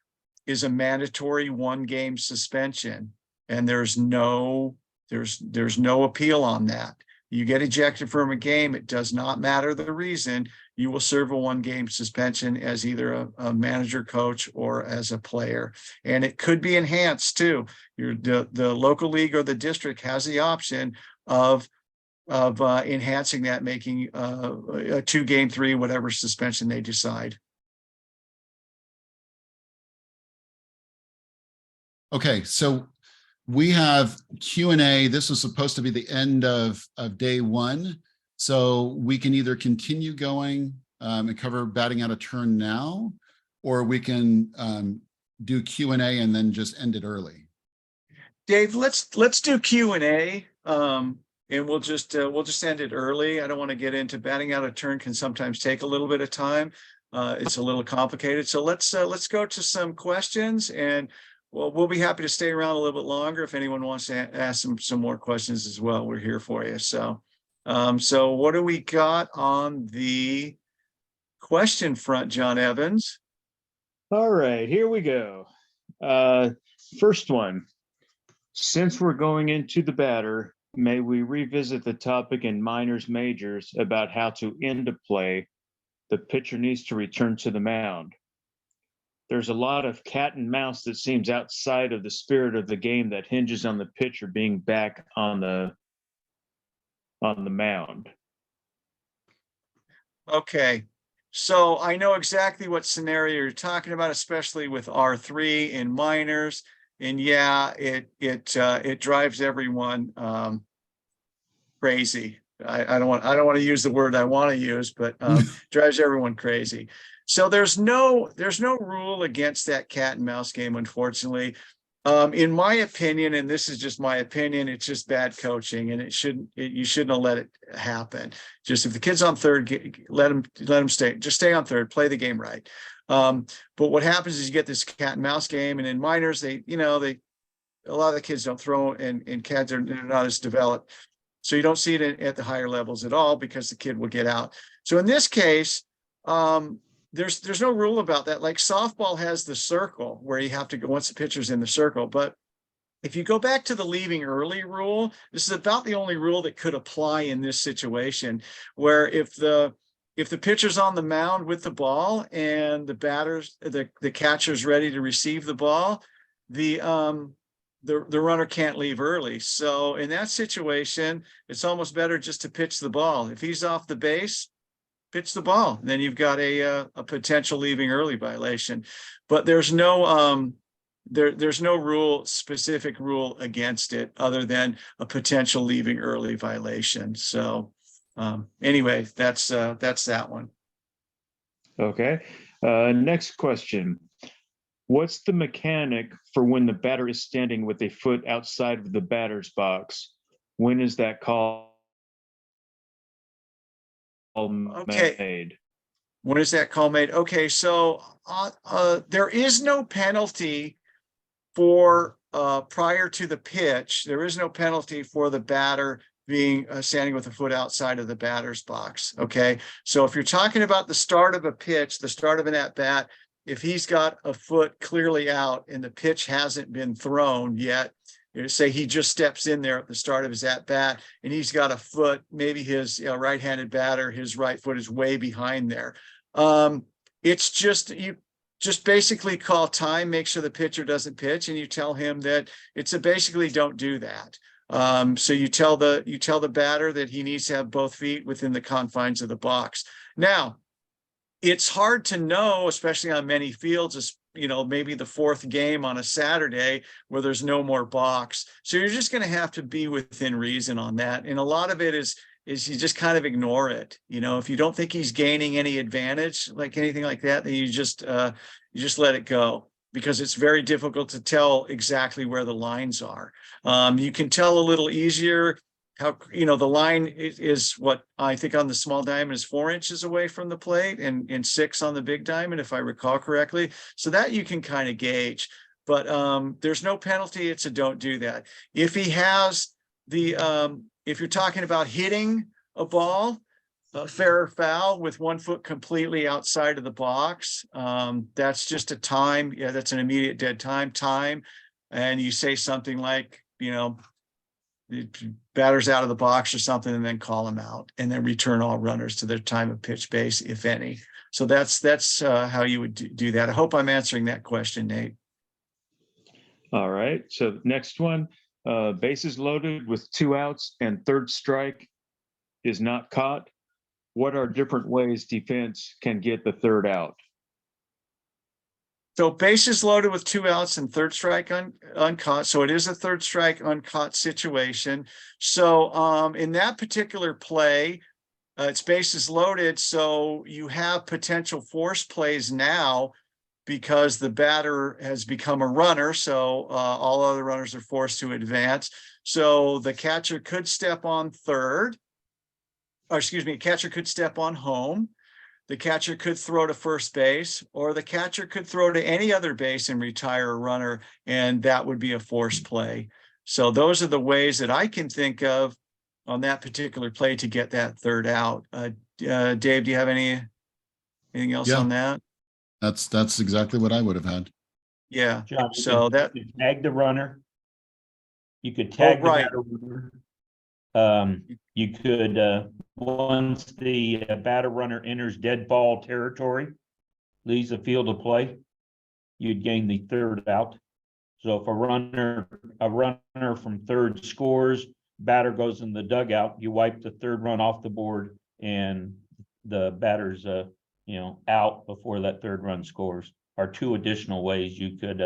is a mandatory 1-game suspension, and there's no appeal on that. You get ejected from a game, it does not matter the reason. You will serve a 1-game suspension as either a manager, coach, or as a player. And it could be enhanced too. The local league or the district has the option of enhancing that, making a 2-game, 3, whatever suspension they decide. Okay, so we have Q&A. This was supposed to be the end of day 1. So we can either continue going and cover batting out of turn now, or we can do Q&A and then just end it early. Dave, let's do Q&A, and we'll just end it early. I don't want to get into batting out of turn, can sometimes take a little bit of time. It's a little complicated. So let's go to some questions, and we'll be happy to stay around a little bit longer if anyone wants to ask some more questions as well. We're here for you. So what do we got on the question front, John Evans? All right, here we go. First one. Since we're going into the batter, may we revisit the topic in minors majors about how to end a play? The pitcher needs to return to the mound. There's a lot of cat and mouse that seems outside of the spirit of the game that hinges on the pitcher being back on the mound. Okay, so I know exactly what scenario you're talking about, especially with R3 in minors. And yeah, it drives everyone crazy. I don't want to use the word I want to use, but drives everyone crazy. So there's no rule against that cat and mouse game, unfortunately. In my opinion, and this is just my opinion, it's just bad coaching, and you shouldn't have let it happen. Just if the kid's on third, let him stay. Just stay on third, play the game right. But what happens is you get this cat and mouse game, and in minors, a lot of the kids don't throw, and cats are not as developed. So you don't see it at the higher levels at all, because the kid will get out. So in this case, there's no rule about that. Like softball has the circle where you have to go once the pitcher's in the circle. But if you go back to the leaving early rule, this is about the only rule that could apply in this situation, where if the pitcher's on the mound with the ball and the catcher's ready to receive the ball, the runner can't leave early. So in that situation, it's almost better just to pitch the ball. If he's off the base, pitch the ball. Then you've got a potential leaving early violation. But there's no specific rule against it, other than a potential leaving early violation. So anyway, that's that one. Okay. Next question. What's the mechanic for when the batter is standing with a foot outside of the batter's box? When is that call made? When is that call made? Okay, so there is no penalty for prior to the pitch. There is no penalty for the batter being standing with a foot outside of the batter's box. Okay, so if you're talking about the start of a pitch, the start of an at-bat, if he's got a foot clearly out and the pitch hasn't been thrown yet, say he just steps in there at the start of his at-bat and he's got a foot, maybe his right-handed batter, his right foot is way behind there. It's just, you just basically call time, make sure the pitcher doesn't pitch, and you tell him that it's basically don't do that. So you tell the batter that he needs to have both feet within the confines of the box. Now, it's hard to know, especially on many fields, maybe the fourth game on a Saturday where there's no more box. So you're just going to have to be within reason on that. And a lot of it is you just kind of ignore it. If you don't think he's gaining any advantage, like anything like that, then you just let it go, because it's very difficult to tell exactly where the lines are. You can tell a little easier how, the line is what I think on the small diamond is 4 inches away from the plate and 6 on the big diamond, if I recall correctly. So that you can kind of gauge, but there's no penalty. It's a don't do that. If he has if you're talking about hitting a ball, fair or foul with 1 foot completely outside of the box, that's just a time. Yeah, that's an immediate dead time. And you say something like, batter's out of the box or something, and then call them out, and then return all runners to their time of pitch base, if any. So that's how you would do that. I hope I'm answering that question, Nate. All right. So next one, bases loaded with 2 outs and third strike is not caught. What are different ways defense can get the third out? So bases loaded with 2 outs and third strike uncaught. So it is a third strike uncaught situation. So in that particular play, it's bases loaded. So you have potential force plays now because the batter has become a runner. So all other runners are forced to advance. So the catcher could step on third. Or excuse me, catcher could step on home. The catcher could throw to first base, or the catcher could throw to any other base and retire a runner, and that would be a force play. So those are the ways that I can think of on that particular play to get that third out. Dave, do you have anything else on that? That's exactly what I would have had. Yeah. John, so you could tag the runner. You could tag the batter runner. You could, once the batter runner enters dead ball territory, leaves the field of play, you'd gain the third out. So if a runner from third scores, batter goes in the dugout, you wipe the third run off the board, and the batter's out before that third run scores. Are 2 additional ways you could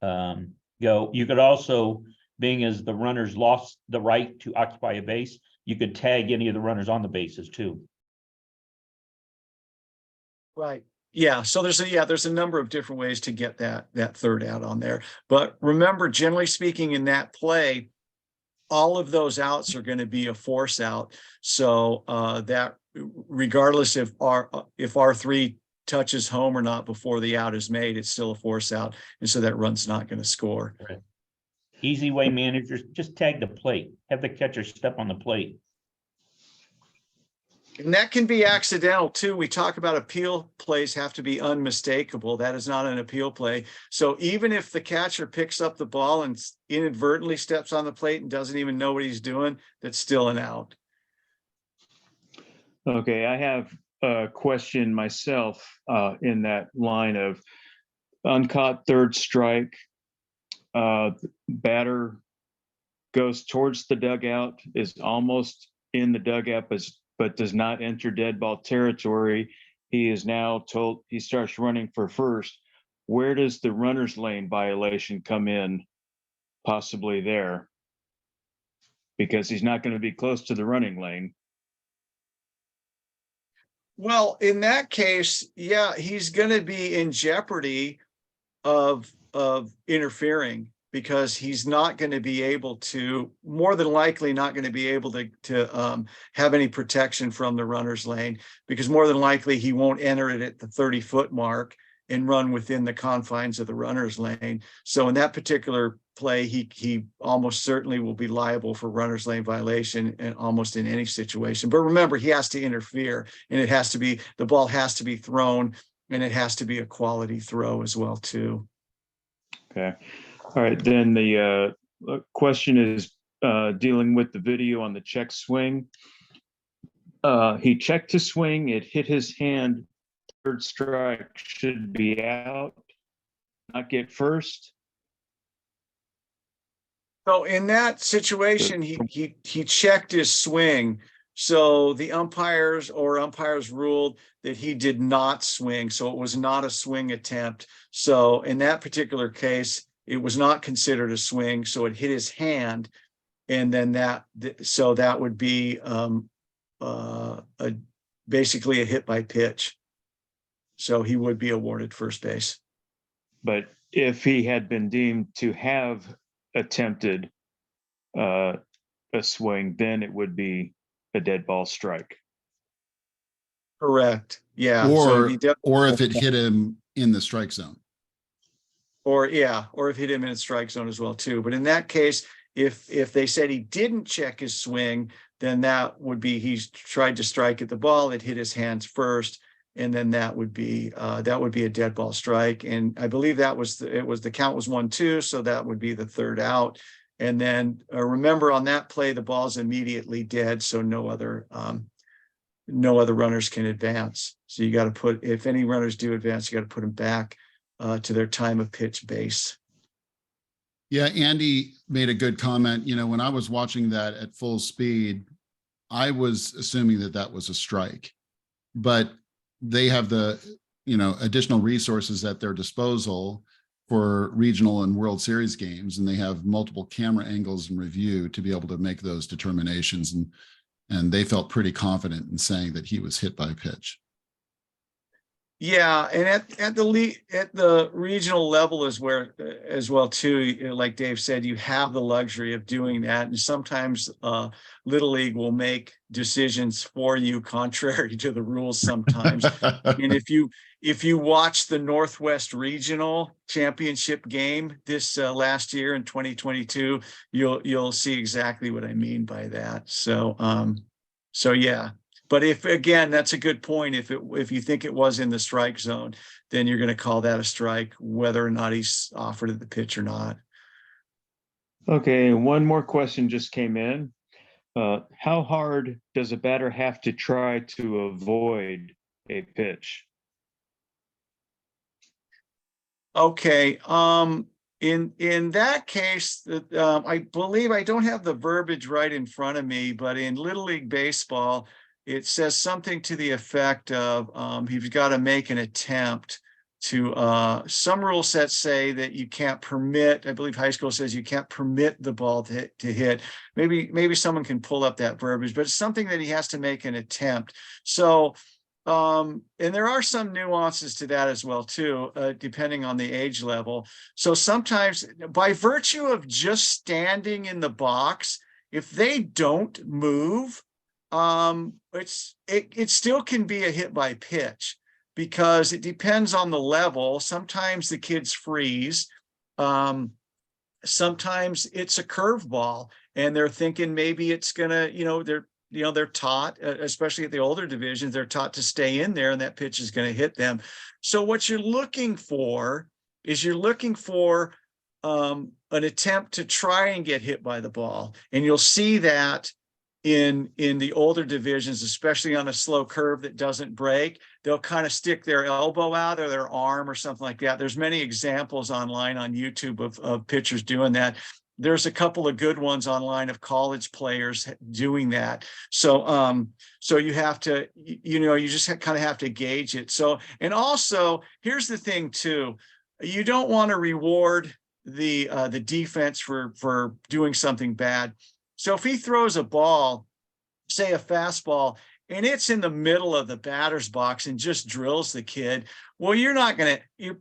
go. You could also, being as the runners lost the right to occupy a base, you could tag any of the runners on the bases too. Right. Yeah. So there's a number of different ways to get that third out on there. But remember, generally speaking, in that play, all of those outs are going to be a force out. So that regardless if R3 touches home or not before the out is made, it's still a force out. And so that run's not going to score. Right. Easy way managers, just tag the plate. Have the catcher step on the plate. And that can be accidental too. We talk about appeal plays have to be unmistakable. That is not an appeal play. So even if the catcher picks up the ball and inadvertently steps on the plate and doesn't even know what he's doing, that's still an out. Okay, I have a question myself in that line of uncaught third strike. Batter goes towards the dugout, is almost in the dugout, but does not enter dead ball territory. He is now told he starts running for first. Where does the runner's lane violation come in? Possibly there, because he's not going to be close to the running lane. Well, in that case, yeah, he's going to be in jeopardy of interfering, because he's not going to be able to, more than likely not going to be able to have any protection from the runner's lane, because more than likely he won't enter it at the 30-foot mark and run within the confines of the runner's lane. So in that particular play, he almost certainly will be liable for runner's lane violation and almost in any situation. But remember, he has to interfere, and the ball has to be thrown, and it has to be a quality throw as well too. Okay. All right. Then the question is dealing with the video on the check swing. He checked to swing. It hit his hand. Third strike, should be out, not get first. So in that situation, he checked his swing. So the umpires ruled that he did not swing. So it was not a swing attempt. So in that particular case, it was not considered a swing. So it hit his hand. And then that would be basically a hit by pitch. So he would be awarded first base. But if he had been deemed to have attempted a swing, then it would be a dead ball strike. Correct. Yeah. So or if it hit him in the strike zone. Or if hit him in a strike zone as well too. But in that case, if they said he didn't check his swing, then that would be he's tried to strike at the ball, it hit his hands first, and then that would be a dead ball strike. And I believe that was the count was 1-2, so that would be the third out. And then remember on that play, the ball's immediately dead, so no other runners can advance. So you got to put, if any runners do advance, you got to put them back to their time of pitch base. Yeah, Andy made a good comment. You know, when I was watching that at full speed, I was assuming that was a strike, but they have the, additional resources at their disposal for regional and World Series games, and they have multiple camera angles and review to be able to make those determinations. And they felt pretty confident in saying that he was hit by a pitch. Yeah, and at the regional level is where as well too, like Dave said, you have the luxury of doing that, and sometimes Little League will make decisions for you contrary to the rules sometimes. And if you watch the Northwest Regional Championship game this last year in 2022, you'll see exactly what I mean by that. So yeah. But again, that's a good point. If you think it was in the strike zone, then you're going to call that a strike, whether or not he's offered at the pitch or not. Okay, one more question just came in. How hard does a batter have to try to avoid a pitch? Okay. In that case, I believe I don't have the verbiage right in front of me, but in Little League Baseball, it says something to the effect of you've got to make an attempt to some rule sets say that you can't permit, I believe high school says you can't permit the ball to hit. Maybe someone can pull up that verbiage, but it's something that he has to make an attempt. So and there are some nuances to that as well too, depending on the age level. So sometimes by virtue of just standing in the box, if they don't move, it still can be a hit by pitch because it depends on the level. Sometimes the kids freeze. Sometimes it's a curveball and they're thinking maybe it's gonna, they're taught, especially at the older divisions, they're taught to stay in there and that pitch is going to hit them. So what you're looking for is an attempt to try and get hit by the ball. And you'll see that in the older divisions, especially on a slow curve that doesn't break, they'll kind of stick their elbow out or their arm or something like that. There's many examples online on YouTube of pitchers doing that. There's a couple of good ones online of college players doing that. So you have to, you just kind of have to gauge it. So, and also here's the thing too, you don't want to reward the defense for doing something bad. So if he throws a ball, say a fastball, and it's in the middle of the batter's box and just drills the kid, well, you're not going to,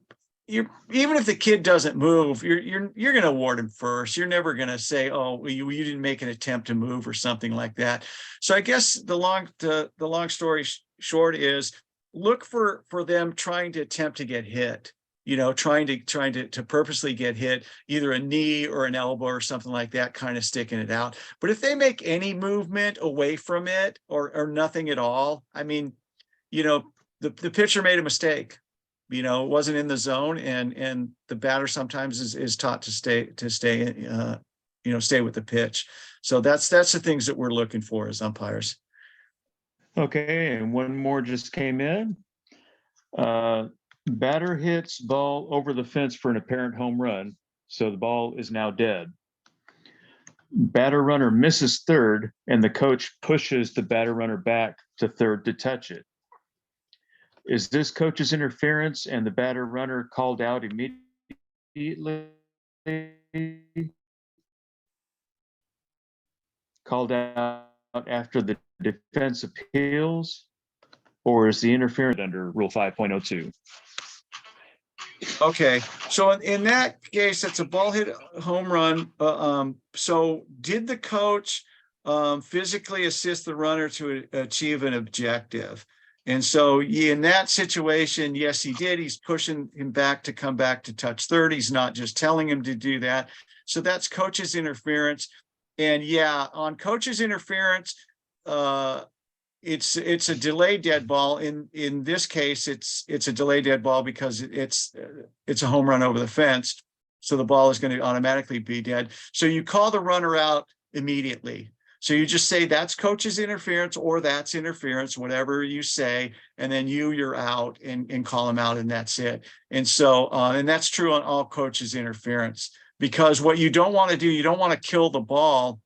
even if the kid doesn't move, you're going to award him first. You're never going to say, oh, you didn't make an attempt to move or something like that. So I guess the long story short is look for them trying to attempt to get hit. Trying to purposely get hit, either a knee or an elbow or something like that, kind of sticking it out. But if they make any movement away from it or nothing at all, I mean, the pitcher made a mistake. It wasn't in the zone, and the batter sometimes is taught to stay with the pitch. So that's the things that we're looking for as umpires. Okay, and one more just came in. Batter hits ball over the fence for an apparent home run, so the ball is now dead. Batter runner misses third, and the coach pushes the batter runner back to third to touch it. Is this coach's interference and the batter runner called out immediately? Called out after the defense appeals? Or is the interference under Rule 5.02? Okay, so in that case, it's a ball hit home run. So did the coach physically assist the runner to achieve an objective. And so in that situation, yes, he did. He's pushing him back to come back to touch third. He's not just telling him to do that. So that's coach's interference. And yeah, on coach's interference, it's a delayed dead ball. In this case, it's a delayed dead ball because it's a home run over the fence. So the ball is going to automatically be dead. So you call the runner out immediately. So you just say that's coach's interference or that's interference, whatever you say, and then you're out and call him out, and that's it. And so, and that's true on all coaches' interference, because what you don't want to do, you don't want to kill the ball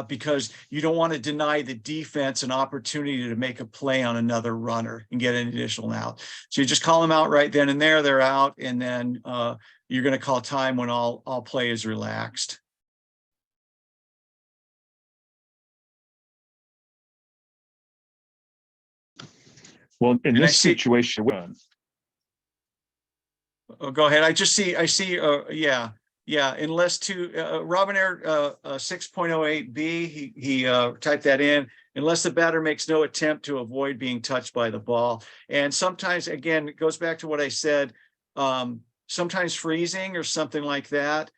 because you don't want to deny the defense an opportunity to make a play on another runner and get an additional out. So you just call them out right then and there, they're out, and then you're going to call time when all play is relaxed. Well, in this situation, oh, go ahead. I see. Yeah. Unless Robin Air 6.08B, he typed that in. Unless the batter makes no attempt to avoid being touched by the ball. And sometimes, again, it goes back to what I said. Sometimes freezing or something like that.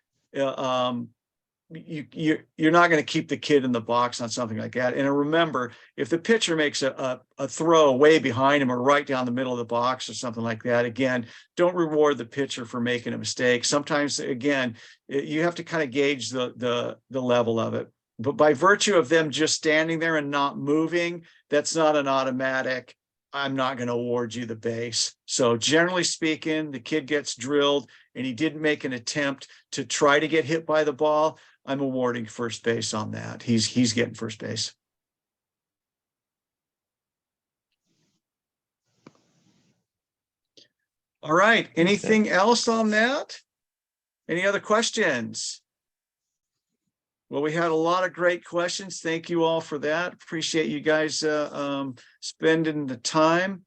You're not going to keep the kid in the box on something like that. And remember, if the pitcher makes a throw way behind him or right down the middle of the box or something like that, again, don't reward the pitcher for making a mistake. Sometimes, again, you have to kind of gauge the level of it. But by virtue of them just standing there and not moving, that's not an automatic, I'm not going to award you the base. So generally speaking, the kid gets drilled and he didn't make an attempt to try to get hit by the ball, I'm awarding first base on that. He's getting first base. All right. Anything else on that? Any other questions? Well, we had a lot of great questions. Thank you all for that. Appreciate you guys spending the time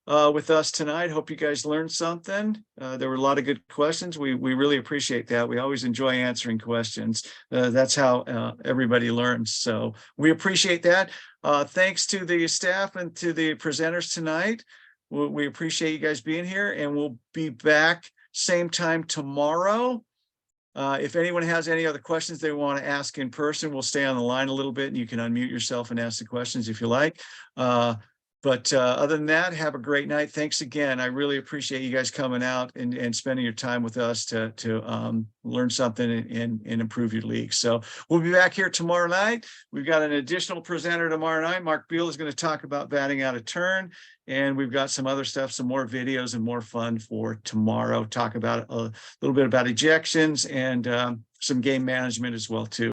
with us tonight. Hope you guys learned something. There were a lot of good questions. We really appreciate that. We always enjoy answering questions. That's how everybody learns. So we appreciate that. Thanks to the staff and to the presenters tonight. We appreciate you guys being here, and we'll be back same time tomorrow. If anyone has any other questions they want to ask in person, we'll stay on the line a little bit and you can unmute yourself and ask the questions if you like. But other than that, have a great night. Thanks again. I really appreciate you guys coming out and spending your time with us to learn something and improve your league. So we'll be back here tomorrow night. We've got an additional presenter tomorrow night. Mark Beal is going to talk about batting out of turn. And we've got some other stuff, some more videos and more fun for tomorrow. Talk about a little bit about ejections and some game management as well, too.